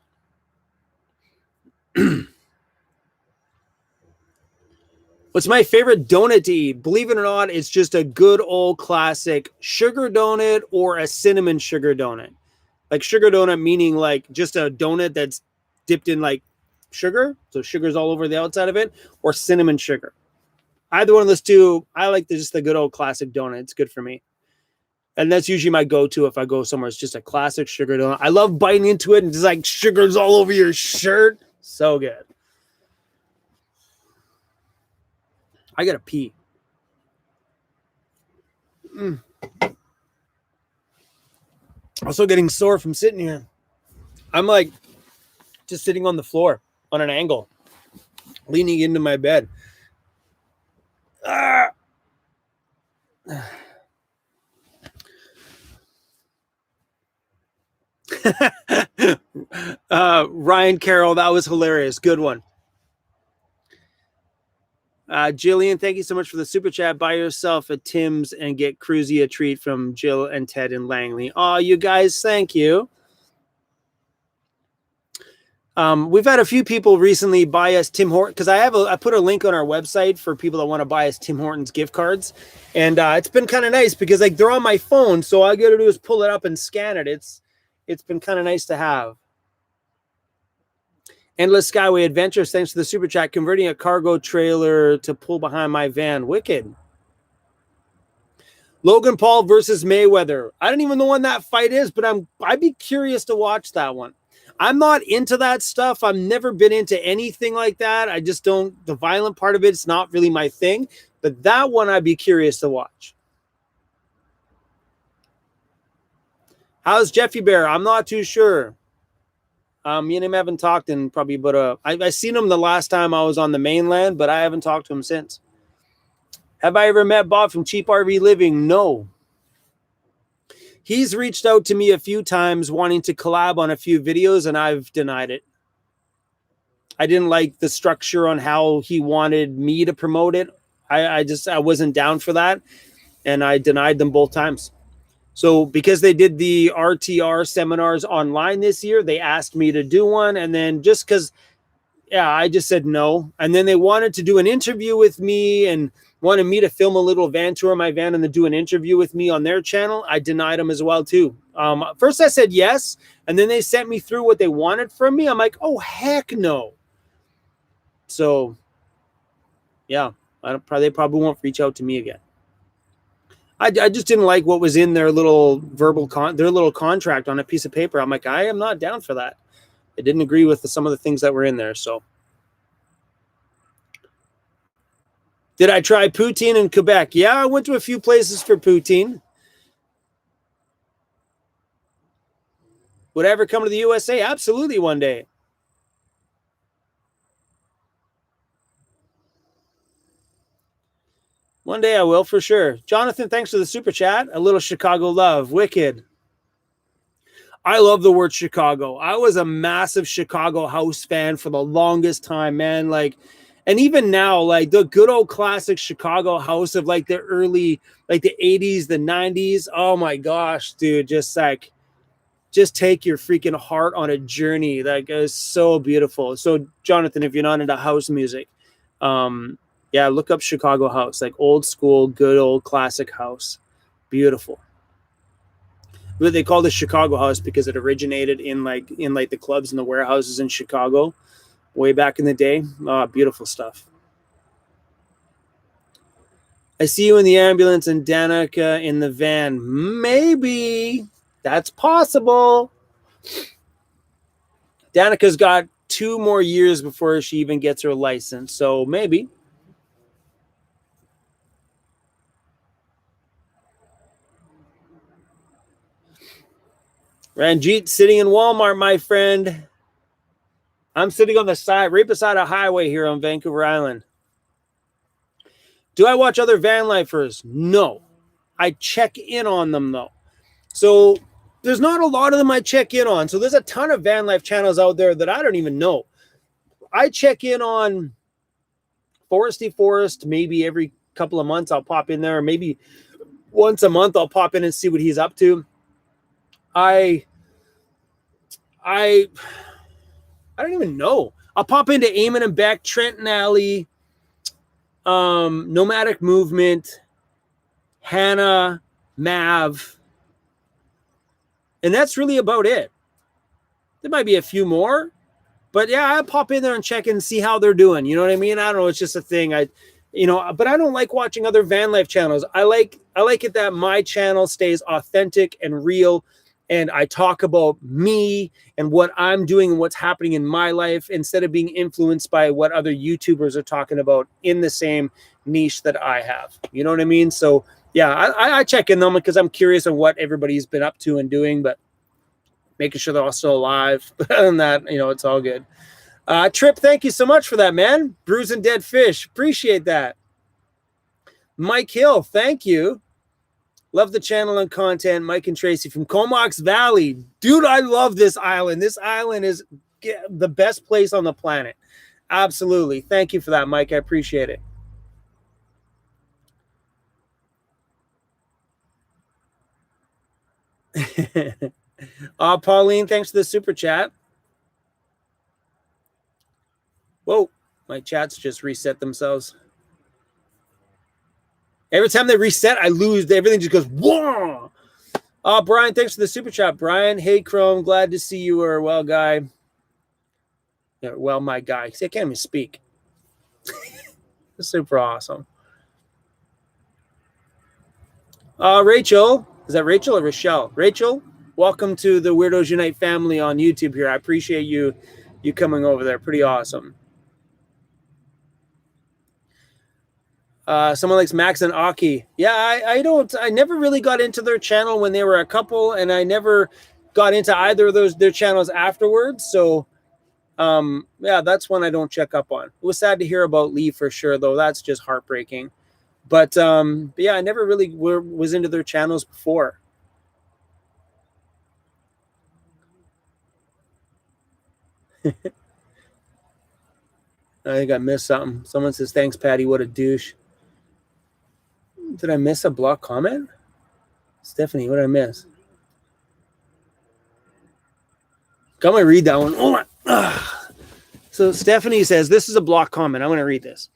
What's my favorite donut to eat? Believe it or not, it's just a good old classic sugar donut or a cinnamon sugar donut. Like sugar donut meaning like just a donut that's dipped in like sugar. So sugar's all over the outside of it, or cinnamon sugar. Either one of those two, I like just the good old classic donut. It's good for me. And that's usually my go-to if I go somewhere. It's just a classic sugar donut. I love biting into it and just like sugar's all over your shirt. So good. I gotta pee. Also getting sore from sitting here. I'm like just sitting on the floor on an angle, leaning into my bed. Ryan Carroll, that was hilarious. Good one. Jillian, thank you so much for the super chat. Buy yourself a Tim's and get Cruzy a treat from Jill and Ted and Langley. Oh, you guys, thank you. We've had a few people recently buy us Tim Hortons, because I put a link on our website for people that want to buy us Tim Hortons gift cards, and it's been kind of nice because like they're on my phone, so all I got to do is pull it up and scan it. It's been kind of nice to have. Endless Skyway Adventures, thanks for the super chat. Converting a cargo trailer to pull behind my van. Wicked. Logan Paul versus Mayweather. I don't even know when that fight is, but I'd be curious to watch that one. I'm not into that stuff. I've never been into anything like that. I just don't, the violent part of it's not really my thing, but that one I'd be curious to watch. How's Jeffy Bear? I'm not too sure. Me and him haven't talked in probably about I seen him the last time I was on the mainland, but I haven't talked to him since. Have I ever met Bob from Cheap RV Living? No. He's reached out to me a few times wanting to collab on a few videos, and I've denied it. I didn't like the structure on how he wanted me to promote it. I wasn't down for that, and I denied them both times. So because they did the RTR seminars online this year, they asked me to do one. And then just because, I just said no. And then they wanted to do an interview with me and wanted me to film a little van tour of my van and then do an interview with me on their channel. I denied them as well, too. First I said yes. And then they sent me through what they wanted from me. I'm like, oh, heck no. So, yeah, they probably won't reach out to me again. I just didn't like what was in their little their little contract on a piece of paper. I'm like, I am not down for that. I didn't agree with some of the things that were in there. So, did I try poutine in Quebec? Yeah, I went to a few places for poutine. Would I ever come to the USA? Absolutely, one day. One day I will, for sure. Jonathan, thanks for the super chat. A little Chicago love. Wicked. I love the word Chicago. I was a massive Chicago house fan for the longest time, man. Like, and even now, like the good old classic Chicago house of like the early, like the 80s, the 90s. Oh my gosh, dude. Just take your freaking heart on a journey. Like, it's so beautiful. So, Jonathan, if you're not into house music, yeah, look up Chicago house, like old school, good old classic house. Beautiful. But they call it Chicago house because it originated in the clubs and the warehouses in Chicago way back in the day. Beautiful stuff. I see you in the ambulance and Danica in the van. Maybe. That's possible. Danica's got 2 more years before she even gets her license. So maybe. Ranjit sitting in Walmart, my friend. I'm sitting on the side, right beside a highway here on Vancouver Island. Do I watch other van lifers? No. I check in on them, though. So there's not a lot of them I check in on. So there's a ton of van life channels out there that I don't even know. I check in on Foresty Forest maybe every couple of months. I'll pop in there. Or maybe once a month I'll pop in and see what he's up to. I don't even know. I'll pop into Eamon and Beck, Trenton Alley, Nomadic Movement, Hannah, Mav, and that's really about it. There might be a few more, but yeah, I pop in there and check and see how they're doing. You know what I mean? I don't know. It's just a thing. But I don't like watching other van life channels. I like it that my channel stays authentic and real, and I talk about me and what I'm doing and what's happening in my life instead of being influenced by what other YouTubers are talking about in the same niche that I have. You know what I mean? So yeah, I check in them because I'm curious on what everybody's been up to and doing, but making sure they're all still alive. But other than that, it's all good. Trip, thank you so much for that, man. Bruising Dead Fish. Appreciate that. Mike Hill, thank you. Love the channel and content. Mike and Tracy from Comox Valley. Dude, I love this island. This island is the best place on the planet. Absolutely. Thank you for that, Mike. I appreciate it. Pauline, thanks for the super chat. Whoa, my chats just reset themselves. Every time they reset, I lose. Everything just goes, whoa. Brian, thanks for the super chat. Brian, hey, Chrome, glad to see you are well, guy. Yeah, well, my guy. See, I can't even speak. It's super awesome. Rachel, is that Rachel or Rochelle? Rachel, welcome to the Weirdos Unite family on YouTube here. I appreciate you coming over there. Pretty awesome. Someone likes Max and Aki. Yeah, I never really got into their channel when they were a couple, and I never got into either of their channels afterwards. So, yeah, that's one I don't check up on. It was sad to hear about Lee for sure, though. That's just heartbreaking. But yeah, I never really was into their channels before. I think I missed something. Someone says, thanks, Patty. What a douche. Did I miss a block comment? Stephanie, what did I miss? Come and read that one. Oh my. So Stephanie says, this is a block comment. I'm going to read this.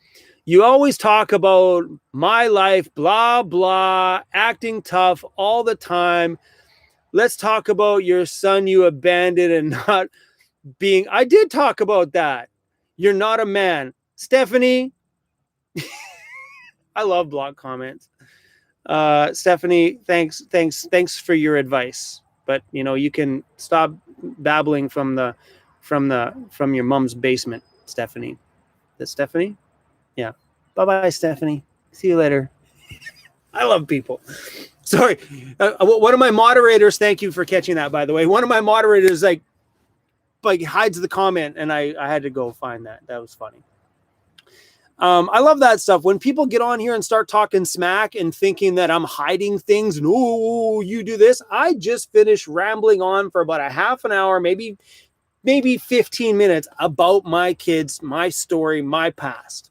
You always talk about my life, blah, blah, acting tough all the time. Let's talk about your son you abandoned and not being. I did talk about that. You're not a man. Stephanie, I love block comments. Stephanie, thanks for your advice. But you can stop babbling from your mom's basement, Stephanie. Is Stephanie? Yeah. Bye-bye, Stephanie. See you later. I love people. Sorry. One of my moderators, thank you for catching that, by the way. One of my moderators like hides the comment, and I had to go find that. That was funny. I love that stuff. When people get on here and start talking smack and thinking that I'm hiding things and, oh, you do this. I just finished rambling on for about a half an hour, maybe 15 minutes about my kids, my story, my past.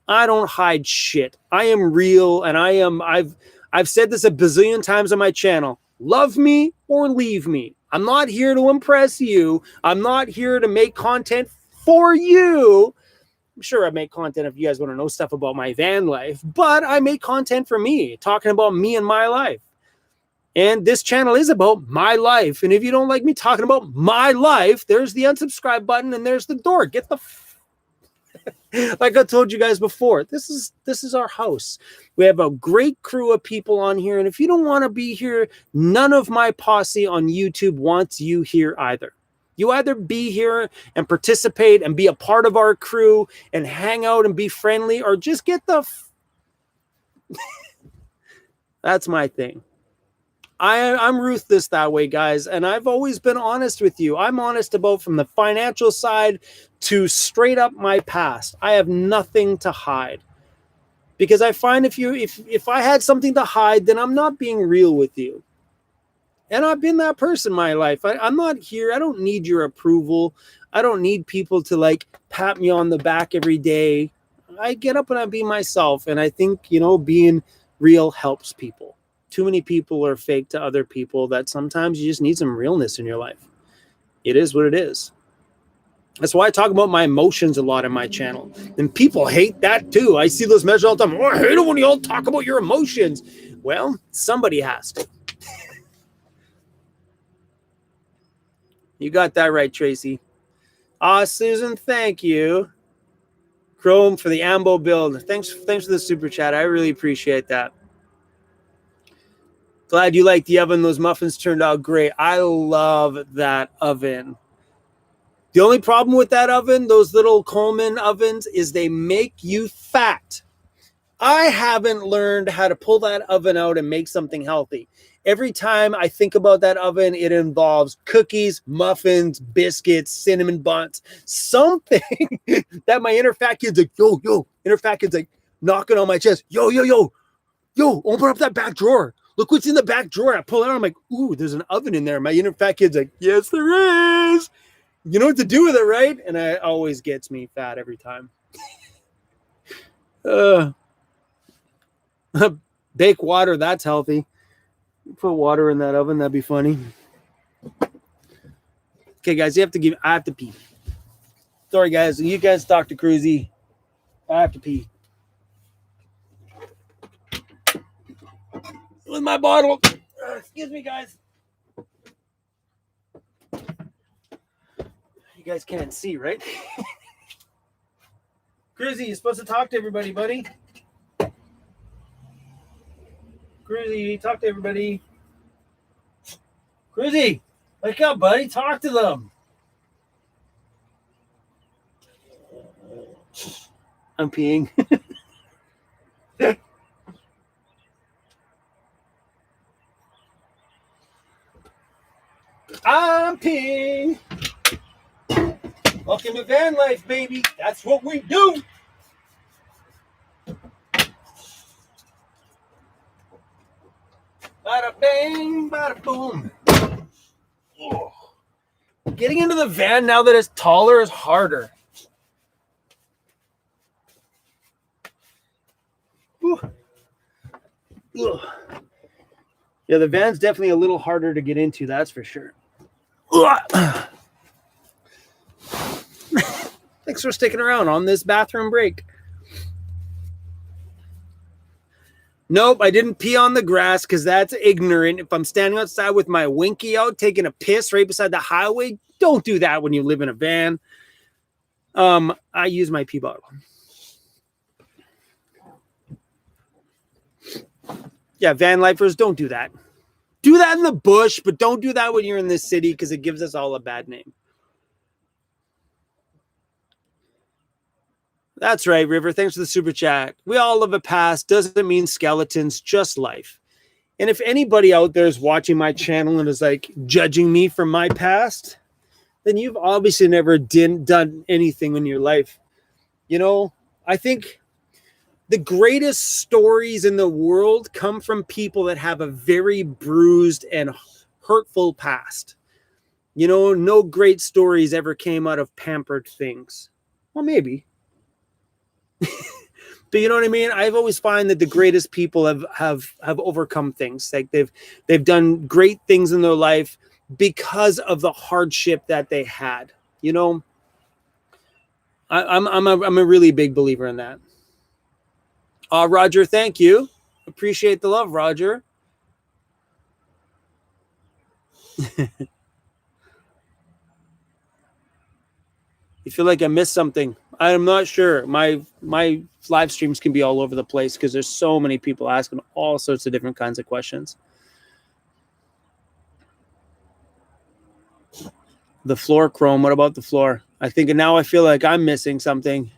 I don't hide shit. I am real, and I've said this a bazillion times on my channel. Love me or leave me. I'm not here to impress you. I'm not here to make content for you. I'm sure I make content if you guys want to know stuff about my van life, but I make content for me, talking about me and my life. And this channel is about my life. And if you don't like me talking about my life, there's the unsubscribe button and there's the door. Get the Like I told you guys before, this is our house. We have a great crew of people on here, and if you don't want to be here, none of my posse on YouTube wants you here either. You either be here and participate and be a part of our crew and hang out and be friendly, or just get the that's my thing. I'm ruthless that way, guys, and I've always been honest with you. I'm honest about from the financial side to straight up my past. I have nothing to hide, because I find if I had something to hide, then I'm not being real with you. And I've been that person in my life. I'm not here. I don't need your approval. I don't need people to like pat me on the back every day. I get up and I be myself, and I think being real helps people. Too many people are fake to other people that sometimes you just need some realness in your life. It is what it is. That's why I talk about my emotions a lot in my channel. And people hate that too. I see those messages all the time. Oh, I hate it when you all talk about your emotions. Well, somebody has to. You got that right, Tracy. Susan, thank you. Chrome for the Ambo build. Thanks for the super chat. I really appreciate that. Glad you like the oven. Those muffins turned out great. I love that oven. The only problem with that oven, those little Coleman ovens, is they make you fat. I haven't learned how to pull that oven out and make something healthy. Every time I think about that oven, it involves cookies, muffins, biscuits, cinnamon buns, something that my inner fat kid's like, yo, inner fat kid's like knocking on my chest. Yo, open up that back drawer. Look what's in the back drawer. I pull it out. I'm like, ooh, there's an oven in there. My inner fat kid's like, yes, there is. You know what to do with it, right? And it always gets me fat every time. Bake water, that's healthy. Put water in that oven, that'd be funny. Okay, guys, I have to pee. Sorry, guys. You guys talk to Cruzy. I have to pee. With my bottle. Excuse me, guys. You guys can't see, right? Cruzy, you're supposed to talk to everybody, buddy. Cruzy, talk to everybody. Cruzy, wake up, buddy. Talk to them. I'm peeing. I'm peeing. Welcome to van life, baby. That's what we do. Bada bang, bada boom. Oh. Getting into the van now that it's taller is harder. Yeah, the van's definitely a little harder to get into, that's for sure. Thanks for sticking around on this bathroom break. Nope, I didn't pee on the grass because that's ignorant. If I'm standing outside with my winky out, taking a piss right beside the highway, don't do that when you live in a van. I use my pee bottle. Yeah, van lifers, don't do that. Do that in the bush, but don't do that when you're in the city because it gives us all a bad name. That's right, River. Thanks for the super chat. We all live a past. Doesn't mean skeletons, just life. And if anybody out there is watching my channel and is like judging me from my past, then you've obviously never done anything in your life. I think the greatest stories in the world come from people that have a very bruised and hurtful past. No great stories ever came out of pampered things. Well, maybe. But you know what I mean? I've always find that the greatest people have overcome things. Like they've done great things in their life because of the hardship that they had. I'm a really big believer in that. Roger, thank you. Appreciate the love, Roger. You feel like I missed something. I'm not sure. My live streams can be all over the place because there's so many people asking all sorts of different kinds of questions. The floor, Chrome. What about the floor? I think now I feel like I'm missing something.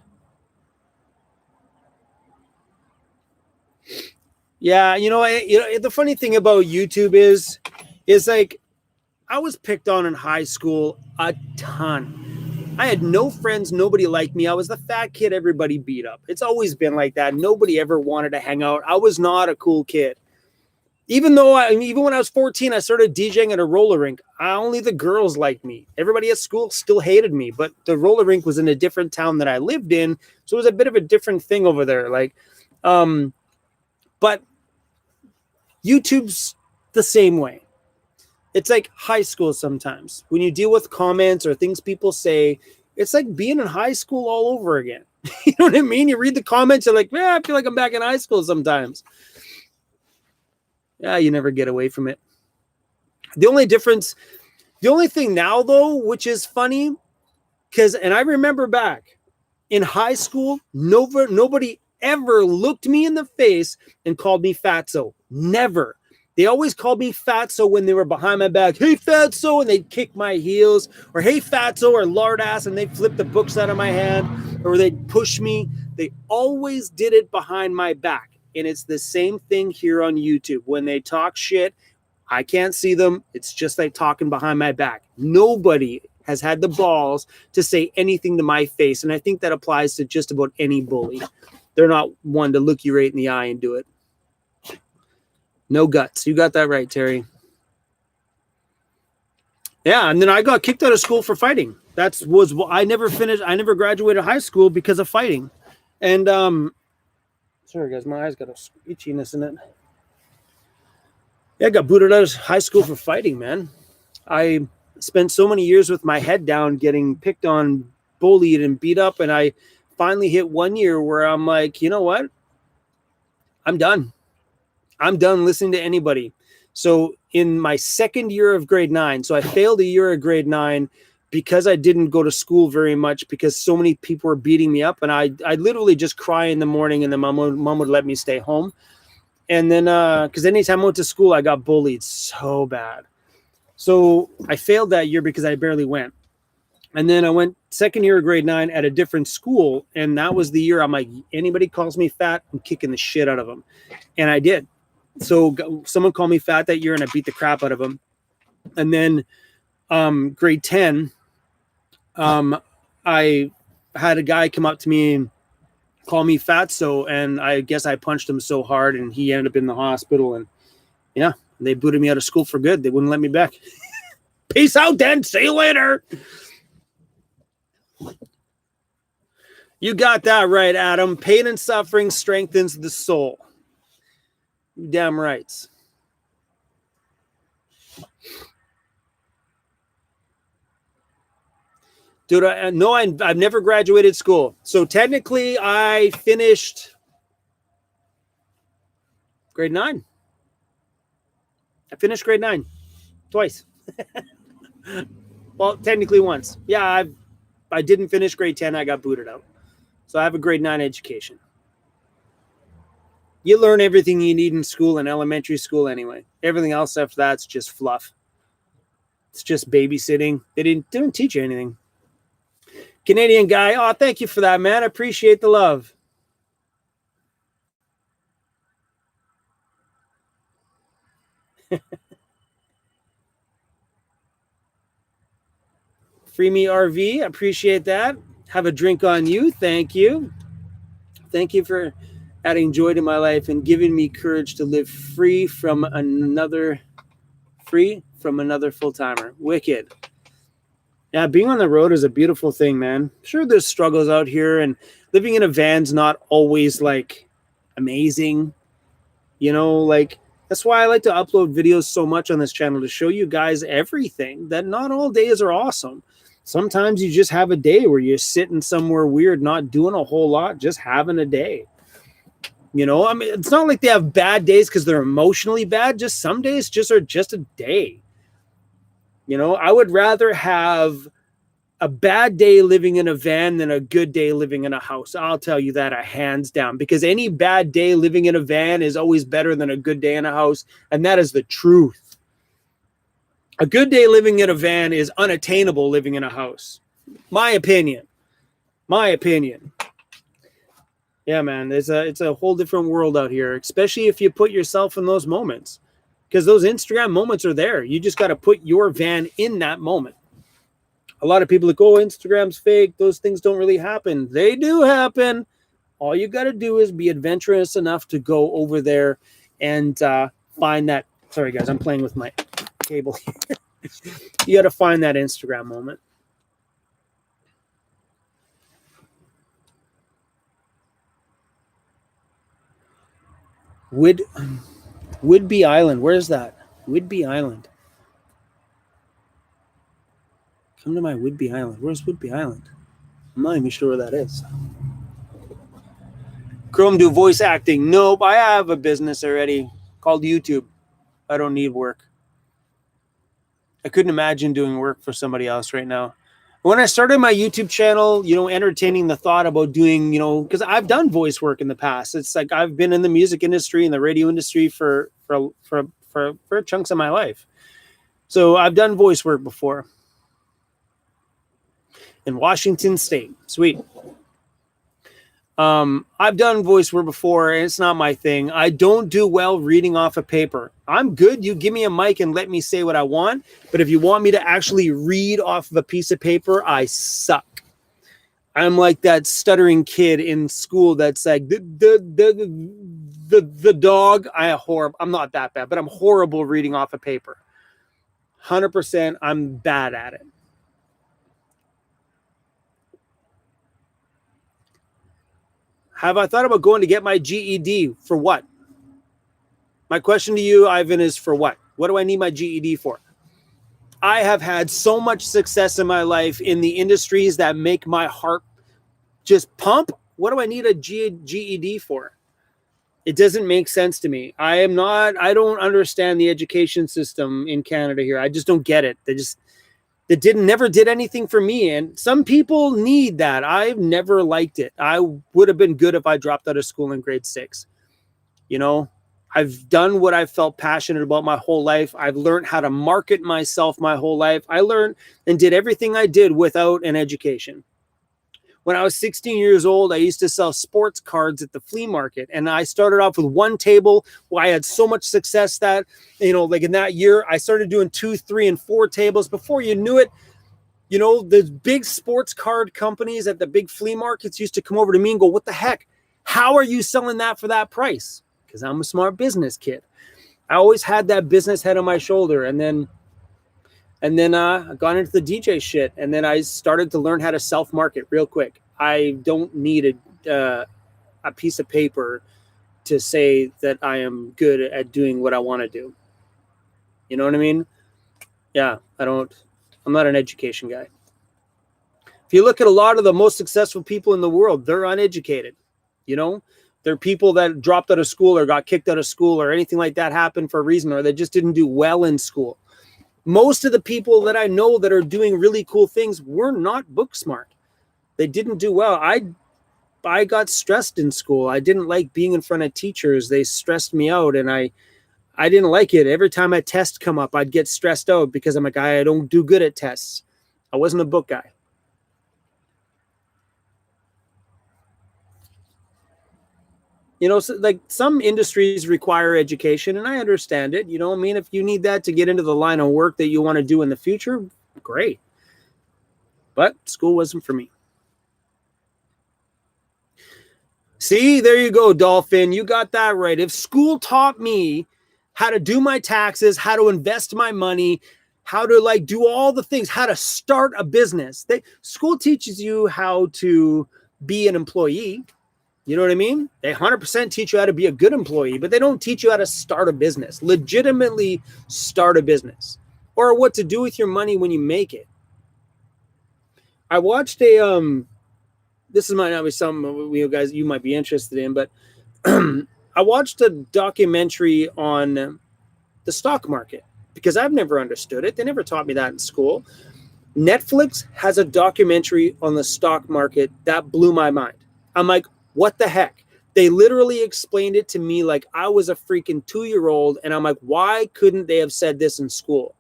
Yeah, the funny thing about YouTube is like I was picked on in high school a ton. I had no friends. Nobody liked me. I was the fat kid everybody beat up. It's always been like that. Nobody ever wanted to hang out. I was not a cool kid. Even when I was 14, I started DJing at a roller rink. Only the girls liked me. Everybody at school still hated me, but the roller rink was in a different town that I lived in, so it was a bit of a different thing over there. But YouTube's the same way. It's like high school sometimes. When you deal with comments or things people say, it's like being in high school all over again. You know what I mean? You read the comments, you're like, I feel like I'm back in high school sometimes. Yeah, you never get away from it. The only thing now, though, which is funny, and I remember back in high school, nobody ever looked me in the face and called me fatso. Never. They always called me fatso when they were behind my back. Hey, fatso, and they'd kick my heels. Or hey, fatso, or lard ass, and they'd flip the books out of my hand. Or they'd push me. They always did it behind my back. And it's the same thing here on YouTube. When they talk shit, I can't see them. It's just like talking behind my back. Nobody has had the balls to say anything to my face. And I think that applies to just about any bully. They're not one to look you right in the eye and do it. No guts. You got that right, Terry. Yeah, and then I got kicked out of school for fighting. I never graduated high school because of fighting. And sorry guys, my eyes got a itchiness in it. Yeah, I got booted out of high school for fighting, man. I spent so many years with my head down, getting picked on, bullied, and beat up, and I finally hit one year where I'm like, you know what? I'm done. I'm done listening to anybody. So in my second year of grade 9, so I failed a year of grade 9 because I didn't go to school very much because so many people were beating me up, and I'd literally just cry in the morning, and then mom would let me stay home. And then because anytime I went to school, I got bullied so bad. So I failed that year because I barely went. And then I went second year of grade 9 at a different school, and that was the year I'm like, anybody calls me fat, I'm kicking the shit out of them. And I did. So someone called me fat that year, and I beat the crap out of them. And then grade 10, I had a guy come up to me and call me fatso, and I guess I punched him so hard, and he ended up in the hospital. And yeah, they booted me out of school for good. They wouldn't let me back. Peace out, then. See you later. You got that right, Adam. Pain and suffering strengthens the soul. Damn right. Dude, I've never graduated school. So technically, I finished grade 9. I finished grade 9 twice. Well, technically once. Yeah, I didn't finish grade 10. I got booted out. So I have a grade 9 education. You learn everything you need in school and elementary school anyway. Everything else after that's just fluff. It's just babysitting. They didn't teach you anything. Canadian guy, oh, thank you for that, man. I appreciate the love. Free me RV, appreciate that. Have a drink on you. Thank you. Thank you for adding joy to my life and giving me courage to live free from another full-timer. Wicked. Yeah, being on the road is a beautiful thing, man. Sure, there's struggles out here, and living in a van's not always like amazing. You know, like that's why I like to upload videos so much on this channel, to show you guys everything, that not all days are awesome. Sometimes you just have a day where you're sitting somewhere weird, not doing a whole lot, just having a day. You know, I mean, it's not like they have bad days because they're emotionally bad. Just some days are just a day. You know, I would rather have a bad day living in a van than a good day living in a house. I'll tell you that hands down, because any bad day living in a van is always better than a good day in a house. And that is the truth. A good day living in a van is unattainable living in a house. My opinion. Yeah, man, it's a whole different world out here, especially if you put yourself in those moments, because those Instagram moments are there. You just got to put your van in that moment. A lot of people that go, Instagram's fake. Those things don't really happen. They do happen. All you got to do is be adventurous enough to go over there and find that. Sorry, guys, I'm playing with my cable here. You got to find that Instagram moment. Whidbey Island. Where's that? Whidbey Island. Come to my Whidbey Island. Where's Whidbey Island? I'm not even sure where that is. Chrome do voice acting. Nope, I have a business already called YouTube. I don't need work. I couldn't imagine doing work for somebody else right now. When I started my YouTube channel, entertaining the thought about doing, because I've done voice work in the past. It's like I've been in the music industry and the radio industry for chunks of my life. So I've done voice work before. In Washington State. Sweet. I've done voice work before, and it's not my thing. I don't do well reading off a paper. I'm good. You give me a mic and let me say what I want. But if you want me to actually read off of a piece of paper, I suck. I'm like that stuttering kid in school that's like the dog. I'm not that bad, but I'm horrible reading off a paper. 100%. I'm bad at it. Have I thought about going to get my GED? For what? My question to you, Ivan, is for what? What do I need my GED for? I have had so much success in my life in the industries that make my heart just pump. What do I need a GED for? It doesn't make sense to me. I don't understand the education system in Canada here. I just don't get it. Never did anything for me. And some people need that. I've never liked it. I would have been good if I dropped out of school in grade 6. I've done what I've felt passionate about my whole life. I've learned how to market myself my whole life. I learned and did everything I did without an education. When I was 16 years old, I used to sell sports cards at the flea market. And I started off with one table where I had so much success that, like in that year, I started doing 2, 3, and 4 tables. Before you knew it, the big sports card companies at the big flea markets used to come over to me and go, what the heck? How are you selling that for that price? Because I'm a smart business kid. I always had that business head on my shoulder. And then I got into the DJ shit, and then I started to learn how to self-market real quick. I don't need a piece of paper to say that I am good at doing what I want to do. You know what I mean? Yeah, I'm not an education guy. If you look at a lot of the most successful people in the world, they're uneducated. They're people that dropped out of school or got kicked out of school or anything like that happened for a reason, or they just didn't do well in school. Most of the people that I know that are doing really cool things were not book smart. They didn't do well. I got stressed in school. I didn't like being in front of teachers. They stressed me out, and I didn't like it. Every time a test come up, I'd get stressed out because I'm a guy, I don't do good at tests. I wasn't a book guy. So like some industries require education, and I understand it. If you need that to get into the line of work that you want to do in the future, great. But school wasn't for me. See, there you go, Dolphin. You got that right. If school taught me how to do my taxes, how to invest my money, how to do all the things, how to start a business. School teaches you how to be an employee. You know what I mean? They 100% teach you how to be a good employee, but they don't teach you how to start a business, legitimately start a business, or what to do with your money when you make it. I watched this might not be something you might be interested in, but I watched a documentary on the stock market because I've never understood it. They never taught me that in school. Netflix has a documentary on the stock market that blew my mind. I'm like, what the heck? They literally explained it to me like I was a freaking 2-year-old, and I'm like, why couldn't they have said this in school?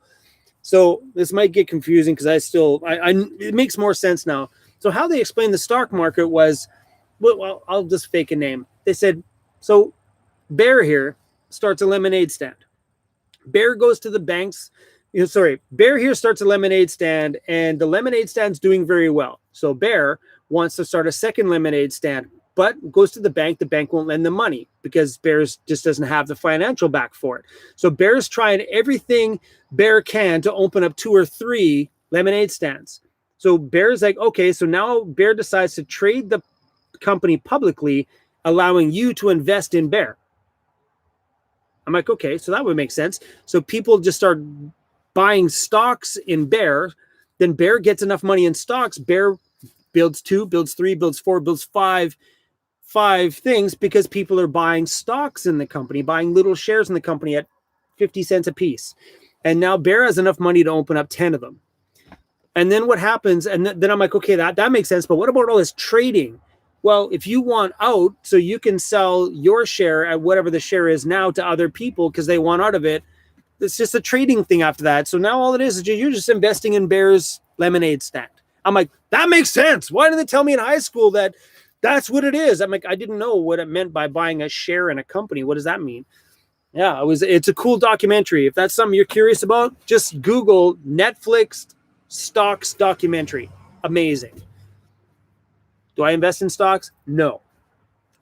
So this might get confusing because it makes more sense now. So how they explained the stock market was, well, I'll just fake a name. They said, so Bear here starts a lemonade stand. Bear goes to the banks. Bear here starts a lemonade stand, and the lemonade stand's doing very well. So Bear wants to start a second lemonade stand, but goes to the bank. The bank won't lend them money because Bear just doesn't have the financial back for it. So Bear's trying everything Bear can to open up 2 or 3 lemonade stands. So Bear's like, okay, so now Bear decides to trade the company publicly, allowing you to invest in Bear. I'm like, okay, so that would make sense. So people just start buying stocks in Bear. Then Bear gets enough money in stocks. Bear builds 2, builds 3, builds 4, builds 5 things because people are buying stocks in the company, buying little shares in the company at 50 cents a piece. And now Bear has enough money to open up 10 of them. And then what happens? And then I'm like, okay, that makes sense. But what about all this trading? Well, if you want out, so you can sell your share at whatever the share is now to other people because they want out of it, it's just a trading thing after that. So now all it is you're just investing in Bear's lemonade stand. I'm like, that makes sense. Why didn't they tell me in high school that that's what it is? I'm like, I didn't know what it meant by buying a share in a company. What does that mean? Yeah, it's a cool documentary. If that's something you're curious about, just Google Netflix stocks documentary. Amazing. Do I invest in stocks? No.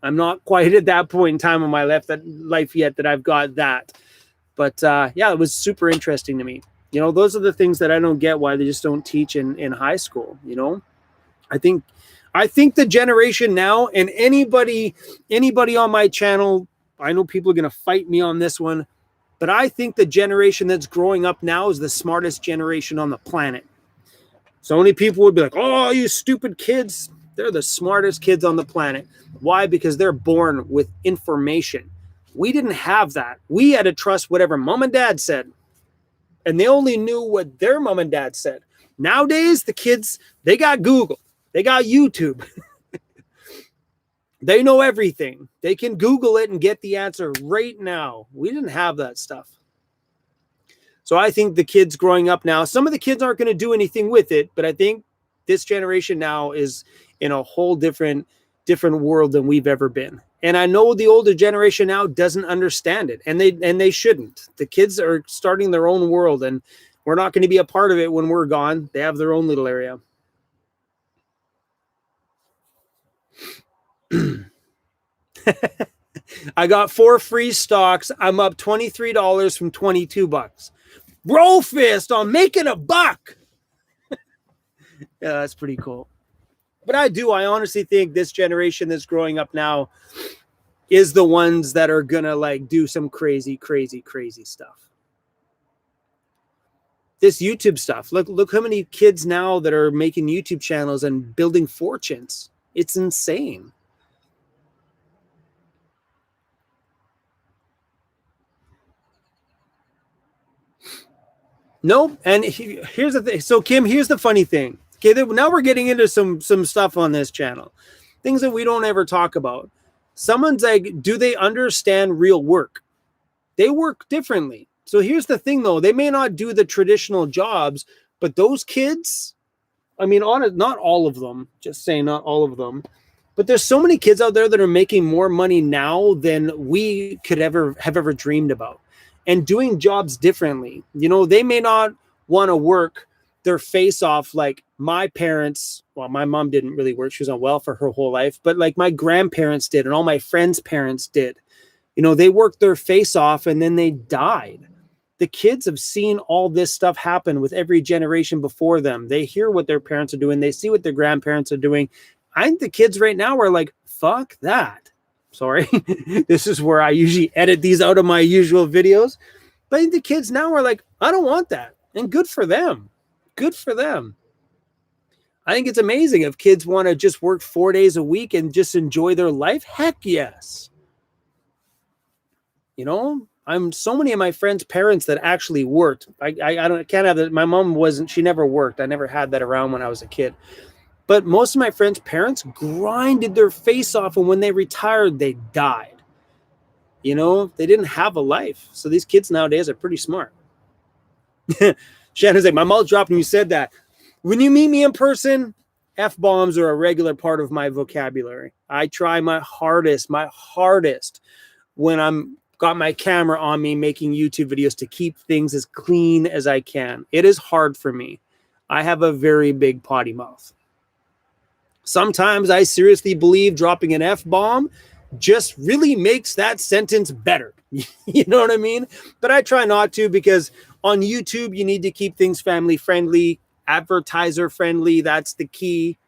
I'm not quite at that point in time in my life yet that I've got that. But yeah, it was super interesting to me. You know, those are the things that I don't get why they just don't teach in high school. You know, I think the generation now, and anybody on my channel, I know people are going to fight me on this one, but I think the generation that's growing up now is the smartest generation on the planet. So many people would be like, oh, you stupid kids. They're the smartest kids on the planet. Why? Because they're born with information. We didn't have that. We had to trust whatever mom and dad said. And they only knew what their mom and dad said. Nowadays, the kids, they got Google. They got YouTube. They know everything. They can Google it and get the answer right now. We didn't have that stuff. So I think the kids growing up now, some of the kids aren't going to do anything with it, but I think this generation now is in a whole different world than we've ever been. And I know the older generation now doesn't understand it, and they shouldn't. The kids are starting their own world, and we're not going to be a part of it when we're gone. They have their own little area. I got 4 free stocks. I'm up $23 from $22. Bro fist on making a buck. Yeah, that's pretty cool. But I honestly think this generation that's growing up now is the ones that are gonna like do some crazy stuff. This YouTube stuff. Look how many kids now that are making YouTube channels and building fortunes. It's insane. No, and here's the thing. So Kim, here's the funny thing. Okay, now we're getting into some stuff on this channel, things that we don't ever talk about. Someone's like, do they understand real work? They work differently. So here's the thing, though. They may not do the traditional jobs, but those kids, I mean, not all of them, just saying not all of them, but there's so many kids out there that are making more money now than we could have ever dreamed about, and doing jobs differently. You know, they may not want to work their face off like my parents. Well, my mom didn't really work. She was on welfare her whole life, but like my grandparents did, and all my friends' parents did. You know, they worked their face off and then they died. The kids have seen all this stuff happen with every generation before them. They hear what their parents are doing. They see what their grandparents are doing. I think the kids right now are like, fuck that. Sorry. This is where I usually edit these out of my usual videos. But I think the kids now are like, I don't want that. And good for them. Good for them. I think it's amazing if kids want to just work 4 days a week and just enjoy their life. Heck yes. You know, I'm so many of my friends' parents that actually worked. I can't have that. My mom wasn't, she never worked. I never had that around when I was a kid. But most of my friends' parents grinded their face off, and when they retired, they died. You know, they didn't have a life. So these kids nowadays are pretty smart. Shannon's like, my mouth dropped when you said that. When you meet me in person, F-bombs are a regular part of my vocabulary. I try my hardest when I'm got my camera on me making YouTube videos to keep things as clean as I can. It is hard for me. I have a very big potty mouth. Sometimes I seriously believe dropping an F-bomb just really makes that sentence better. You know what I mean? But I try not to, because on YouTube, you need to keep things family friendly, advertiser friendly. That's the key.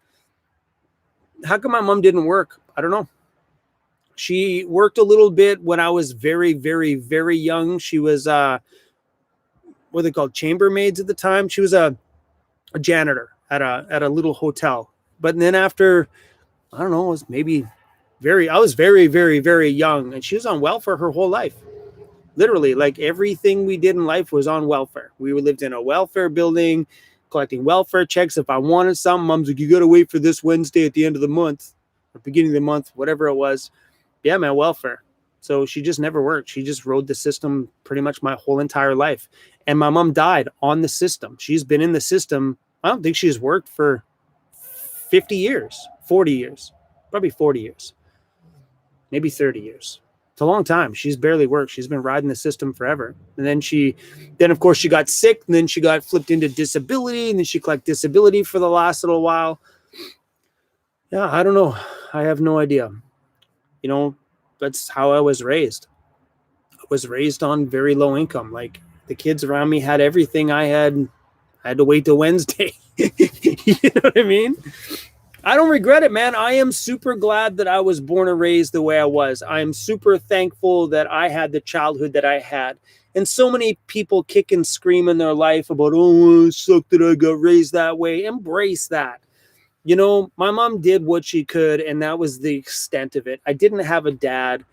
How come my mom didn't work? I don't know. She worked a little bit when I was very, very, very young. She was, what are they called? Chambermaids at the time. She was a janitor at a little hotel. But then after, I don't know, it was maybe I was very, very, very young, and she was on welfare her whole life. Literally, like everything we did in life was on welfare. We lived in a welfare building, collecting welfare checks. If I wanted something, mom's like, you got to wait for this Wednesday at the end of the month, or beginning of the month, whatever it was. Yeah, man, welfare. So she just never worked. She just rode the system pretty much my whole entire life. And my mom died on the system. She's been in the system. I don't think she's worked for 50 years, 40 years, probably 40 years, maybe 30 years. It's a long time. She's barely worked. She's been riding the system forever. And then of course she got sick, and then she got flipped into disability, and then she collected disability for the last little while. Yeah, I don't know. I have no idea. You know, that's how I was raised. I was raised on very low income. Like the kids around me had everything I had. I had to wait till Wednesday. You know what I mean? I don't regret it, man. I am super glad that I was born and raised the way I was. I am super thankful that I had the childhood that I had. And so many people kick and scream in their life about, oh, it sucked that I got raised that way. Embrace that. You know, my mom did what she could, and that was the extent of it. I didn't have a dad,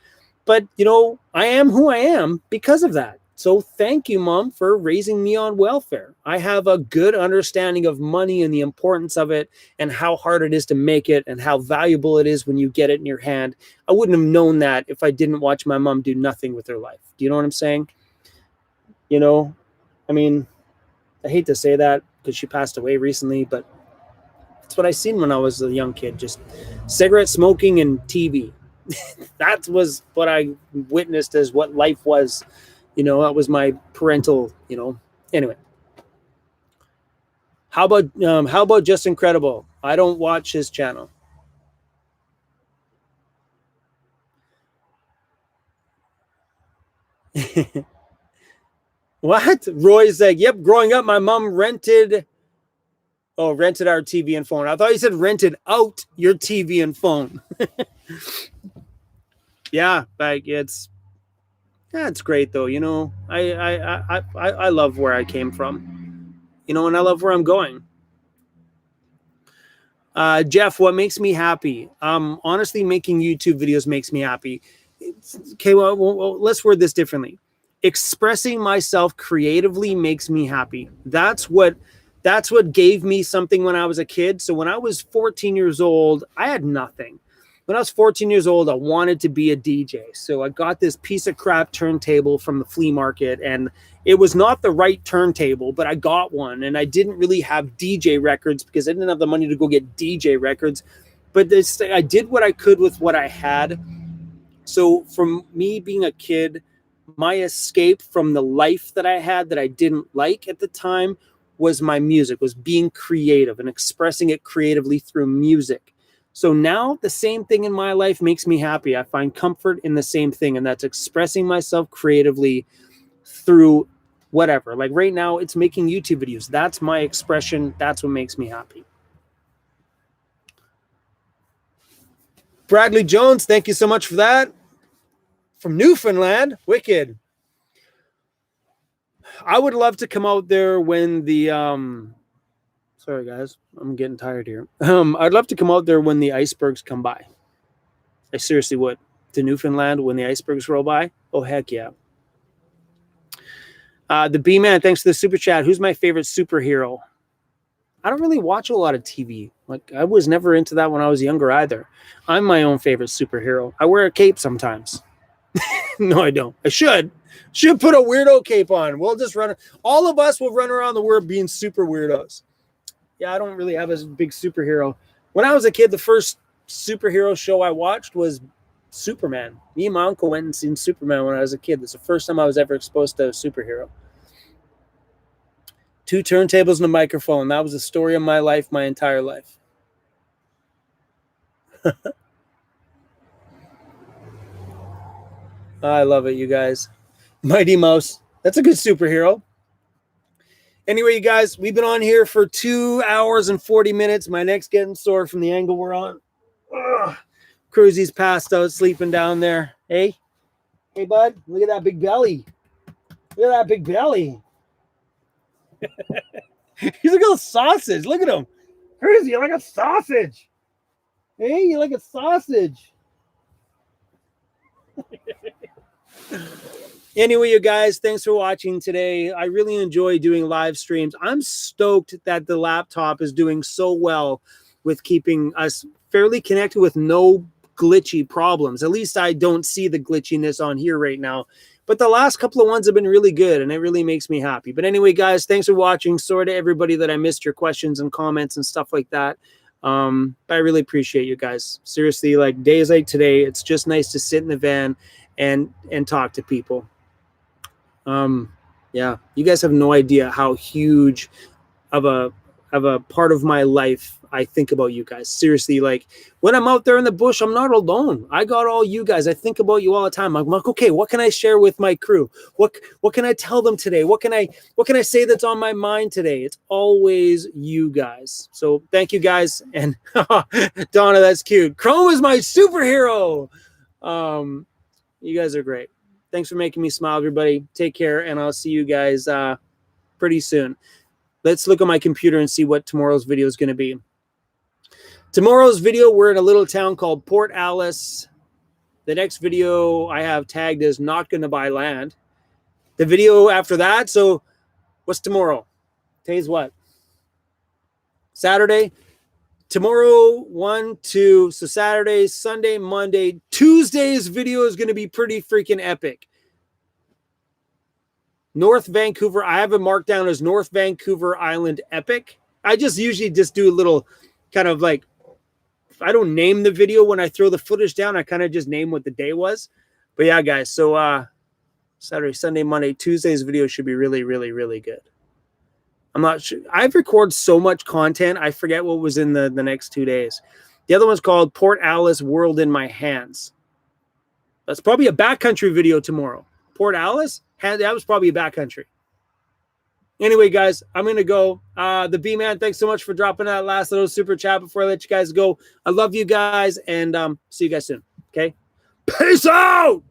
but, you know, I am who I am because of that. So thank you, Mom, for raising me on welfare. I have a good understanding of money and the importance of it, and how hard it is to make it, and how valuable it is when you get it in your hand. I wouldn't have known that if I didn't watch my mom do nothing with her life. Do you know what I'm saying? You know, I mean, I hate to say that because she passed away recently, but that's what I seen when I was a young kid, just cigarette smoking and TV. That was what I witnessed as what life was. You know, that was my parental, you know. Anyway. How about Just Incredible? I don't watch his channel. What? Roy's like, yep, growing up, my mom rented our TV and phone. I thought you said rented out your TV and phone. Yeah, like it's great though. You know, I love where I came from, you know, and I love where I'm going. Jeff, what makes me happy? Honestly, making YouTube videos makes me happy. Okay, well, let's word this differently. Expressing myself creatively makes me happy. That's what gave me something when I was a kid. So when I was 14 years old, I had nothing. When I was 14 years old, I wanted to be a DJ. So I got this piece of crap turntable from the flea market, and it was not the right turntable, but I got one, and I didn't really have DJ records because I didn't have the money to go get DJ records. But I did what I could with what I had. So from me being a kid, my escape from the life that I had that I didn't like at the time was my music, was being creative and expressing it creatively through music. So now the same thing in my life makes me happy. I find comfort in the same thing, and that's expressing myself creatively through whatever. Like right now, it's making YouTube videos. That's my expression. That's what makes me happy. Bradley Jones, thank you so much for that. From Newfoundland, wicked. I would love to come out there when the sorry guys, I'm getting tired here. I'd love to come out there when the icebergs come by. I seriously would. To Newfoundland when the icebergs roll by. Oh heck yeah. The B-Man, thanks for the super chat. Who's my favorite superhero? I don't really watch a lot of TV. Like, I was never into that when I was younger either. I'm my own favorite superhero. I wear a cape sometimes. No, I don't. I should put a weirdo cape on. We'll just run. All of us will run around the world being super weirdos. Yeah, I don't really have a big superhero. When I was a kid, the first superhero show I watched was Superman. Me and my uncle went and seen Superman when I was a kid. That's the first time I was ever exposed to a superhero. 2 turntables and a microphone. That was the story of my life, my entire life. I love it, you guys. Mighty Mouse. That's a good superhero. Anyway, you guys, we've been on here for 2 hours and 40 minutes. My neck's getting sore from the angle we're on. Ugh. Cruzy's passed out, sleeping down there. Hey, bud, look at that big belly. Look at that big belly. He's like a sausage. Look at him. Cruzy, you're like a sausage. Hey, you're like a sausage. Anyway, you guys, thanks for watching today. I really enjoy doing live streams. I'm stoked that the laptop is doing so well with keeping us fairly connected with no glitchy problems. At least I don't see the glitchiness on here right now. But the last couple of ones have been really good, and it really makes me happy. But anyway, guys, thanks for watching. Sorry to everybody that I missed your questions and comments and stuff like that. But I really appreciate you guys. Seriously, like days like today, it's just nice to sit in the van and talk to people. Yeah, you guys have no idea how huge of a part of my life I think about you guys. Seriously, like when I'm out there in the bush, I'm not alone. I got all you guys. I think about you all the time. I'm like, okay, what can I share with my crew? What can I tell them today? What can I say that's on my mind today? It's always you guys. So thank you guys. And Donna, that's cute. Chrome is my superhero. You guys are great. Thanks for making me smile, everybody. Take care, and I'll see you guys pretty soon. Let's look at my computer and see what tomorrow's video is going to be. Tomorrow's video, we're in a little town called Port Alice. The next video I have tagged as not going to buy land. The video after that, so what's tomorrow? Today's what? Saturday? Tomorrow, 1, 2, so Saturday, Sunday, Monday. Tuesday's video is going to be pretty freaking epic. North Vancouver, I have it marked down as North Vancouver Island Epic. I just usually just do a little kind of like, I don't name the video when I throw the footage down. I kind of just name what the day was. But yeah, guys, so Saturday, Sunday, Monday, Tuesday's video should be really, really, really good. I'm not sure. I've recorded so much content, I forget what was in the next 2 days. The other one's called Port Alice World in My Hands. That's probably a backcountry video tomorrow. Port Alice? That was probably a backcountry. Anyway, guys, I'm going to go. The B-Man, thanks so much for dropping that last little super chat before I let you guys go. I love you guys, and see you guys soon. Okay? Peace out!